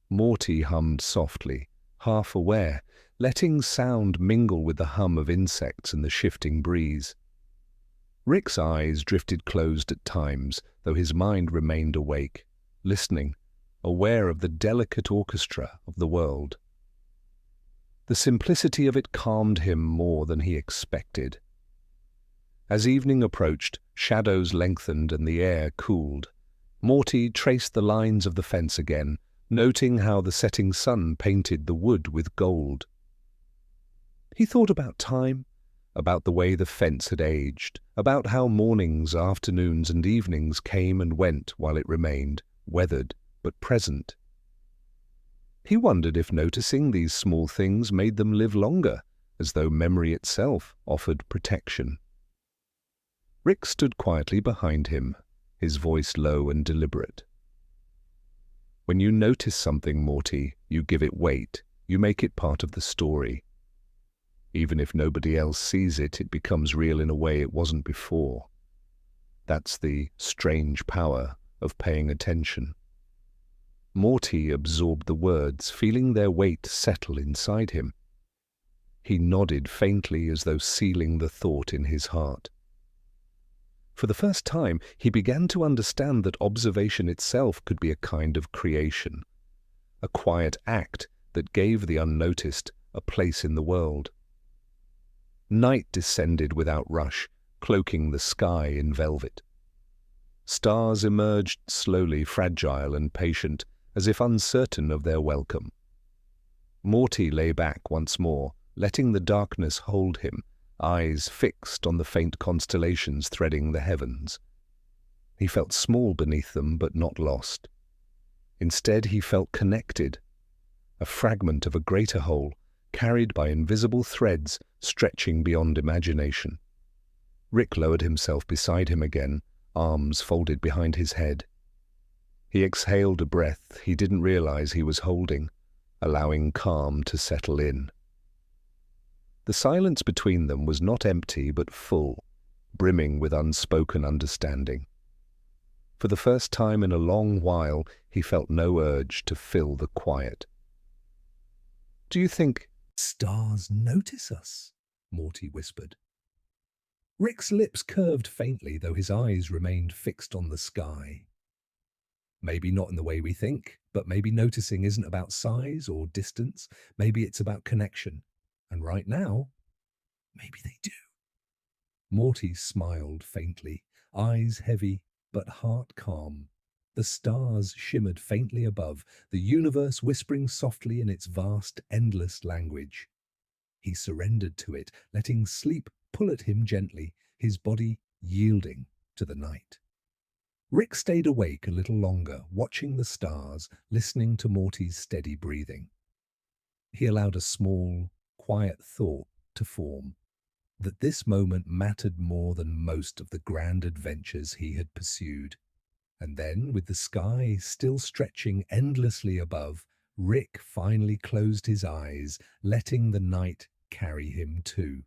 Morty hummed softly, half aware, letting sound mingle with the hum of insects and the shifting breeze. Rick's eyes drifted closed at times, though his mind remained awake, listening, aware of the delicate orchestra of the world. The simplicity of it calmed him more than he expected. As evening approached, shadows lengthened and the air cooled. Morty traced the lines of the fence again, noting how the setting sun painted the wood with gold. He thought about time, about the way the fence had aged, about how mornings, afternoons, and evenings came and went while it remained, weathered but present. He wondered if noticing these small things made them live longer, as though memory itself offered protection. Rick stood quietly behind him, his voice low and deliberate. "When you notice something, Morty, you give it weight, you make it part of the story. Even if nobody else sees it, it becomes real in a way it wasn't before. That's the strange power of paying attention." Morty absorbed the words, feeling their weight settle inside him. He nodded faintly as though sealing the thought in his heart. For the first time, he began to understand that observation itself could be a kind of creation, a quiet act that gave the unnoticed a place in the world. Night descended without rush, cloaking the sky in velvet. Stars emerged slowly, fragile and patient, as if uncertain of their welcome. Morty lay back once more, letting the darkness hold him, eyes fixed on the faint constellations threading the heavens. He felt small beneath them, but not lost. Instead, he felt connected, a fragment of a greater whole, carried by invisible threads stretching beyond imagination. Rick lowered himself beside him again, arms folded behind his head. He exhaled a breath he didn't realize he was holding, allowing calm to settle in. The silence between them was not empty but full, brimming with unspoken understanding. For the first time in a long while, he felt no urge to fill the quiet. "Do you think stars notice us?" Morty whispered. Rick's lips curved faintly, though his eyes remained fixed on the sky. Maybe not in the way we think, but maybe noticing isn't about size or distance. Maybe it's about connection. And right now, maybe they do. Morty smiled faintly, eyes heavy, but heart calm. The stars shimmered faintly above, the universe whispering softly in its vast, endless language. He surrendered to it, letting sleep pull at him gently, his body yielding to the night. Rick stayed awake a little longer, watching the stars, listening to Morty's steady breathing. He allowed a small, quiet thought to form, that this moment mattered more than most of the grand adventures he had pursued. And then, with the sky still stretching endlessly above, Rick finally closed his eyes, letting the night carry him too.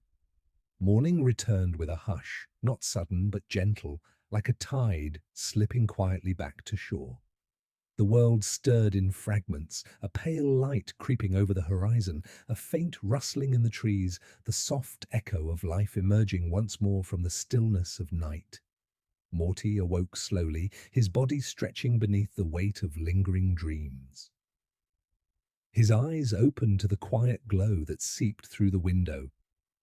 Morning returned with a hush, not sudden but gentle, like a tide slipping quietly back to shore. The world stirred in fragments, a pale light creeping over the horizon, a faint rustling in the trees, the soft echo of life emerging once more from the stillness of night. Morty awoke slowly, his body stretching beneath the weight of lingering dreams. His eyes opened to the quiet glow that seeped through the window,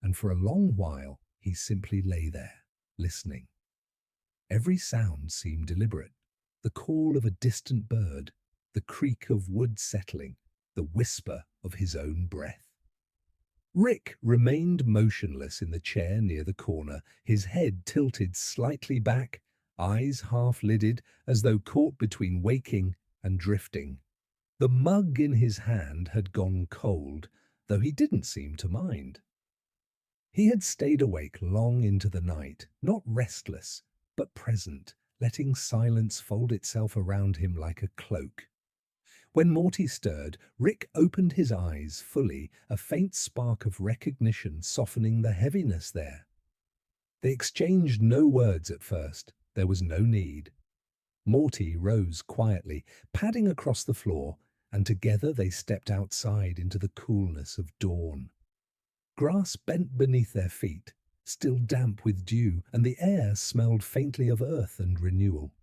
and for a long while he simply lay there, listening. Every sound seemed deliberate. The call of a distant bird, the creak of wood settling, the whisper of his own breath. Rick remained motionless in the chair near the corner, his head tilted slightly back, eyes half-lidded as though caught between waking and drifting. The mug in his hand had gone cold, though he didn't seem to mind. He had stayed awake long into the night, not restless, but present, letting silence fold itself around him like a cloak. When Morty stirred, Rick opened his eyes fully, a faint spark of recognition softening the heaviness there. They exchanged no words at first. There was no need. Morty rose quietly, padding across the floor, and together they stepped outside into the coolness of dawn. Grass bent beneath their feet, still damp with dew, and the air smelled faintly of earth and renewal.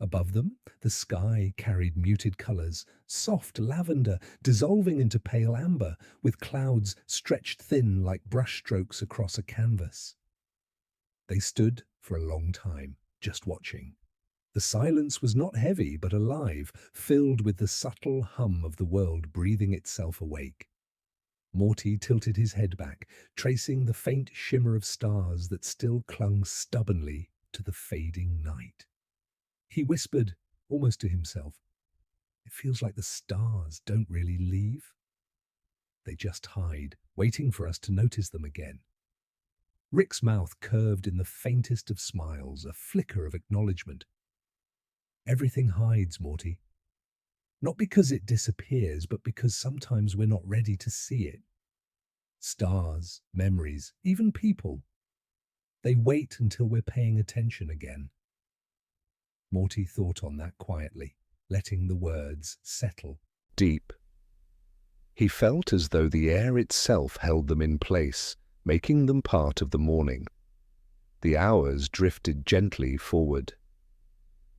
Above them, the sky carried muted colors, soft lavender dissolving into pale amber, with clouds stretched thin like brushstrokes across a canvas. They stood for a long time, just watching. The silence was not heavy but alive, filled with the subtle hum of the world breathing itself awake. Morty tilted his head back, tracing the faint shimmer of stars that still clung stubbornly to the fading night. He whispered, almost to himself, "It feels like the stars don't really leave. They just hide, waiting for us to notice them again." Rick's mouth curved in the faintest of smiles, a flicker of acknowledgement. "Everything hides, Morty. Not because it disappears, but because sometimes we're not ready to see it. Stars, memories, even people. They wait until we're paying attention again." Morty thought on that quietly, letting the words settle deep. He felt as though the air itself held them in place, making them part of the morning. The hours drifted gently forward.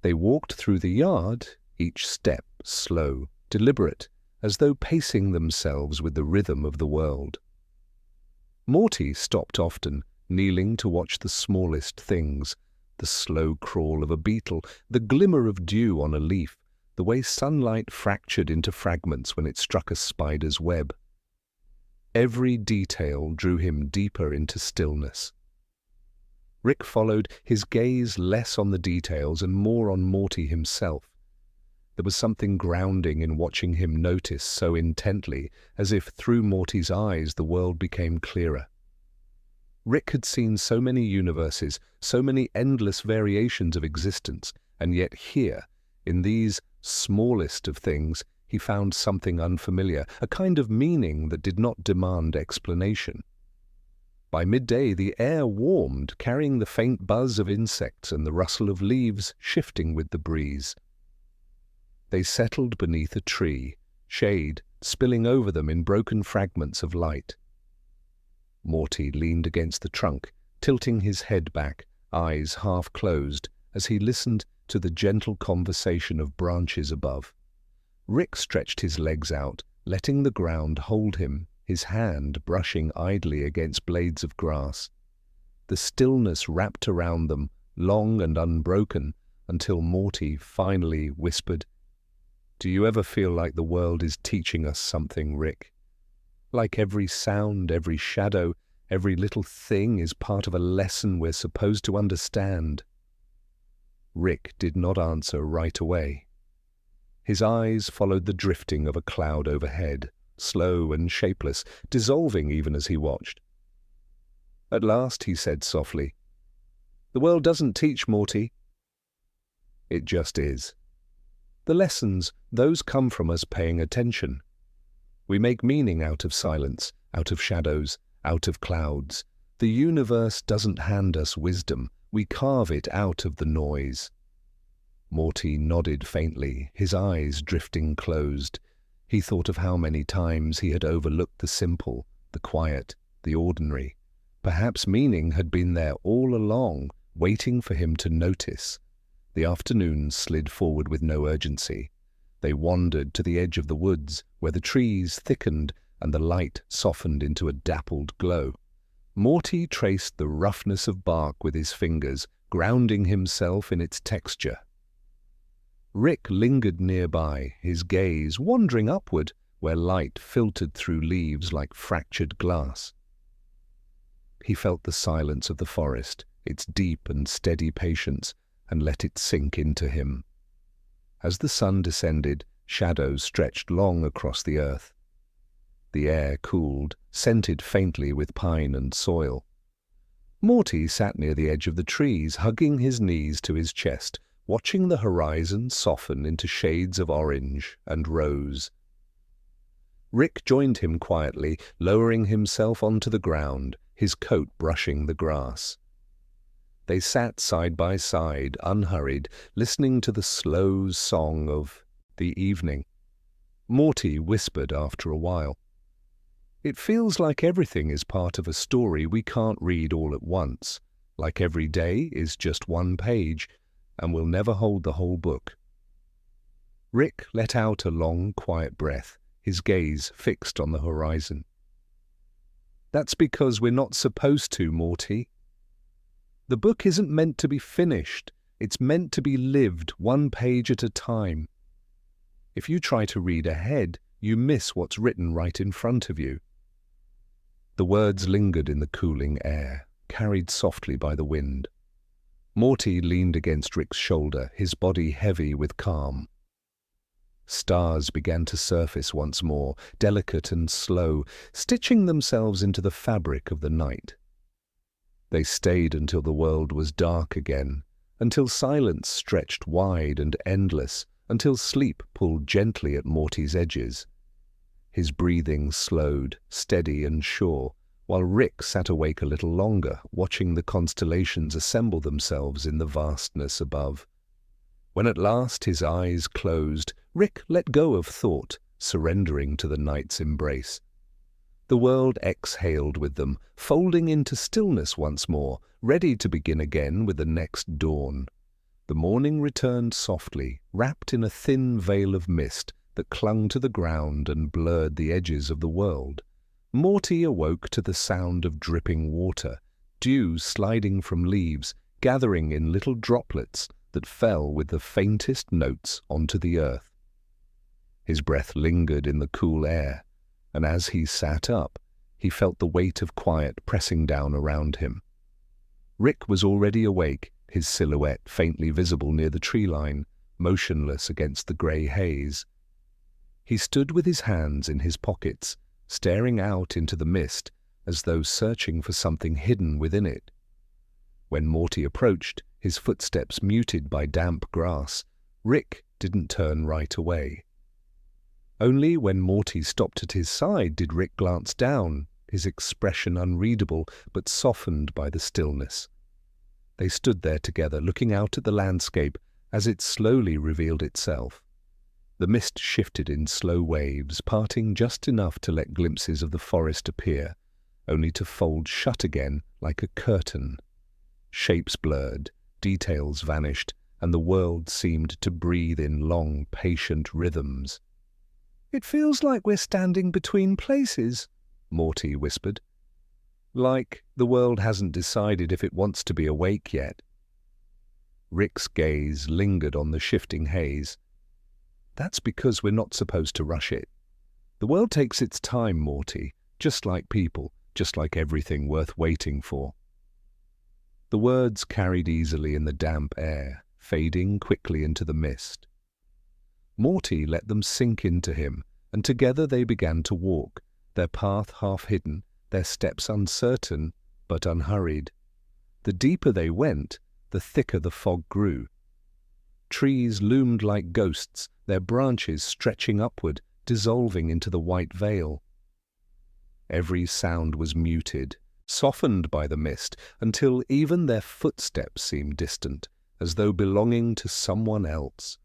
They walked through the yard, each step slow, deliberate, as though pacing themselves with the rhythm of the world. Morty stopped often, kneeling to watch the smallest things, the slow crawl of a beetle, the glimmer of dew on a leaf, the way sunlight fractured into fragments when it struck a spider's web. Every detail drew him deeper into stillness. Rick followed, his gaze less on the details and more on Morty himself. There was something grounding in watching him notice so intently, as if through Morty's eyes the world became clearer. Rick had seen so many universes, so many endless variations of existence, and yet here, in these smallest of things, he found something unfamiliar, a kind of meaning that did not demand explanation. By midday the air warmed, carrying the faint buzz of insects and the rustle of leaves shifting with the breeze. They settled beneath a tree, shade spilling over them in broken fragments of light. Morty leaned against the trunk, tilting his head back, eyes half closed, as he listened to the gentle conversation of branches above. Rick stretched his legs out, letting the ground hold him, his hand brushing idly against blades of grass. The stillness wrapped around them, long and unbroken, until Morty finally whispered, "Do you ever feel like the world is teaching us something, Rick? Like every sound, every shadow, every little thing is part of a lesson we're supposed to understand?" Rick did not answer right away. His eyes followed the drifting of a cloud overhead, slow and shapeless, dissolving even as he watched. At last he said softly, "The world doesn't teach, Morty. It just is. The lessons, those come from us paying attention. We make meaning out of silence, out of shadows, out of clouds. The universe doesn't hand us wisdom. We carve it out of the noise." Morty nodded faintly, his eyes drifting closed. He thought of how many times he had overlooked the simple, the quiet, the ordinary. Perhaps meaning had been there all along, waiting for him to notice. The afternoon slid forward with no urgency. They wandered to the edge of the woods, where the trees thickened and the light softened into a dappled glow. Morty traced the roughness of bark with his fingers, grounding himself in its texture. Rick lingered nearby, his gaze wandering upward, where light filtered through leaves like fractured glass. He felt the silence of the forest, its deep and steady patience, and let it sink into him. As the sun descended, shadows stretched long across the earth. The air cooled, scented faintly with pine and soil. Morty sat near the edge of the trees, hugging his knees to his chest, watching the horizon soften into shades of orange and rose. Rick joined him quietly, lowering himself onto the ground, his coat brushing the grass. They sat side by side, unhurried, listening to the slow song of the evening. Morty whispered after a while, "It feels like everything is part of a story we can't read all at once, like every day is just one page, and we'll never hold the whole book." Rick let out a long, quiet breath, his gaze fixed on the horizon. "That's because we're not supposed to, Morty. The book isn't meant to be finished. It's meant to be lived, one page at a time. If you try to read ahead, you miss what's written right in front of you." The words lingered in the cooling air, carried softly by the wind. Morty leaned against Rick's shoulder, his body heavy with calm. Stars began to surface once more, delicate and slow, stitching themselves into the fabric of the night. They stayed until the world was dark again, until silence stretched wide and endless, until sleep pulled gently at Morty's edges. His breathing slowed, steady and sure, while Rick sat awake a little longer, watching the constellations assemble themselves in the vastness above. When at last his eyes closed, Rick let go of thought, surrendering to the night's embrace. The world exhaled with them, folding into stillness once more, ready to begin again with the next dawn. The morning returned softly, wrapped in a thin veil of mist that clung to the ground and blurred the edges of the world. Morty awoke to the sound of dripping water, dew sliding from leaves, gathering in little droplets that fell with the faintest notes onto the earth. His breath lingered in the cool air, and as he sat up, he felt the weight of quiet pressing down around him. Rick was already awake, his silhouette faintly visible near the tree line, motionless against the grey haze. He stood with his hands in his pockets, staring out into the mist as though searching for something hidden within it. When Morty approached, his footsteps muted by damp grass, Rick didn't turn right away. Only when Morty stopped at his side did Rick glance down, his expression unreadable but softened by the stillness. They stood there together, looking out at the landscape as it slowly revealed itself. The mist shifted in slow waves, parting just enough to let glimpses of the forest appear, only to fold shut again like a curtain. Shapes blurred, details vanished, and the world seemed to breathe in long, patient rhythms. "It feels like we're standing between places," Morty whispered. "Like the world hasn't decided if it wants to be awake yet." Rick's gaze lingered on the shifting haze. "That's because we're not supposed to rush it. The world takes its time, Morty, just like people, just like everything worth waiting for." The words carried easily in the damp air, fading quickly into the mist. Morty let them sink into him, and together they began to walk, their path half-hidden, their steps uncertain but unhurried. The deeper they went, the thicker the fog grew. Trees loomed like ghosts, their branches stretching upward, dissolving into the white veil. Every sound was muted, softened by the mist, until even their footsteps seemed distant, as though belonging to someone else.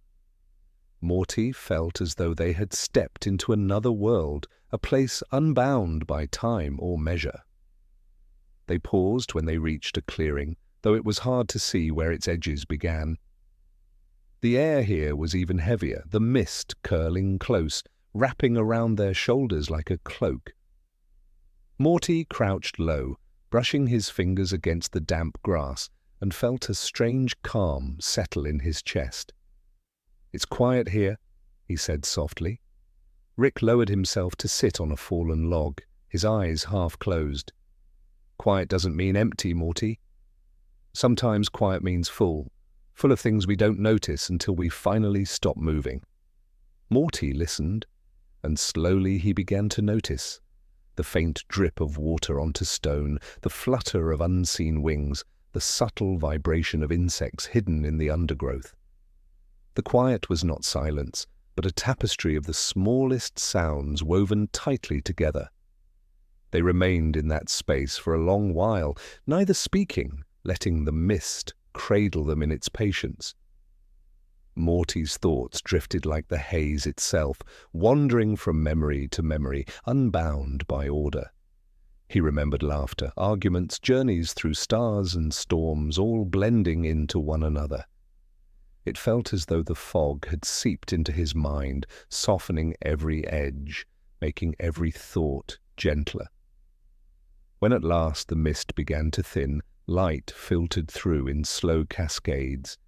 Morty felt as though they had stepped into another world, a place unbound by time or measure. They paused when they reached a clearing, though it was hard to see where its edges began. The air here was even heavier, the mist curling close, wrapping around their shoulders like a cloak. Morty crouched low, brushing his fingers against the damp grass, and felt a strange calm settle in his chest. "It's quiet here," he said softly. Rick lowered himself to sit on a fallen log, his eyes half closed. "Quiet doesn't mean empty, Morty. Sometimes quiet means full of things we don't notice until we finally stop moving." Morty listened, and slowly he began to notice the faint drip of water onto stone, the flutter of unseen wings, the subtle vibration of insects hidden in the undergrowth. The quiet was not silence, but a tapestry of the smallest sounds woven tightly together. They remained in that space for a long while, neither speaking, letting the mist cradle them in its patience. Morty's thoughts drifted like the haze itself, wandering from memory to memory, unbound by order. He remembered laughter, arguments, journeys through stars and storms, all blending into one another. It felt as though the fog had seeped into his mind, softening every edge, making every thought gentler. When at last the mist began to thin, light filtered through in slow cascades.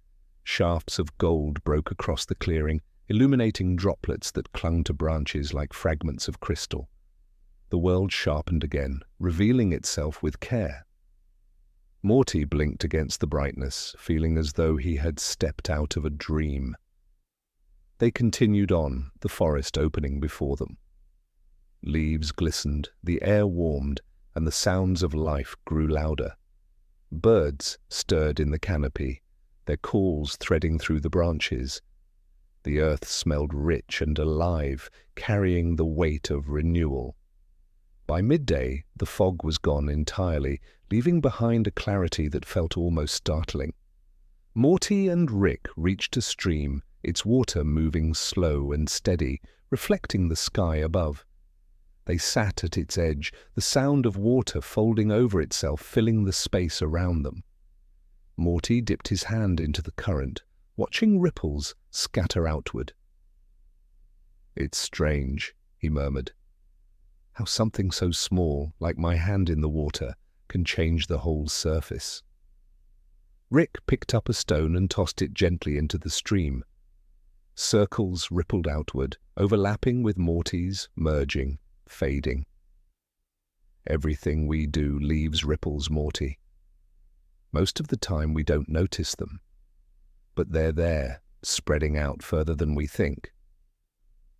Shafts of gold broke across the clearing, illuminating droplets that clung to branches like fragments of crystal. The world sharpened again, revealing itself with care. Morty blinked against the brightness, feeling as though he had stepped out of a dream. They continued on, the forest opening before them. Leaves glistened, the air warmed, and the sounds of life grew louder. Birds stirred in the canopy, their calls threading through the branches. The earth smelled rich and alive, carrying the weight of renewal. By midday, the fog was gone entirely, leaving behind a clarity that felt almost startling. Morty and Rick reached a stream, its water moving slow and steady, reflecting the sky above. They sat at its edge, the sound of water folding over itself filling the space around them. Morty dipped his hand into the current, watching ripples scatter outward. "It's strange," he murmured. "How something so small, like my hand in the water, can change the whole surface." Rick picked up a stone and tossed it gently into the stream. Circles rippled outward, overlapping with Morty's, merging, fading. "Everything we do leaves ripples, Morty. Most of the time we don't notice them, but they're there, spreading out further than we think."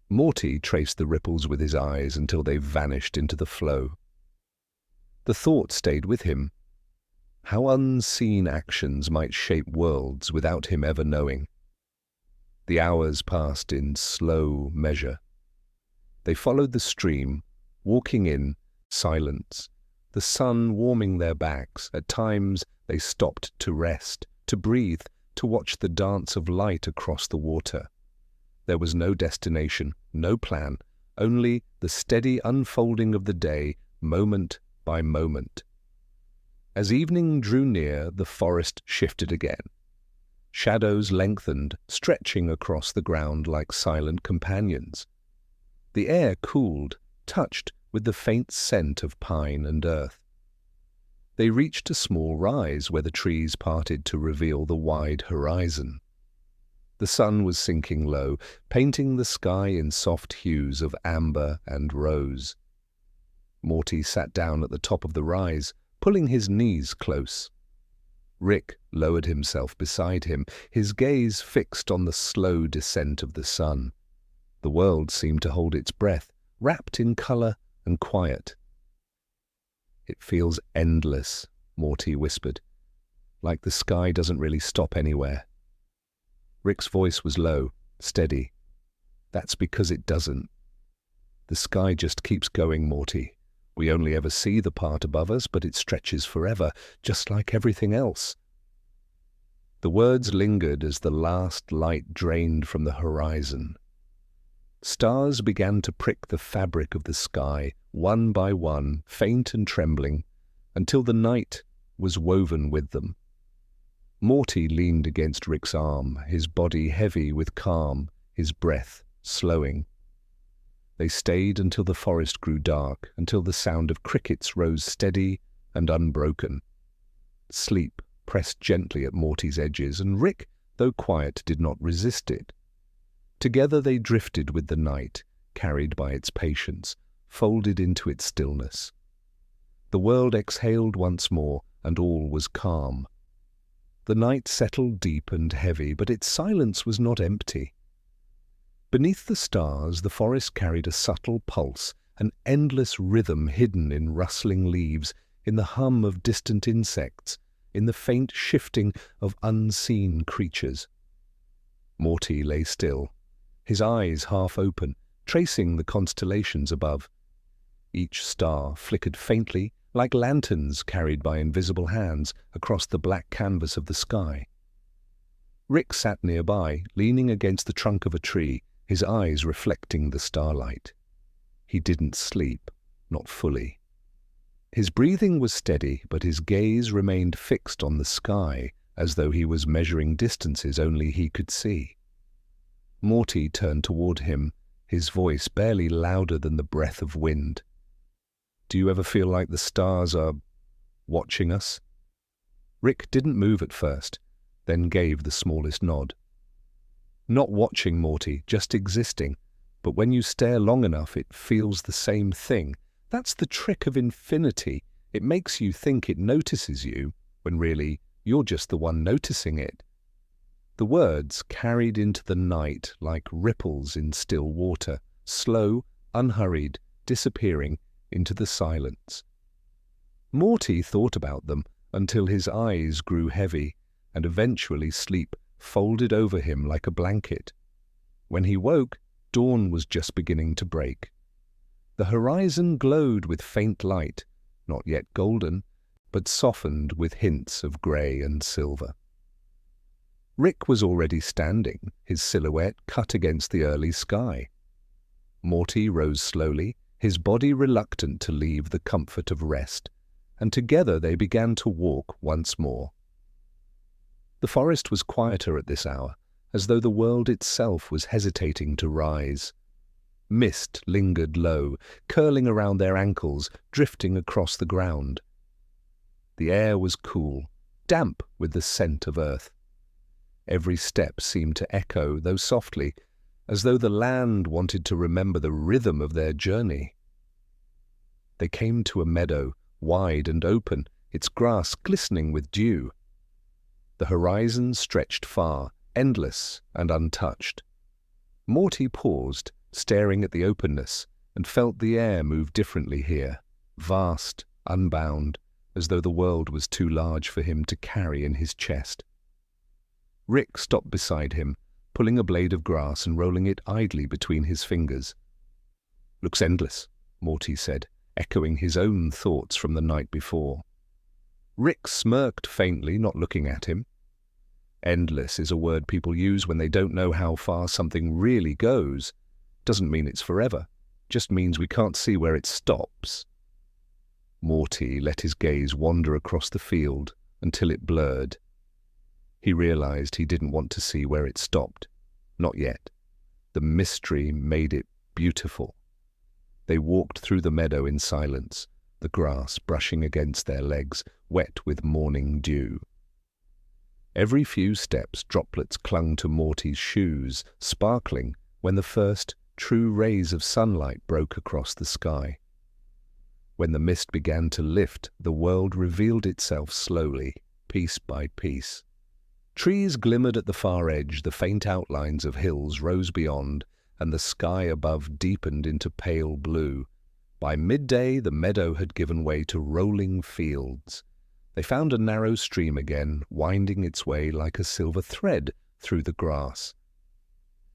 Morty traced the ripples with his eyes until they vanished into the flow. The thought stayed with him. How unseen actions might shape worlds without him ever knowing. The hours passed in slow measure. They followed the stream, walking in silence, the sun warming their backs. At times they stopped to rest, to breathe, to watch the dance of light across the water. There was no destination, no plan, only the steady unfolding of the day, moment by moment. As evening drew near, the forest shifted again. Shadows lengthened, stretching across the ground like silent companions. The air cooled, touched with the faint scent of pine and earth. They reached a small rise where the trees parted to reveal the wide horizon. The sun was sinking low, painting the sky in soft hues of amber and rose. Morty sat down at the top of the rise, pulling his knees close. Rick lowered himself beside him, his gaze fixed on the slow descent of the sun. The world seemed to hold its breath, wrapped in color and quiet. "It feels endless," Morty whispered, "like the sky doesn't really stop anywhere." Rick's voice was low, steady. "That's because it doesn't. The sky just keeps going, Morty. We only ever see the part above us, but it stretches forever, just like everything else." The words lingered as the last light drained from the horizon. Stars began to prick the fabric of the sky, one by one, faint and trembling, until the night was woven with them. Morty leaned against Rick's arm, his body heavy with calm, his breath slowing. They stayed until the forest grew dark, until the sound of crickets rose steady and unbroken. Sleep pressed gently at Morty's edges, and Rick, though quiet, did not resist it. Together they drifted with the night, carried by its patience, folded into its stillness. The world exhaled once more, and all was calm. The night settled deep and heavy, but its silence was not empty. Beneath the stars, the forest carried a subtle pulse, an endless rhythm hidden in rustling leaves, in the hum of distant insects, in the faint shifting of unseen creatures. Morty lay still, his eyes half open, tracing the constellations above. Each star flickered faintly, like lanterns carried by invisible hands across the black canvas of the sky. Rick sat nearby, leaning against the trunk of a tree, his eyes reflecting the starlight. He didn't sleep, not fully. His breathing was steady, but his gaze remained fixed on the sky, as though he was measuring distances only he could see. Morty turned toward him, his voice barely louder than the breath of wind. "Do you ever feel like the stars are watching us?" Rick didn't move at first, then gave the smallest nod. "Not watching, Morty, just existing. But when you stare long enough, it feels the same thing. That's the trick of infinity. It makes you think it notices you, when really you're just the one noticing it." The words carried into the night like ripples in still water, slow, unhurried, disappearing into the silence. Morty thought about them until his eyes grew heavy, and eventually sleep folded over him like a blanket. When he woke, dawn was just beginning to break. The horizon glowed with faint light, not yet golden, but softened with hints of grey and silver. Rick was already standing, his silhouette cut against the early sky. Morty rose slowly, his body reluctant to leave the comfort of rest, and together they began to walk once more. The forest was quieter at this hour, as though the world itself was hesitating to rise. Mist lingered low, curling around their ankles, drifting across the ground. The air was cool, damp with the scent of earth. Every step seemed to echo, though softly, as though the land wanted to remember the rhythm of their journey. They came to a meadow, wide and open, its grass glistening with dew. The horizon stretched far, endless and untouched. Morty paused, staring at the openness, and felt the air move differently here, vast, unbound, as though the world was too large for him to carry in his chest. Rick stopped beside him, pulling a blade of grass and rolling it idly between his fingers. "Looks endless," Morty said, echoing his own thoughts from the night before. Rick smirked faintly, not looking at him. Endless is a word people use when they don't know how far something really goes. Doesn't mean it's forever, just means we can't see where it stops. Morty let his gaze wander across the field until it blurred. He realized he didn't want to see where it stopped. Not yet. The mystery made it beautiful. They walked through the meadow in silence, the grass brushing against their legs, wet with morning dew. Every few steps droplets clung to Morty's shoes, sparkling when the first true rays of sunlight broke across the sky. When the mist began to lift, the world revealed itself slowly, piece by piece. Trees glimmered at the far edge, the faint outlines of hills rose beyond, and the sky above deepened into pale blue. By midday, the meadow had given way to rolling fields. They found a narrow stream again, winding its way like a silver thread through the grass.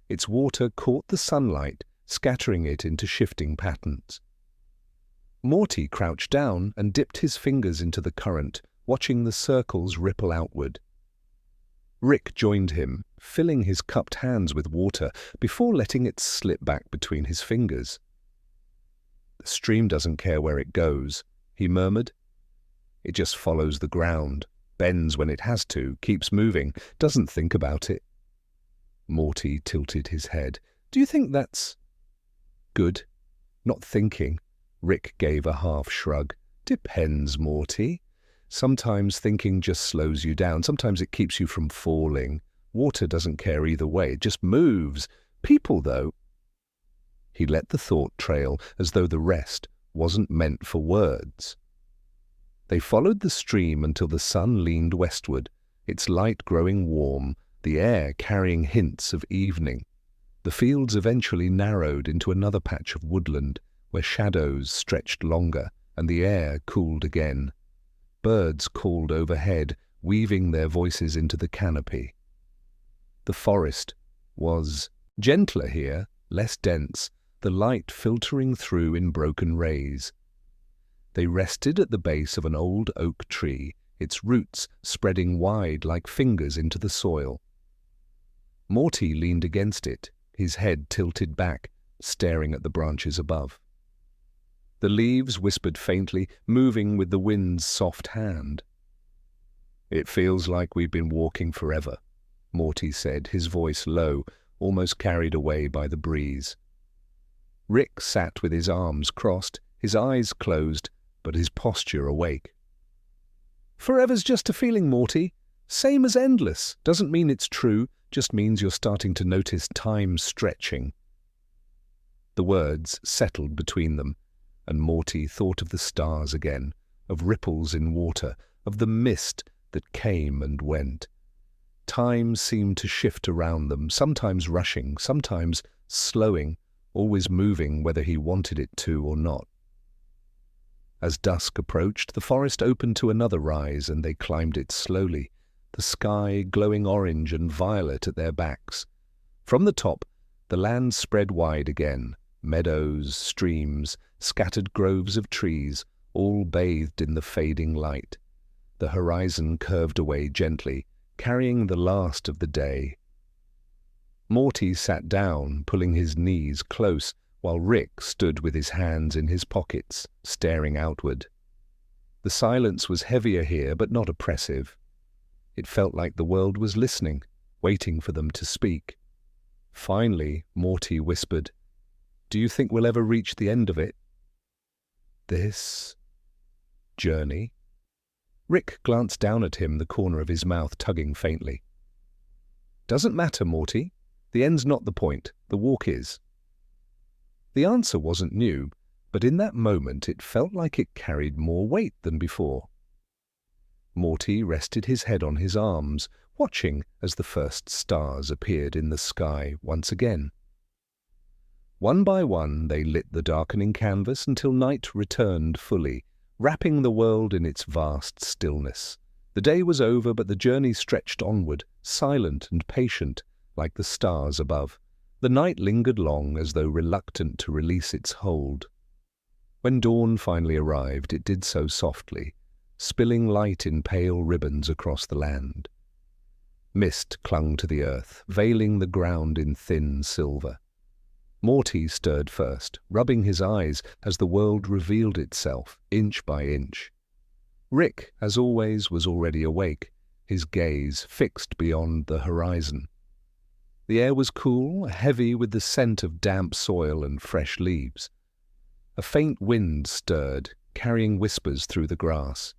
Its water caught the sunlight, scattering it into shifting patterns. Morty crouched down and dipped his fingers into the current, watching the circles ripple outward. Rick joined him, filling his cupped hands with water before letting it slip back between his fingers. "The stream doesn't care where it goes," he murmured. "It just follows the ground, bends when it has to, keeps moving, doesn't think about it." Morty tilted his head. "Do you think that's good? Not thinking?" Rick gave a half shrug. "Depends, Morty. Sometimes thinking just slows you down. Sometimes it keeps you from falling. Water doesn't care either way. It just moves. People, though." He let the thought trail as though the rest wasn't meant for words. They followed the stream until the sun leaned westward, its light growing warm, the air carrying hints of evening. The fields eventually narrowed into another patch of woodland, where shadows stretched longer and the air cooled again. Birds called overhead, weaving their voices into the canopy. The forest was gentler here, less dense, the light filtering through in broken rays. They rested at the base of an old oak tree, its roots spreading wide like fingers into the soil. Morty leaned against it, his head tilted back, staring at the branches above. The leaves whispered faintly, moving with the wind's soft hand. "It feels like we've been walking forever," Morty said, his voice low, almost carried away by the breeze. Rick sat with his arms crossed, his eyes closed, but his posture awake. "Forever's just a feeling, Morty. Same as endless. Doesn't mean it's true, just means you're starting to notice time stretching." The words settled between them, and Morty thought of the stars again, of ripples in water, of the mist that came and went. Time seemed to shift around them, sometimes rushing, sometimes slowing, always moving whether he wanted it to or not. As dusk approached, the forest opened to another rise, and they climbed it slowly, the sky glowing orange and violet at their backs. From the top, the land spread wide again, meadows, streams, scattered groves of trees, all bathed in the fading light. The horizon curved away gently, carrying the last of the day. Morty sat down, pulling his knees close, while Rick stood with his hands in his pockets, staring outward. The silence was heavier here, but not oppressive. It felt like the world was listening, waiting for them to speak. Finally, Morty whispered, "Do you think we'll ever reach the end of it?" "This journey?" Rick glanced down at him, the corner of his mouth tugging faintly. "Doesn't matter, Morty. The end's not the point. The walk is." The answer wasn't new, but in that moment it felt like it carried more weight than before. Morty rested his head on his arms, watching as the first stars appeared in the sky once again. One by one they lit the darkening canvas until night returned fully, wrapping the world in its vast stillness. The day was over, but the journey stretched onward, silent and patient, like the stars above. The night lingered long, as though reluctant to release its hold. When dawn finally arrived, it did so softly, spilling light in pale ribbons across the land. Mist clung to the earth, veiling the ground in thin silver. Morty stirred first, rubbing his eyes as the world revealed itself, inch by inch. Rick, as always, was already awake, his gaze fixed beyond the horizon. The air was cool, heavy with the scent of damp soil and fresh leaves. A faint wind stirred, carrying whispers through the grass.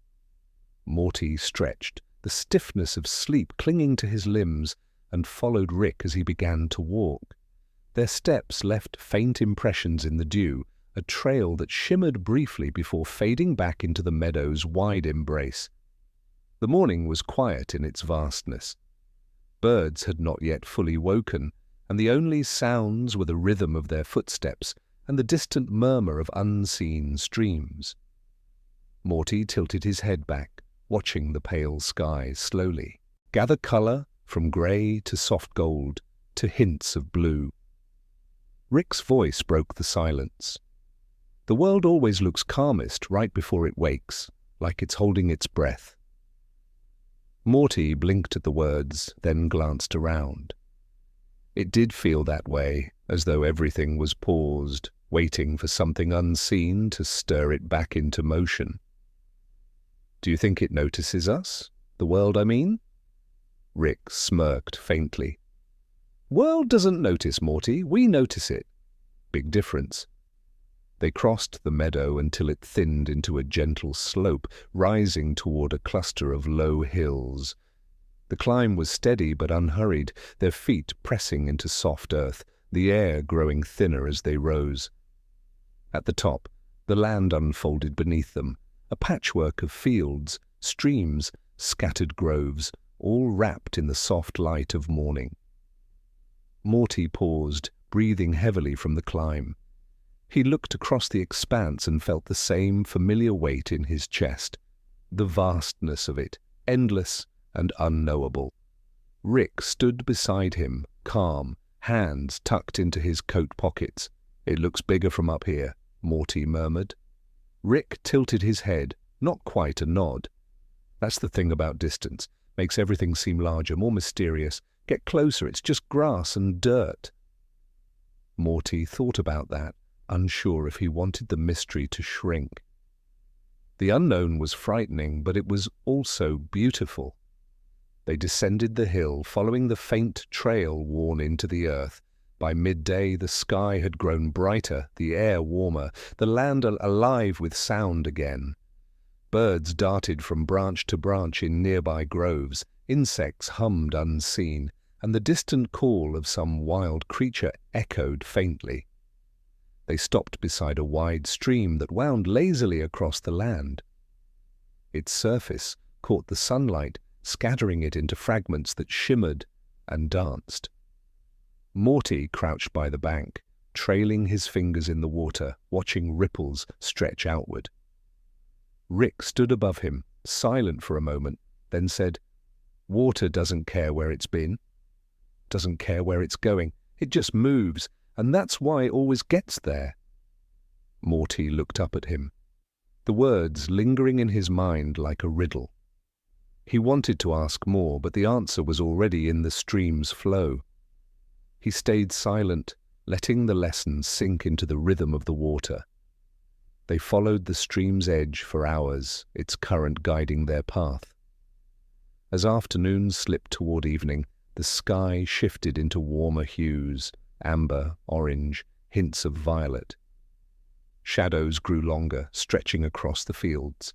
Morty stretched, the stiffness of sleep clinging to his limbs, and followed Rick as he began to walk. Their steps left faint impressions in the dew, a trail that shimmered briefly before fading back into the meadow's wide embrace. The morning was quiet in its vastness. Birds had not yet fully woken, and the only sounds were the rhythm of their footsteps and the distant murmur of unseen streams. Morty tilted his head back, watching the pale sky slowly gather colour from grey to soft gold to hints of blue. Rick's voice broke the silence. The world always looks calmest right before it wakes, like it's holding its breath. Morty blinked at the words, then glanced around. It did feel that way, as though everything was paused, waiting for something unseen to stir it back into motion. "Do you think it notices us? The world, I mean?" Rick smirked faintly. "World doesn't notice, Morty. We notice it." "Big difference." They crossed the meadow until it thinned into a gentle slope, rising toward a cluster of low hills. The climb was steady but unhurried, their feet pressing into soft earth, the air growing thinner as they rose. At the top, the land unfolded beneath them, a patchwork of fields, streams, scattered groves, all wrapped in the soft light of morning. Morty paused, breathing heavily from the climb. He looked across the expanse and felt the same familiar weight in his chest, the vastness of it, endless and unknowable. Rick stood beside him, calm, hands tucked into his coat pockets. "It looks bigger from up here," Morty murmured. Rick tilted his head, not quite a nod. "That's the thing about distance. Makes everything seem larger, more mysterious. Get closer, it's just grass and dirt." Morty thought about that, unsure if he wanted the mystery to shrink. The unknown was frightening, but it was also beautiful. They descended the hill, following the faint trail worn into the earth. By midday, the sky had grown brighter, the air warmer, the land alive with sound again. Birds darted from branch to branch in nearby groves, insects hummed unseen, and the distant call of some wild creature echoed faintly. They stopped beside a wide stream that wound lazily across the land. Its surface caught the sunlight, scattering it into fragments that shimmered and danced. Morty crouched by the bank, trailing his fingers in the water, watching ripples stretch outward. Rick stood above him, silent for a moment, then said, "Water doesn't care where it's been, doesn't care where it's going. It just moves, and that's why it always gets there." Morty looked up at him, the words lingering in his mind like a riddle. He wanted to ask more, but the answer was already in the stream's flow. He stayed silent, letting the lesson sink into the rhythm of the water. They followed the stream's edge for hours, its current guiding their path. As afternoon slipped toward evening, the sky shifted into warmer hues, amber, orange, hints of violet. Shadows grew longer, stretching across the fields.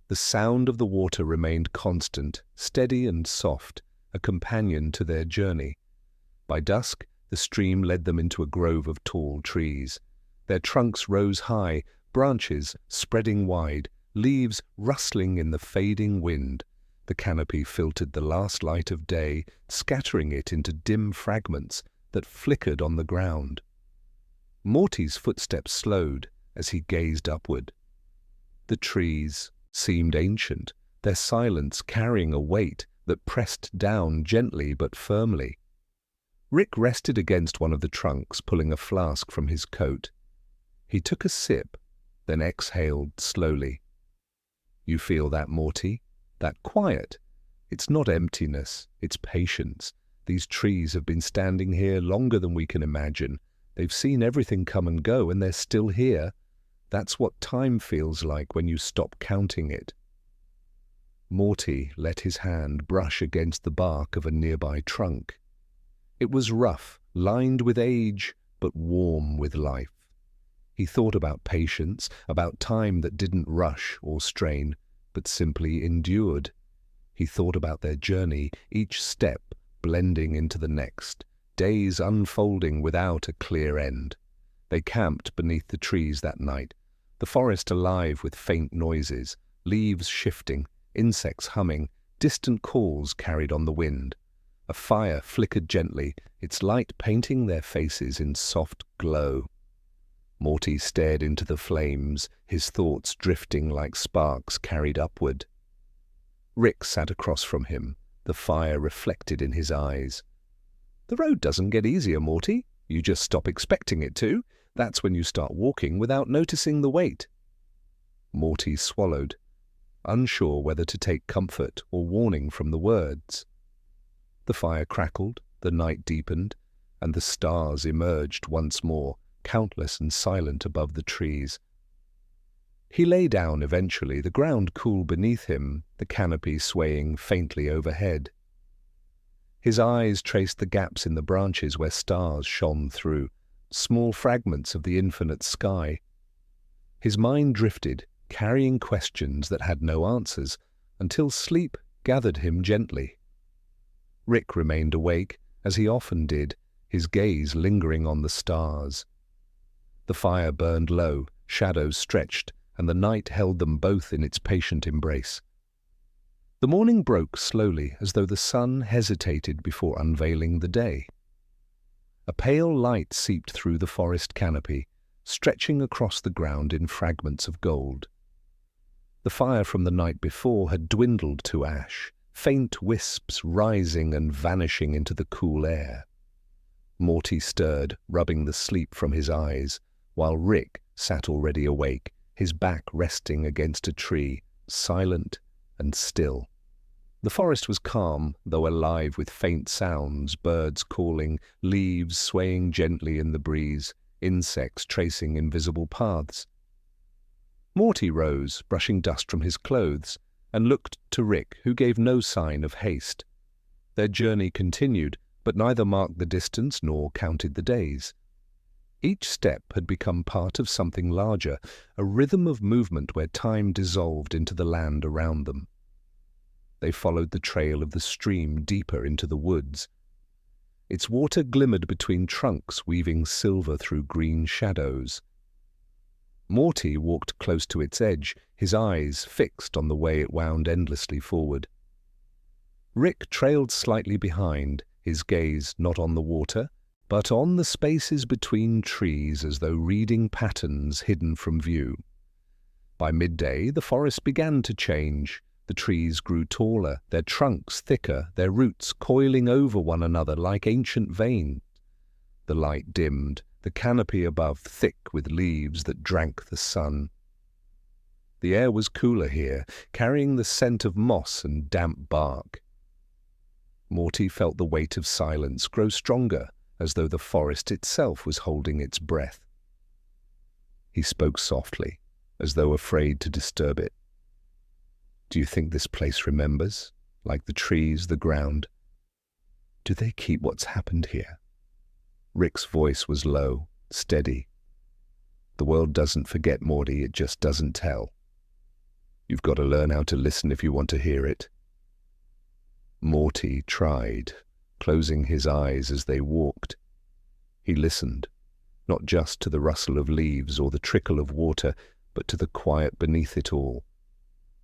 The sound of the water remained constant, steady and soft, a companion to their journey. By dusk, the stream led them into a grove of tall trees. Their trunks rose high, branches spreading wide, leaves rustling in the fading wind. The canopy filtered the last light of day, scattering it into dim fragments that flickered on the ground. Morty's footsteps slowed as he gazed upward. The trees seemed ancient, their silence carrying a weight that pressed down gently but firmly. Rick rested against one of the trunks, pulling a flask from his coat. He took a sip, then exhaled slowly. "You feel that, Morty? That quiet? It's not emptiness, it's patience. These trees have been standing here longer than we can imagine. They've seen everything come and go, and they're still here. That's what time feels like when you stop counting it." Morty let his hand brush against the bark of a nearby trunk. It was rough, lined with age, but warm with life. He thought about patience, about time that didn't rush or strain, but simply endured. He thought about their journey, each step blending into the next, days unfolding without a clear end. They camped beneath the trees that night, the forest alive with faint noises, leaves shifting, insects humming, distant calls carried on the wind. A fire flickered gently, its light painting their faces in soft glow. Morty stared into the flames, his thoughts drifting like sparks carried upward. Rick sat across from him, the fire reflected in his eyes. "The road doesn't get easier, Morty. You just stop expecting it to. That's when you start walking without noticing the weight." Morty swallowed, unsure whether to take comfort or warning from the words. The fire crackled, the night deepened, and the stars emerged once more, countless and silent above the trees. He lay down eventually, the ground cool beneath him, the canopy swaying faintly overhead. His eyes traced the gaps in the branches where stars shone through, small fragments of the infinite sky. His mind drifted, carrying questions that had no answers, until sleep gathered him gently. Rick remained awake, as he often did, his gaze lingering on the stars. The fire burned low, shadows stretched, and the night held them both in its patient embrace. The morning broke slowly, as though the sun hesitated before unveiling the day. A pale light seeped through the forest canopy, stretching across the ground in fragments of gold. The fire from the night before had dwindled to ash, faint wisps rising and vanishing into the cool air. Morty stirred, rubbing the sleep from his eyes, while Rick sat already awake, his back resting against a tree, silent and still. The forest was calm, though alive with faint sounds, birds calling, leaves swaying gently in the breeze, insects tracing invisible paths. Morty rose, brushing dust from his clothes, and looked to Rick, who gave no sign of haste. Their journey continued, but neither marked the distance nor counted the days. Each step had become part of something larger, a rhythm of movement where time dissolved into the land around them. They followed the trail of the stream deeper into the woods. Its water glimmered between trunks, weaving silver through green shadows. Morty walked close to its edge, his eyes fixed on the way it wound endlessly forward. Rick trailed slightly behind, his gaze not on the water, but on the spaces between trees, as though reading patterns hidden from view. By midday, the forest began to change. The trees grew taller, their trunks thicker, their roots coiling over one another like ancient veins. The light dimmed, the canopy above thick with leaves that drank the sun. The air was cooler here, carrying the scent of moss and damp bark. Morty felt the weight of silence grow stronger, as though the forest itself was holding its breath. He spoke softly, as though afraid to disturb it. "Do you think this place remembers, like the trees, the ground? Do they keep what's happened here?" Rick's voice was low, steady. "The world doesn't forget, Morty, it just doesn't tell. You've got to learn how to listen if you want to hear it." Morty tried, closing his eyes as they walked. He listened, not just to the rustle of leaves or the trickle of water, but to the quiet beneath it all.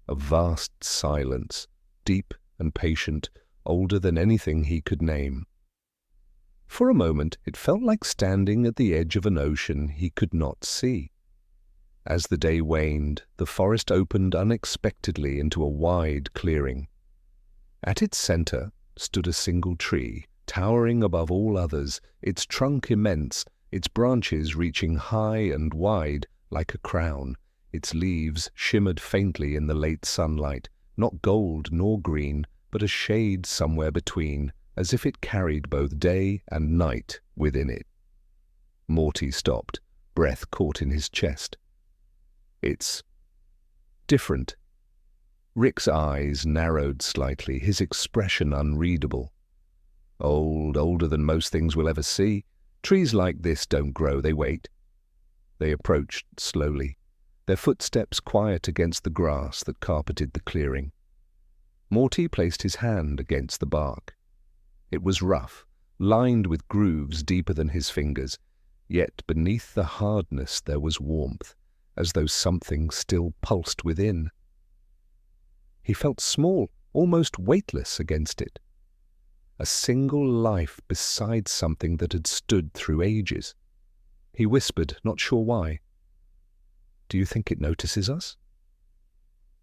A vast silence, deep and patient, older than anything he could name. For a moment it felt like standing at the edge of an ocean he could not see. As the day waned, the forest opened unexpectedly into a wide clearing. At its center stood a single tree, towering above all others, its trunk immense, its branches reaching high and wide like a crown. Its leaves shimmered faintly in the late sunlight, not gold nor green, but a shade somewhere between, as if it carried both day and night within it. Morty stopped, breath caught in his chest. "It's different." Rick's eyes narrowed slightly, his expression unreadable. Older than most things we'll ever see. Trees like this don't grow, they wait." They approached slowly, their footsteps quiet against the grass that carpeted the clearing. Morty placed his hand against the bark. It was rough, lined with grooves deeper than his fingers, yet beneath the hardness there was warmth, as though something still pulsed within. He felt small, almost weightless against it. A single life beside something that had stood through ages. He whispered, not sure why, "Do you think it notices us?"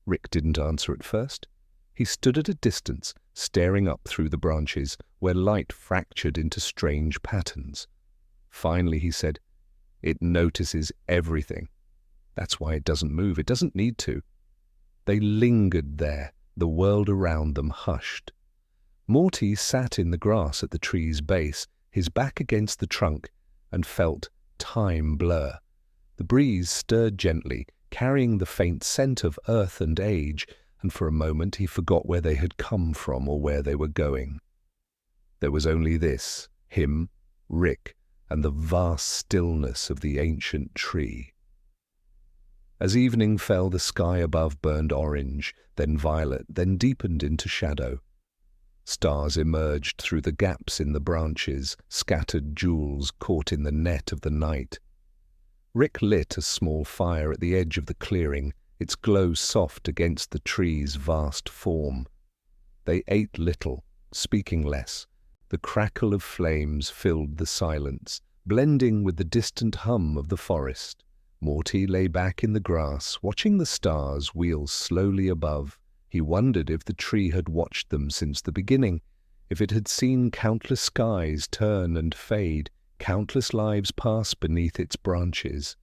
Rick didn't answer at first. He stood at a distance, staring up through the branches, where light fractured into strange patterns. Finally he said, "It notices everything. That's why it doesn't move. It doesn't need to." They lingered there, the world around them hushed. Morty sat in the grass at the tree's base, his back against the trunk, and felt time blur. The breeze stirred gently, carrying the faint scent of earth and age, and for a moment he forgot where they had come from or where they were going. There was only this, him, Rick, and the vast stillness of the ancient tree. As evening fell, the sky above burned orange, then violet, then deepened into shadow. Stars emerged through the gaps in the branches, scattered jewels caught in the net of the night. Rick lit a small fire at the edge of the clearing, its glow soft against the tree's vast form. They ate little, speaking less. The crackle of flames filled the silence, blending with the distant hum of the forest. Morty lay back in the grass, watching the stars wheel slowly above. He wondered if the tree had watched them since the beginning, if it had seen countless skies turn and fade, countless lives pass beneath its branches.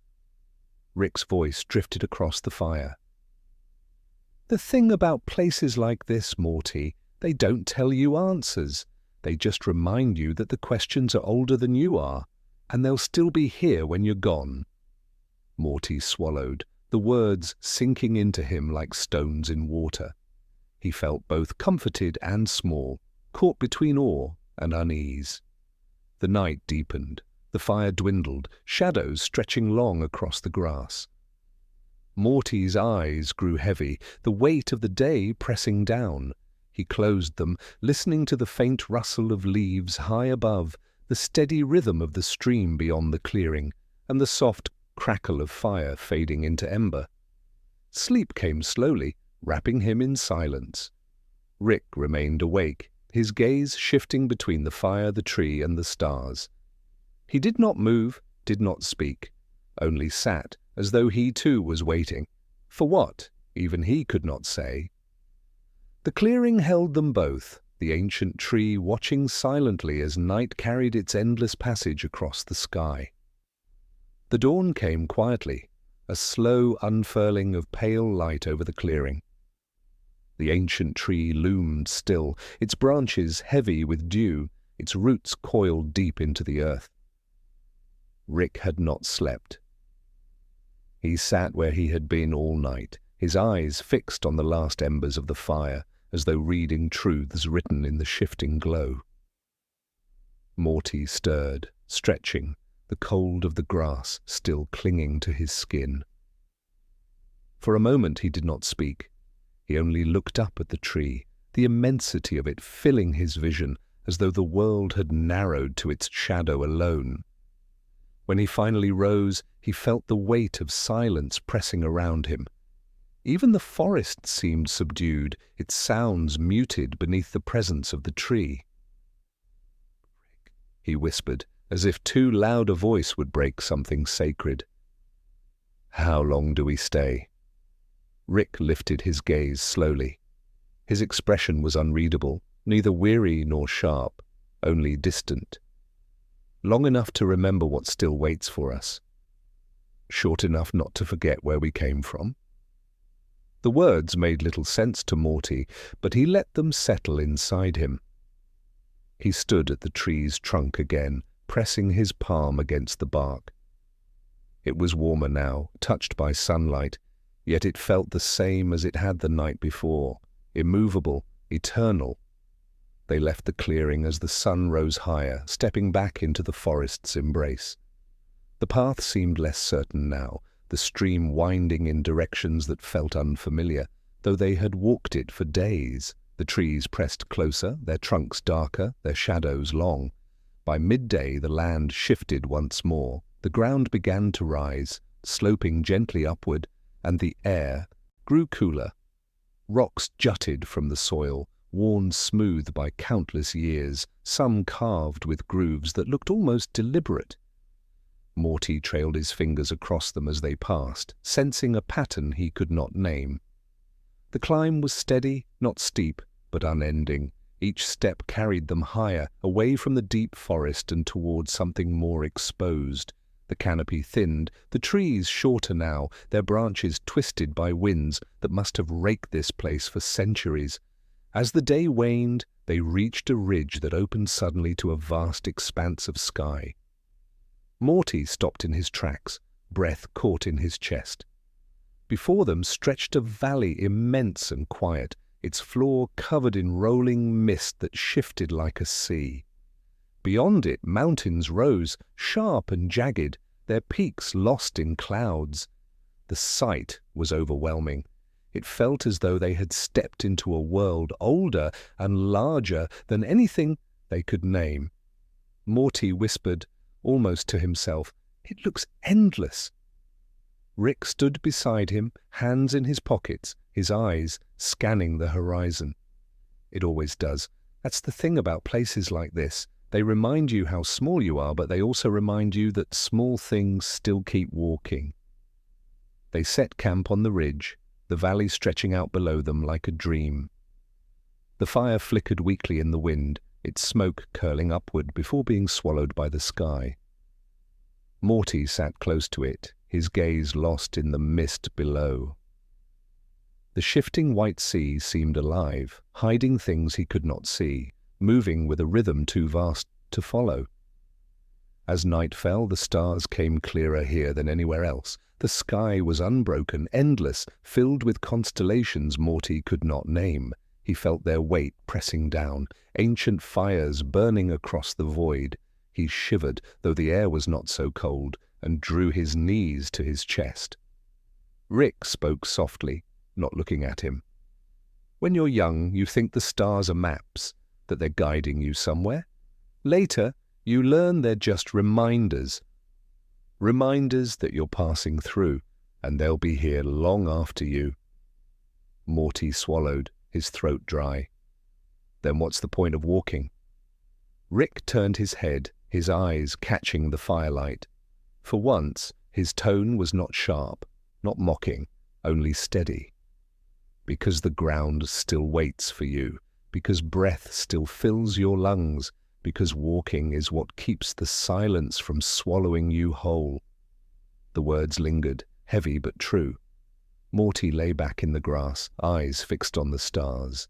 Rick's voice drifted across the fire. "The thing about places like this, Morty, they don't tell you answers. They just remind you that the questions are older than you are, and they'll still be here when you're gone." Morty swallowed, the words sinking into him like stones in water. He felt both comforted and small, caught between awe and unease. The night deepened, the fire dwindled, shadows stretching long across the grass. Morty's eyes grew heavy, the weight of the day pressing down. He closed them, listening to the faint rustle of leaves high above, the steady rhythm of the stream beyond the clearing, and the soft crackle of fire fading into ember. Sleep came slowly, wrapping him in silence. Rick remained awake, his gaze shifting between the fire, the tree, and the stars. He did not move, did not speak, only sat, as though he too was waiting. For what? Even he could not say. The clearing held them both, the ancient tree watching silently as night carried its endless passage across the sky. The dawn came quietly, a slow unfurling of pale light over the clearing. The ancient tree loomed still, its branches heavy with dew, its roots coiled deep into the earth. Rick had not slept. He sat where he had been all night, his eyes fixed on the last embers of the fire, as though reading truths written in the shifting glow. Morty stirred, stretching, the cold of the grass still clinging to his skin. For a moment he did not speak. He only looked up at the tree, the immensity of it filling his vision, as though the world had narrowed to its shadow alone. When he finally rose, he felt the weight of silence pressing around him. Even the forest seemed subdued, its sounds muted beneath the presence of the tree. He whispered, as if too loud a voice would break something sacred. "How long do we stay?" Rick lifted his gaze slowly. His expression was unreadable, neither weary nor sharp, only distant. Long enough to remember what still waits for us. Short enough not to forget where we came from. The words made little sense to Morty, but he let them settle inside him. He stood at the tree's trunk again, pressing his palm against the bark. It was warmer now, touched by sunlight, yet it felt the same as it had the night before, immovable, eternal. They left the clearing as the sun rose higher, stepping back into the forest's embrace. The path seemed less certain now, the stream winding in directions that felt unfamiliar, though they had walked it for days. The trees pressed closer, their trunks darker, their shadows long. By midday the land shifted once more. The ground began to rise, sloping gently upward, and the air grew cooler. Rocks jutted from the soil, worn smooth by countless years, some carved with grooves that looked almost deliberate. Morty trailed his fingers across them as they passed, sensing a pattern he could not name. The climb was steady, not steep, but unending. Each step carried them higher, away from the deep forest and towards something more exposed. The canopy thinned, the trees shorter now, their branches twisted by winds that must have raked this place for centuries. As the day waned, they reached a ridge that opened suddenly to a vast expanse of sky. Morty stopped in his tracks, breath caught in his chest. Before them stretched a valley immense and quiet, its floor covered in rolling mist that shifted like a sea. Beyond it, mountains rose, sharp and jagged, their peaks lost in clouds. The sight was overwhelming. It felt as though they had stepped into a world older and larger than anything they could name. Morty whispered, almost to himself, "It looks endless." Rick stood beside him, hands in his pockets, his eyes scanning the horizon. It always does. That's the thing about places like this. They remind you how small you are, but they also remind you that small things still keep walking. They set camp on the ridge, the valley stretching out below them like a dream. The fire flickered weakly in the wind, its smoke curling upward before being swallowed by the sky. Morty sat close to it, his gaze lost in the mist below. The shifting white sea seemed alive, hiding things he could not see, moving with a rhythm too vast to follow. As night fell, the stars came clearer here than anywhere else. The sky was unbroken, endless, filled with constellations Morty could not name. He felt their weight pressing down, ancient fires burning across the void. He shivered, though the air was not so cold, and drew his knees to his chest. Rick spoke softly, not looking at him. When you're young, you think the stars are maps, that they're guiding you somewhere. Later, you learn they're just reminders. Reminders that you're passing through, and they'll be here long after you. Morty swallowed, his throat dry. Then what's the point of walking? Rick turned his head, his eyes catching the firelight. For once, his tone was not sharp, not mocking, only steady. Because the ground still waits for you, because breath still fills your lungs, because walking is what keeps the silence from swallowing you whole. The words lingered, heavy but true. Morty lay back in the grass, eyes fixed on the stars.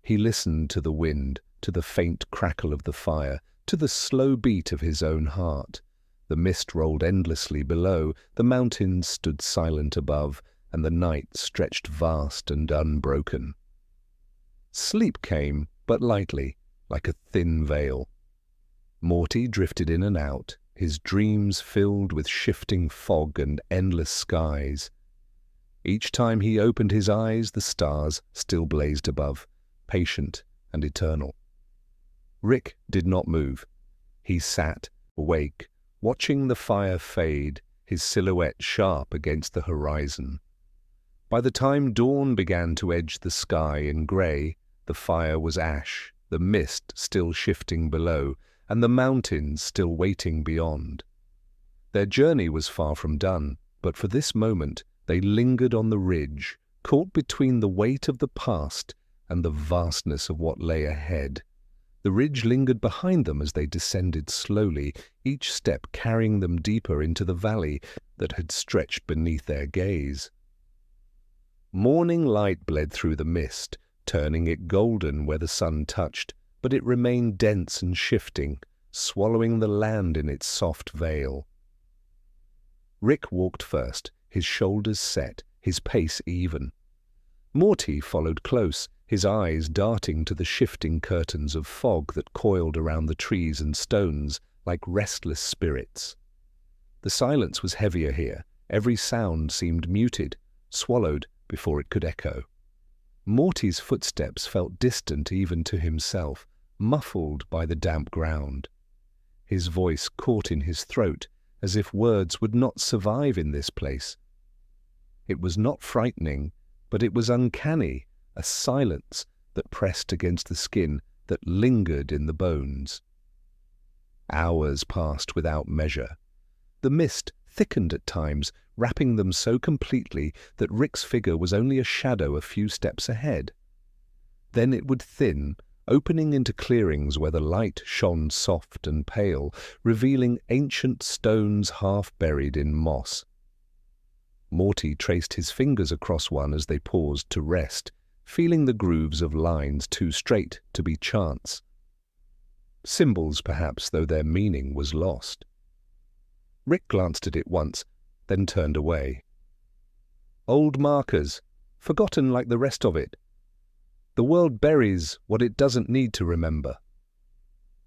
He listened to the wind, to the faint crackle of the fire, to the slow beat of his own heart. The mist rolled endlessly below, the mountains stood silent above, and the night stretched vast and unbroken. Sleep came, but lightly, like a thin veil. Morty drifted in and out, his dreams filled with shifting fog and endless skies. Each time he opened his eyes, the stars still blazed above, patient and eternal. Rick did not move. He sat, awake, watching the fire fade, his silhouette sharp against the horizon. By the time dawn began to edge the sky in grey, the fire was ash, the mist still shifting below, and the mountains still waiting beyond. Their journey was far from done, but for this moment they lingered on the ridge, caught between the weight of the past and the vastness of what lay ahead. The ridge lingered behind them as they descended slowly, each step carrying them deeper into the valley that had stretched beneath their gaze. Morning light bled through the mist, turning it golden where the sun touched, but it remained dense and shifting, swallowing the land in its soft veil. Rick walked first, his shoulders set, his pace even. Morty followed close, his eyes darting to the shifting curtains of fog that coiled around the trees and stones like restless spirits. The silence was heavier here, every sound seemed muted, swallowed before it could echo. Morty's footsteps felt distant even to himself, muffled by the damp ground. His voice caught in his throat, as if words would not survive in this place. It was not frightening, but it was uncanny, a silence that pressed against the skin, that lingered in the bones. Hours passed without measure. The mist thickened at times, wrapping them so completely that Rick's figure was only a shadow a few steps ahead. Then it would thin, opening into clearings where the light shone soft and pale, revealing ancient stones half buried in moss. Morty traced his fingers across one as they paused to rest, feeling the grooves of lines too straight to be chance. Symbols, perhaps, though their meaning was lost. Rick glanced at it once, then turned away. Old markers, forgotten like the rest of it. The world buries what it doesn't need to remember.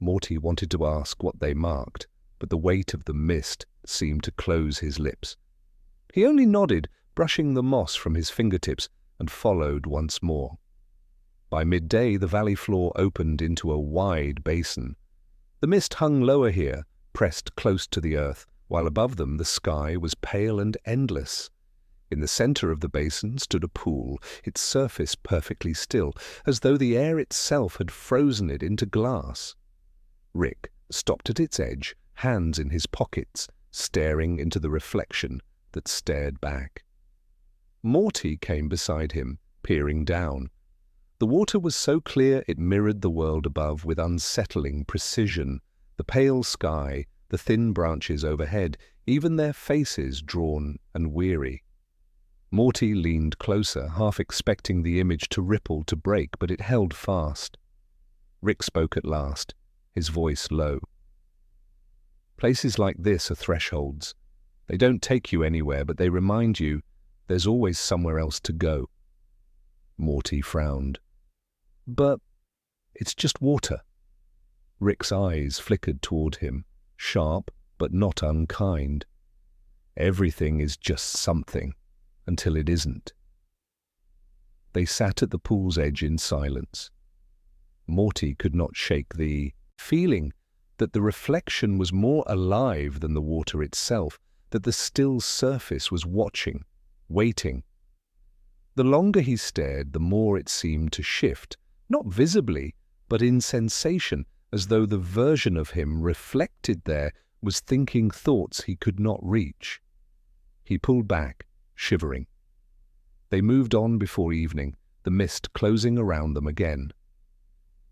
Morty wanted to ask what they marked, but the weight of the mist seemed to close his lips. He only nodded, brushing the moss from his fingertips, and followed once more. By midday, the valley floor opened into a wide basin. The mist hung lower here, pressed close to the earth, while above them the sky was pale and endless. In the center of the basin stood a pool, its surface perfectly still, as though the air itself had frozen it into glass. Rick stopped at its edge, hands in his pockets, staring into the reflection that stared back. Morty came beside him, peering down. The water was so clear it mirrored the world above with unsettling precision, the pale sky, the thin branches overhead, even their faces drawn and weary. Morty leaned closer, half expecting the image to ripple, to break, but it held fast. Rick spoke at last, his voice low. Places like this are thresholds. They don't take you anywhere, but they remind you there's always somewhere else to go. Morty frowned. But it's just water. Rick's eyes flickered toward him, sharp but not unkind. Everything is just something, until it isn't. They sat at the pool's edge in silence. Morty could not shake the feeling that the reflection was more alive than the water itself, that the still surface was watching, waiting. The longer he stared, the more it seemed to shift, not visibly, but in sensation, as though the version of him reflected there was thinking thoughts he could not reach. He pulled back, shivering. They moved on before evening, the mist closing around them again.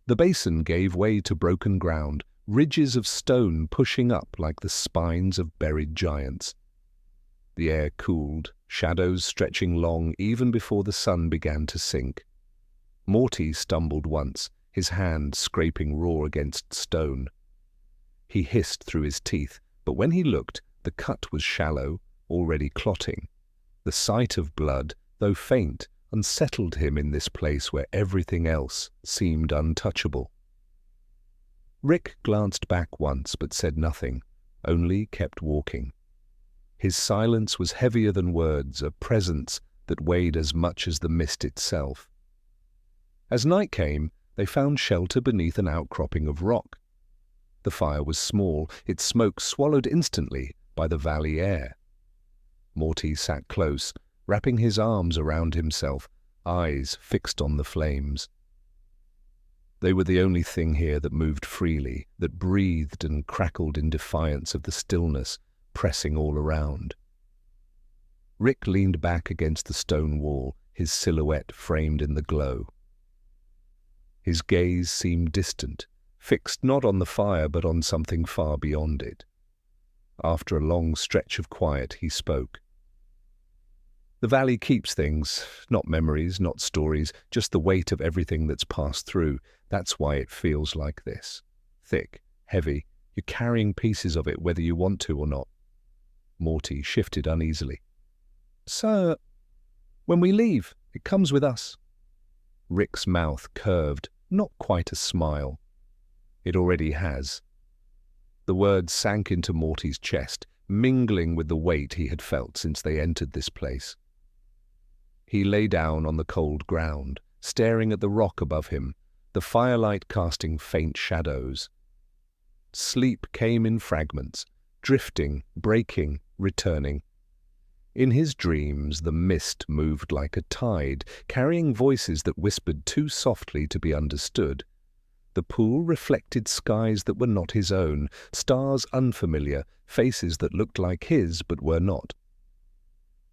The basin gave way to broken ground, ridges of stone pushing up like the spines of buried giants. The air cooled, shadows stretching long even before the sun began to sink. Morty stumbled once, his hand scraping raw against stone. He hissed through his teeth, but when he looked, the cut was shallow, already clotting. The sight of blood, though faint, unsettled him in this place where everything else seemed untouchable. Rick glanced back once but said nothing, only kept walking. His silence was heavier than words, a presence that weighed as much as the mist itself. As night came, they found shelter beneath an outcropping of rock. The fire was small, its smoke swallowed instantly by the valley air. Morty sat close, wrapping his arms around himself, eyes fixed on the flames. They were the only thing here that moved freely, that breathed and crackled in defiance of the stillness pressing all around. Rick leaned back against the stone wall, his silhouette framed in the glow. His gaze seemed distant, fixed not on the fire but on something far beyond it. After a long stretch of quiet, he spoke. The valley keeps things, not memories, not stories, just the weight of everything that's passed through. That's why it feels like this. Thick, heavy, you're carrying pieces of it whether you want to or not. Morty shifted uneasily. So, when we leave, it comes with us. Rick's mouth curved, not quite a smile. It already has. The words sank into Morty's chest, mingling with the weight he had felt since they entered this place. He lay down on the cold ground, staring at the rock above him, the firelight casting faint shadows. Sleep came in fragments, drifting, breaking, returning. In his dreams, the mist moved like a tide, carrying voices that whispered too softly to be understood. The pool reflected skies that were not his own, stars unfamiliar, faces that looked like his but were not.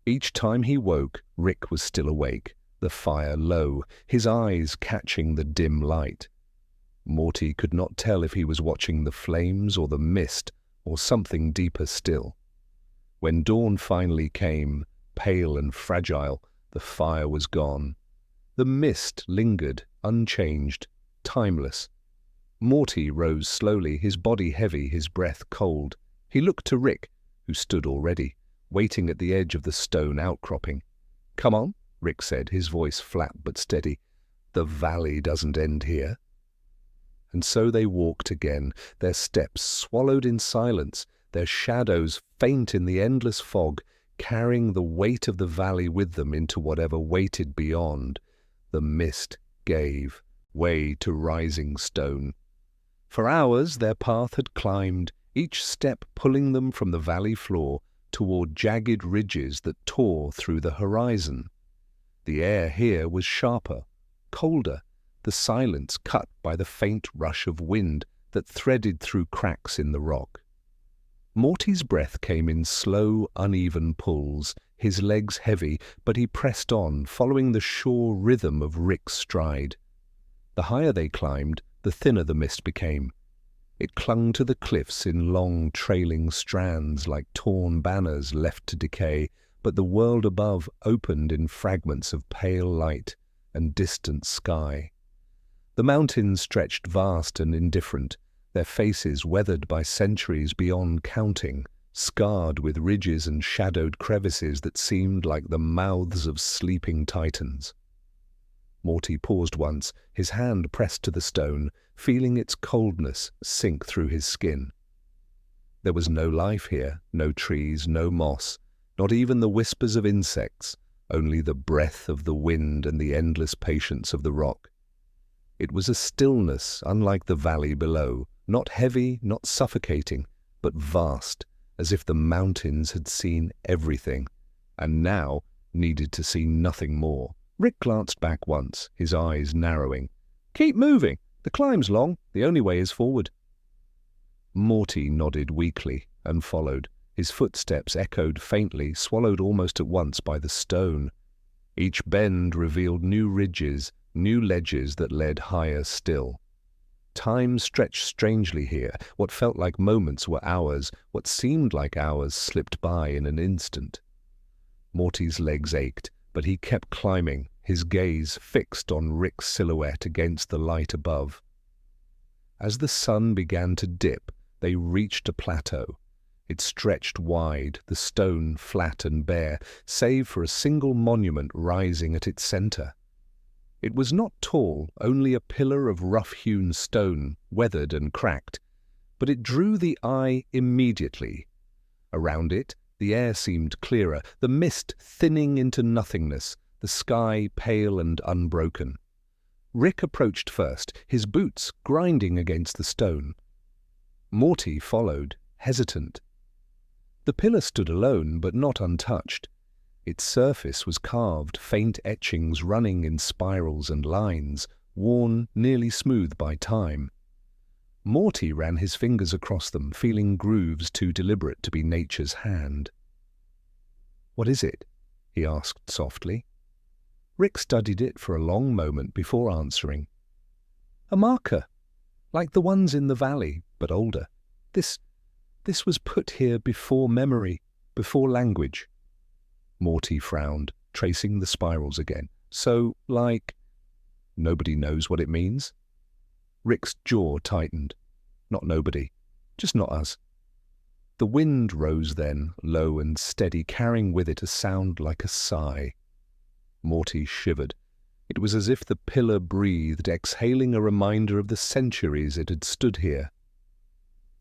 Each time he woke, Rick was still awake, the fire low, his eyes catching the dim light. Morty could not tell if he was watching the flames or the mist or something deeper still. When dawn finally came, pale and fragile, the fire was gone. The mist lingered, unchanged, timeless. Morty rose slowly, his body heavy, his breath cold. He looked to Rick, who stood already, waiting at the edge of the stone outcropping. "Come on," Rick said, his voice flat but steady. "The valley doesn't end here." And so they walked again, their steps swallowed in silence, their shadows faint in the endless fog, carrying the weight of the valley with them into whatever waited beyond. The mist gave way to rising stone. For hours their path had climbed, each step pulling them from the valley floor toward jagged ridges that tore through the horizon. The air here was sharper, colder, the silence cut by the faint rush of wind that threaded through cracks in the rock. Morty's breath came in slow, uneven pulls, his legs heavy, but he pressed on, following the sure rhythm of Rick's stride. The higher they climbed, the thinner the mist became. It clung to the cliffs in long, trailing strands like torn banners left to decay, but the world above opened in fragments of pale light and distant sky. The mountains stretched vast and indifferent, their faces weathered by centuries beyond counting, scarred with ridges and shadowed crevices that seemed like the mouths of sleeping titans. Morty paused once, his hand pressed to the stone, feeling its coldness sink through his skin. There was no life here, no trees, no moss, not even the whispers of insects, only the breath of the wind and the endless patience of the rock. It was a stillness unlike the valley below, not heavy, not suffocating, but vast, as if the mountains had seen everything, and now needed to see nothing more. Rick glanced back once, his eyes narrowing. "Keep moving. The climb's long. The only way is forward." Morty nodded weakly and followed. His footsteps echoed faintly, swallowed almost at once by the stone. Each bend revealed new ridges, new ledges that led higher still. Time stretched strangely here. What felt like moments were hours. What seemed like hours slipped by in an instant. Morty's legs ached, but he kept climbing, his gaze fixed on Rick's silhouette against the light above. As the sun began to dip, they reached a plateau. It stretched wide, the stone flat and bare, save for a single monument rising at its center. It was not tall, only a pillar of rough-hewn stone, weathered and cracked, but it drew the eye immediately. Around it, the air seemed clearer, the mist thinning into nothingness, the sky pale and unbroken. Rick approached first, his boots grinding against the stone. Morty followed, hesitant. The pillar stood alone, but not untouched. Its surface was carved, faint etchings running in spirals and lines, worn nearly smooth by time. Morty ran his fingers across them, feeling grooves too deliberate to be nature's hand. "What is it?" he asked softly. Rick studied it for a long moment before answering. "A marker, like the ones in the valley, but older. This was put here before memory, before language." Morty frowned, tracing the spirals again. "So, like, nobody knows what it means?" Rick's jaw tightened. "Not nobody, just not us." The wind rose then, low and steady, carrying with it a sound like a sigh. Morty shivered. It was as if the pillar breathed, exhaling a reminder of the centuries it had stood here.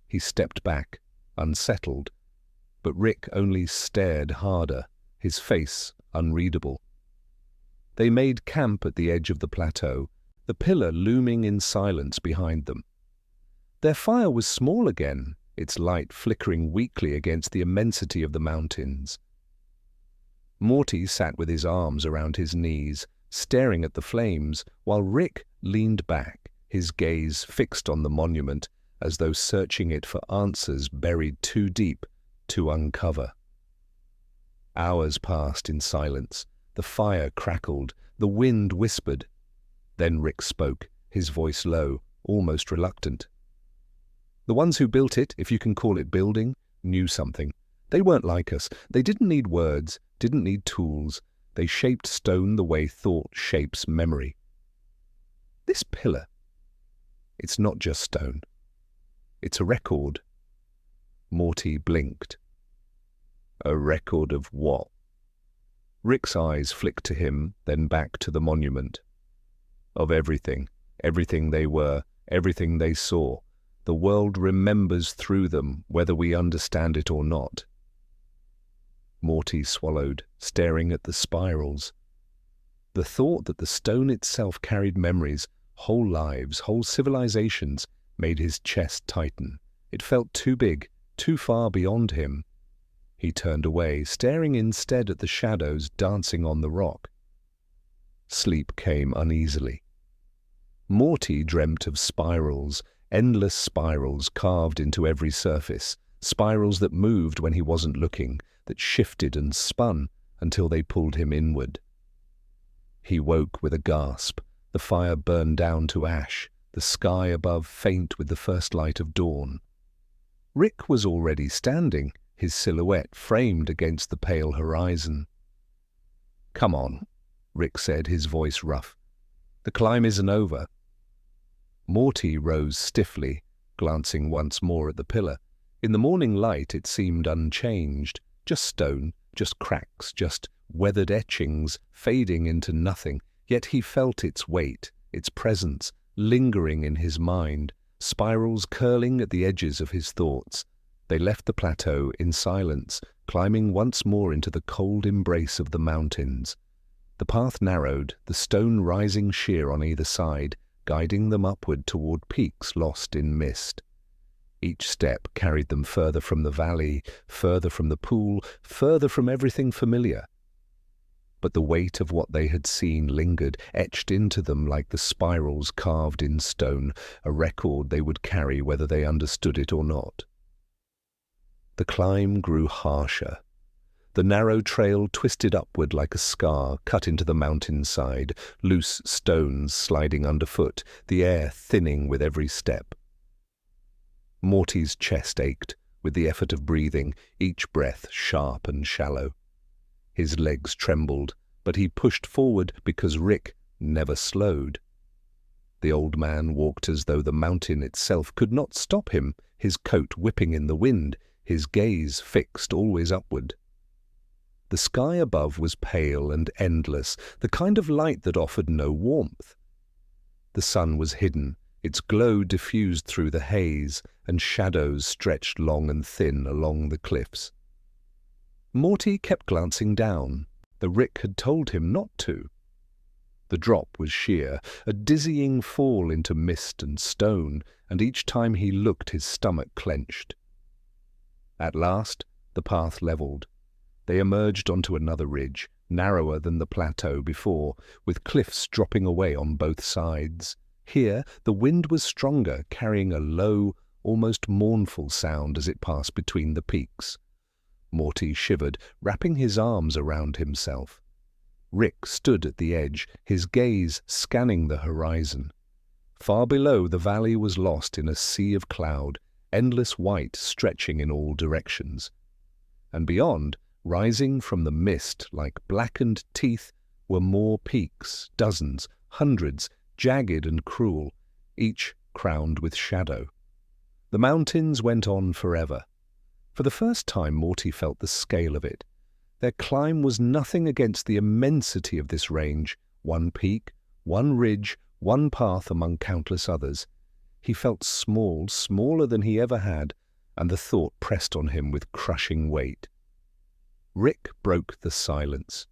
He stepped back, unsettled, but Rick only stared harder, his face unreadable. They made camp at the edge of the plateau, the pillar looming in silence behind them. Their fire was small again, its light flickering weakly against the immensity of the mountains. Morty sat with his arms around his knees, staring at the flames, while Rick leaned back, his gaze fixed on the monument, as though searching it for answers buried too deep to uncover. Hours passed in silence. The fire crackled, the wind whispered. Then Rick spoke, his voice low, almost reluctant. "The ones who built it, if you can call it building, knew something. They weren't like us. They didn't need words, didn't need tools. They shaped stone the way thought shapes memory. This pillar, it's not just stone. It's a record." Morty blinked. "A record of what?" Rick's eyes flicked to him, then back to the monument. "Of everything, everything they were, everything they saw. The world remembers through them, whether we understand it or not." Morty swallowed, staring at the spirals. The thought that the stone itself carried memories, whole lives, whole civilizations, made his chest tighten. It felt too big, too far beyond him. He turned away, staring instead at the shadows dancing on the rock. Sleep came uneasily. Morty dreamt of spirals, endless spirals carved into every surface, spirals that moved when he wasn't looking, that shifted and spun until they pulled him inward. He woke with a gasp. The fire burned down to ash, the sky above faint with the first light of dawn. Rick was already standing, his silhouette framed against the pale horizon. "Come on," Rick said, his voice rough. "The climb isn't over." Morty rose stiffly, glancing once more at the pillar. In the morning light it seemed unchanged, just stone, just cracks, just weathered etchings fading into nothing. Yet he felt its weight, its presence, lingering in his mind, spirals curling at the edges of his thoughts. They left the plateau in silence, climbing once more into the cold embrace of the mountains. The path narrowed, the stone rising sheer on either side, guiding them upward toward peaks lost in mist. Each step carried them further from the valley, further from the pool, further from everything familiar. But the weight of what they had seen lingered, etched into them like the spirals carved in stone, a record they would carry whether they understood it or not. The climb grew harsher. The narrow trail twisted upward like a scar cut into the mountainside, loose stones sliding underfoot, the air thinning with every step. Morty's chest ached with the effort of breathing, each breath sharp and shallow. His legs trembled, but he pushed forward because Rick never slowed. The old man walked as though the mountain itself could not stop him, his coat whipping in the wind, his gaze fixed always upward. The sky above was pale and endless, the kind of light that offered no warmth. The sun was hidden, its glow diffused through the haze, and shadows stretched long and thin along the cliffs. Morty kept glancing down, though Rick had told him not to. The drop was sheer, a dizzying fall into mist and stone, and each time he looked his stomach clenched. At last, the path levelled. They emerged onto another ridge, narrower than the plateau before, with cliffs dropping away on both sides. Here, the wind was stronger, carrying a low, almost mournful sound as it passed between the peaks. Morty shivered, wrapping his arms around himself. Rick stood at the edge, his gaze scanning the horizon. Far below, the valley was lost in a sea of cloud, endless white stretching in all directions. And beyond, rising from the mist like blackened teeth, were more peaks, dozens, hundreds, jagged and cruel, each crowned with shadow. The mountains went on forever. For the first time, Morty felt the scale of it. Their climb was nothing against the immensity of this range, one peak, one ridge, one path among countless others. He felt small, smaller than he ever had, and the thought pressed on him with crushing weight. Rick broke the silence.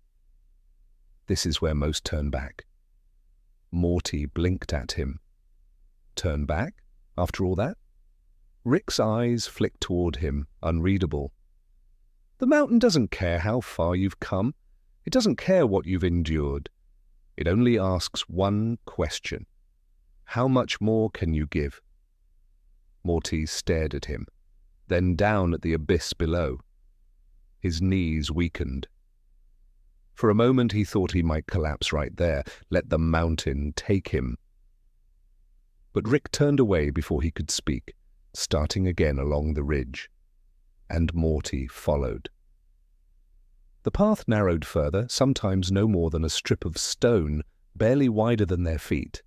This is where most turn back. Morty blinked at him. Turn back? After all that? Rick's eyes flicked toward him, unreadable. The mountain doesn't care how far you've come. It doesn't care what you've endured. It only asks one question. How much more can you give? Morty stared at him, then down at the abyss below. His knees weakened. For a moment he thought he might collapse right there, let the mountain take him. But Rick turned away before he could speak, starting again along the ridge. And Morty followed. The path narrowed further, sometimes no more than a strip of stone, barely wider than their feet.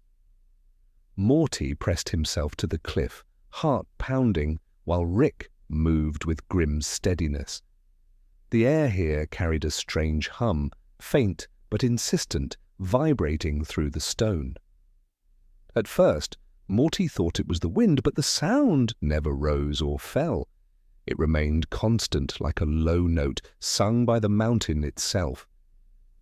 Morty pressed himself to the cliff, heart pounding, while Rick moved with grim steadiness. The air here carried a strange hum, faint but insistent, vibrating through the stone. At first, Morty thought it was the wind, but the sound never rose or fell. It remained constant, like a low note sung by the mountain itself.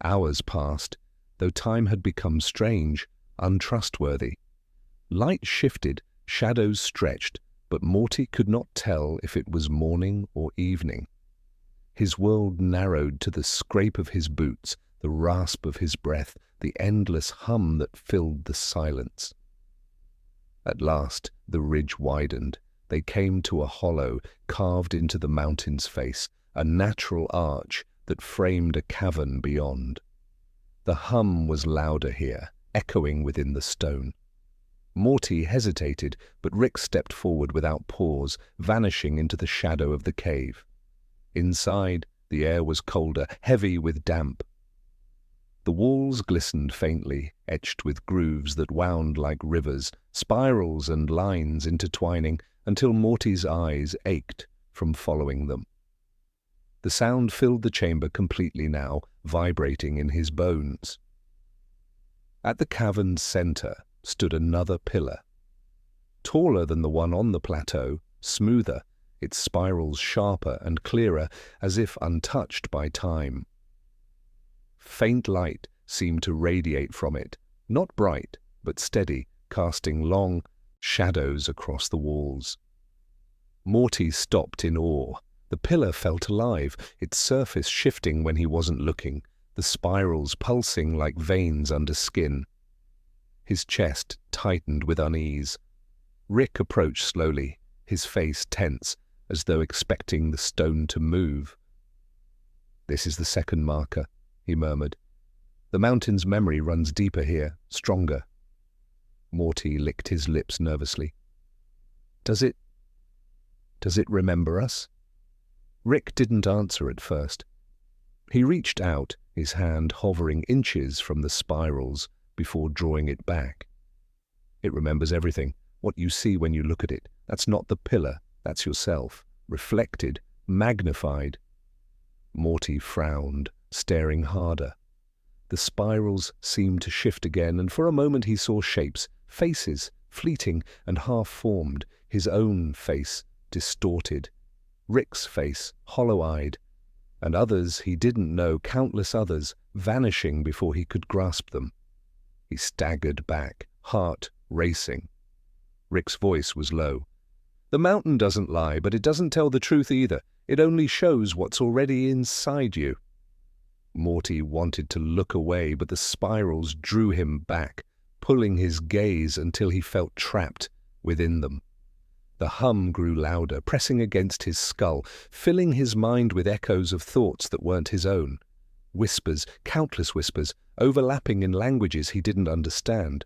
Hours passed, though time had become strange, untrustworthy. Light shifted, shadows stretched, but Morty could not tell if it was morning or evening. His world narrowed to the scrape of his boots, the rasp of his breath, the endless hum that filled the silence. At last the ridge widened. They came to a hollow carved into the mountain's face, a natural arch that framed a cavern beyond. The hum was louder here, echoing within the stone. Morty hesitated, but Rick stepped forward without pause, vanishing into the shadow of the cave. Inside, the air was colder, heavy with damp. The walls glistened faintly, etched with grooves that wound like rivers, spirals and lines intertwining, until Morty's eyes ached from following them. The sound filled the chamber completely now, vibrating in his bones. At the cavern's center stood another pillar. Taller than the one on the plateau, smoother, its spirals sharper and clearer, as if untouched by time. Faint light seemed to radiate from it, not bright, but steady, casting long shadows across the walls. Morty stopped in awe. The pillar felt alive, its surface shifting when he wasn't looking, the spirals pulsing like veins under skin. His chest tightened with unease. Rick approached slowly, his face tense, as though expecting the stone to move. "This is the second marker," he murmured. "The mountain's memory runs deeper here, stronger." Morty licked his lips nervously. Does it remember us?" Rick didn't answer at first. He reached out, his hand hovering inches from the spirals before drawing it back. It remembers everything, what you see when you look at it. That's not the pillar, that's yourself, reflected, magnified. Morty frowned, staring harder. The spirals seemed to shift again, and for a moment he saw shapes, faces, fleeting and half-formed, his own face distorted, Rick's face hollow-eyed, and others he didn't know, countless others, vanishing before he could grasp them. He staggered back, heart racing. Rick's voice was low. "The mountain doesn't lie, but it doesn't tell the truth either. It only shows what's already inside you." Morty wanted to look away, but the spirals drew him back, pulling his gaze until he felt trapped within them. The hum grew louder, pressing against his skull, filling his mind with echoes of thoughts that weren't his own. Whispers, countless whispers, overlapping in languages he didn't understand.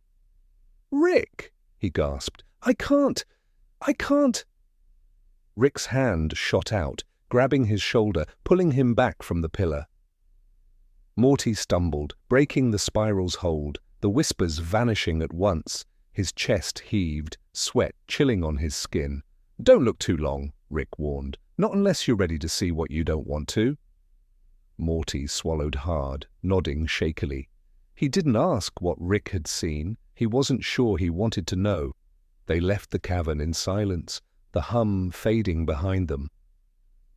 "Rick!" he gasped. I can't! Rick's hand shot out, grabbing his shoulder, pulling him back from the pillar. Morty stumbled, breaking the spiral's hold, the whispers vanishing at once. His chest heaved, sweat chilling on his skin. "Don't look too long," Rick warned. "Not unless you're ready to see what you don't want to." Morty swallowed hard, nodding shakily. He didn't ask what Rick had seen. He wasn't sure he wanted to know. They left the cavern in silence, the hum fading behind them.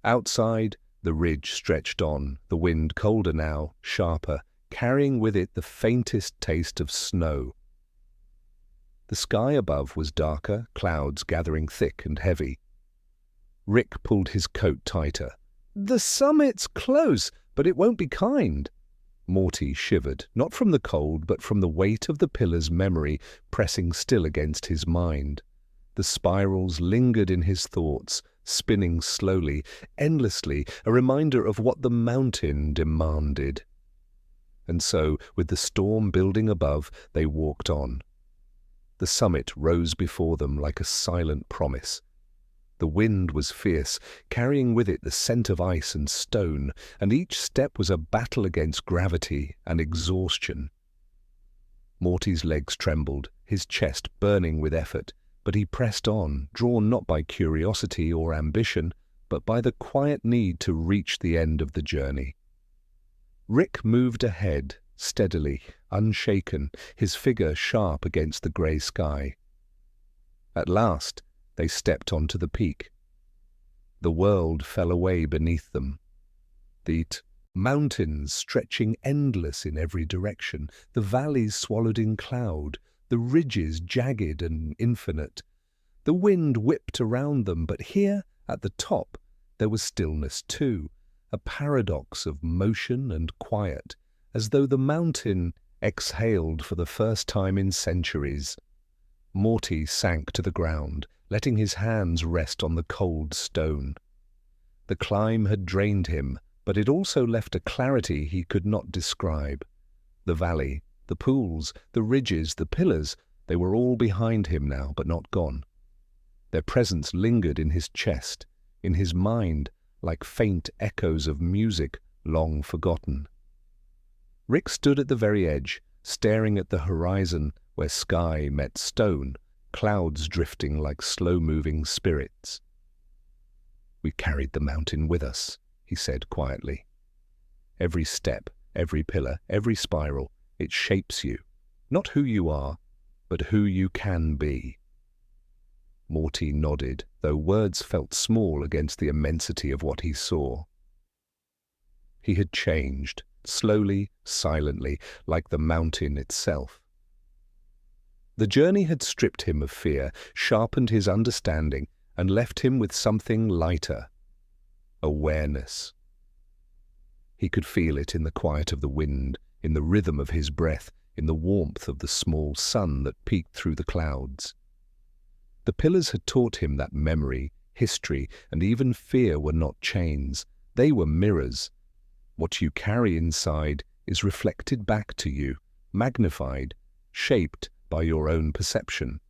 Outside, the ridge stretched on, the wind colder now, sharper, carrying with it the faintest taste of snow. The sky above was darker, clouds gathering thick and heavy. Rick pulled his coat tighter. "The summit's close, but it won't be kind." Morty shivered, not from the cold, but from the weight of the pillar's memory pressing still against his mind. The spirals lingered in his thoughts, spinning slowly, endlessly, a reminder of what the mountain demanded. And so, with the storm building above, they walked on. The summit rose before them like a silent promise. The wind was fierce, carrying with it the scent of ice and stone, and each step was a battle against gravity and exhaustion. Morty's legs trembled, his chest burning with effort, but he pressed on, drawn not by curiosity or ambition, but by the quiet need to reach the end of the journey. Rick moved ahead, steadily, unshaken, his figure sharp against the grey sky. At last, they stepped onto the peak. The world fell away beneath them. The mountains stretching endless in every direction, the valleys swallowed in cloud, the ridges jagged and infinite. The wind whipped around them, but here, at the top, there was stillness too, a paradox of motion and quiet, as though the mountain exhaled for the first time in centuries. Morty sank to the ground, letting his hands rest on the cold stone. The climb had drained him, but it also left a clarity he could not describe. The valley, the pools, the ridges, the pillars, they were all behind him now, but not gone. Their presence lingered in his chest, in his mind, like faint echoes of music long forgotten. Rick stood at the very edge, staring at the horizon where sky met stone, clouds drifting like slow-moving spirits. "We carried the mountain with us," he said quietly. "Every step, every pillar, every spiral, it shapes you, not who you are, but who you can be." Morty nodded, though words felt small against the immensity of what he saw. He had changed, slowly, silently, like the mountain itself. The journey had stripped him of fear, sharpened his understanding, and left him with something lighter: awareness. He could feel it in the quiet of the wind, in the rhythm of his breath, in the warmth of the small sun that peeked through the clouds. The pillars had taught him that memory, history, and even fear were not chains. They were mirrors. What you carry inside is reflected back to you, magnified, shaped by your own perception.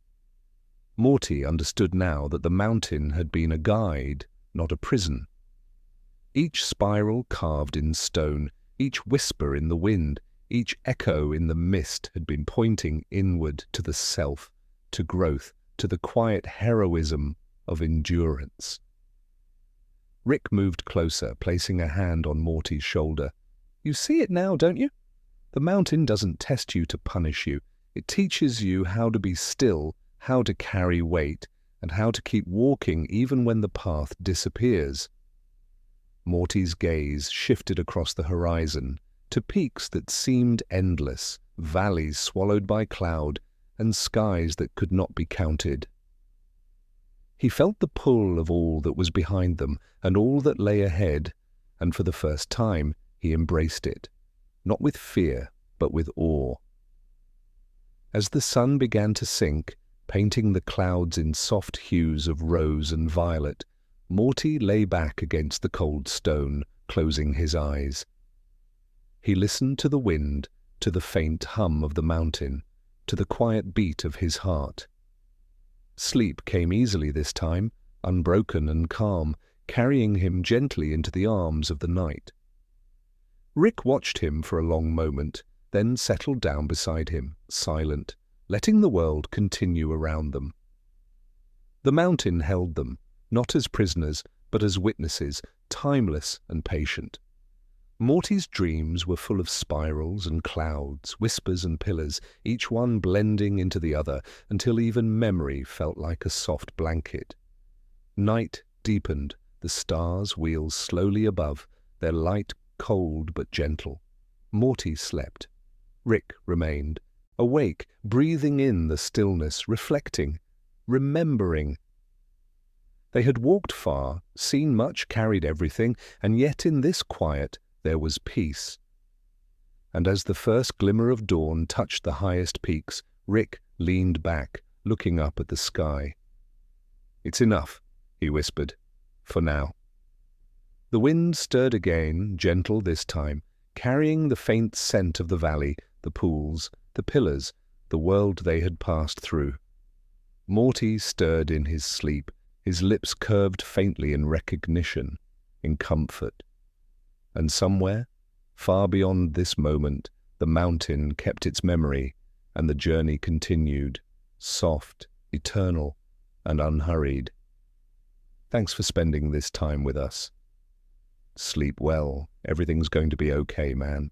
Morty understood now that the mountain had been a guide, not a prison. Each spiral carved in stone, Each whisper in the wind, each echo in the mist had been pointing inward to the self, to growth, to the quiet heroism of endurance. Rick moved closer, placing a hand on Morty's shoulder. "You see it now, don't you? The mountain doesn't test you to punish you. It teaches you how to be still, how to carry weight, and how to keep walking even when the path disappears." Morty's gaze shifted across the horizon to peaks that seemed endless, valleys swallowed by cloud, and skies that could not be counted. He felt the pull of all that was behind them and all that lay ahead, and for the first time he embraced it, not with fear, but with awe. As the sun began to sink, painting the clouds in soft hues of rose and violet, Morty lay back against the cold stone, closing his eyes. He listened to the wind, to the faint hum of the mountain, to the quiet beat of his heart. Sleep came easily this time, unbroken and calm, carrying him gently into the arms of the night. Rick watched him for a long moment, then settled down beside him, silent, letting the world continue around them. The mountain held them, not as prisoners, but as witnesses, timeless and patient. Morty's dreams were full of spirals and clouds, whispers and pillars, each one blending into the other until even memory felt like a soft blanket. Night deepened, the stars wheeled slowly above, their light cold but gentle. Morty slept. Rick remained, awake, breathing in the stillness, reflecting, remembering. They had walked far, seen much, carried everything, and yet in this quiet there was peace. And as the first glimmer of dawn touched the highest peaks, Rick leaned back, looking up at the sky. "It's enough," he whispered, "for now." The wind stirred again, gentle this time, carrying the faint scent of the valley, the pools, the pillars, the world they had passed through. Morty stirred in his sleep, his lips curved faintly in recognition, in comfort. And somewhere, far beyond this moment, the mountain kept its memory, and the journey continued, soft, eternal, and unhurried. Thanks for spending this time with us. Sleep well. Everything's going to be okay, man.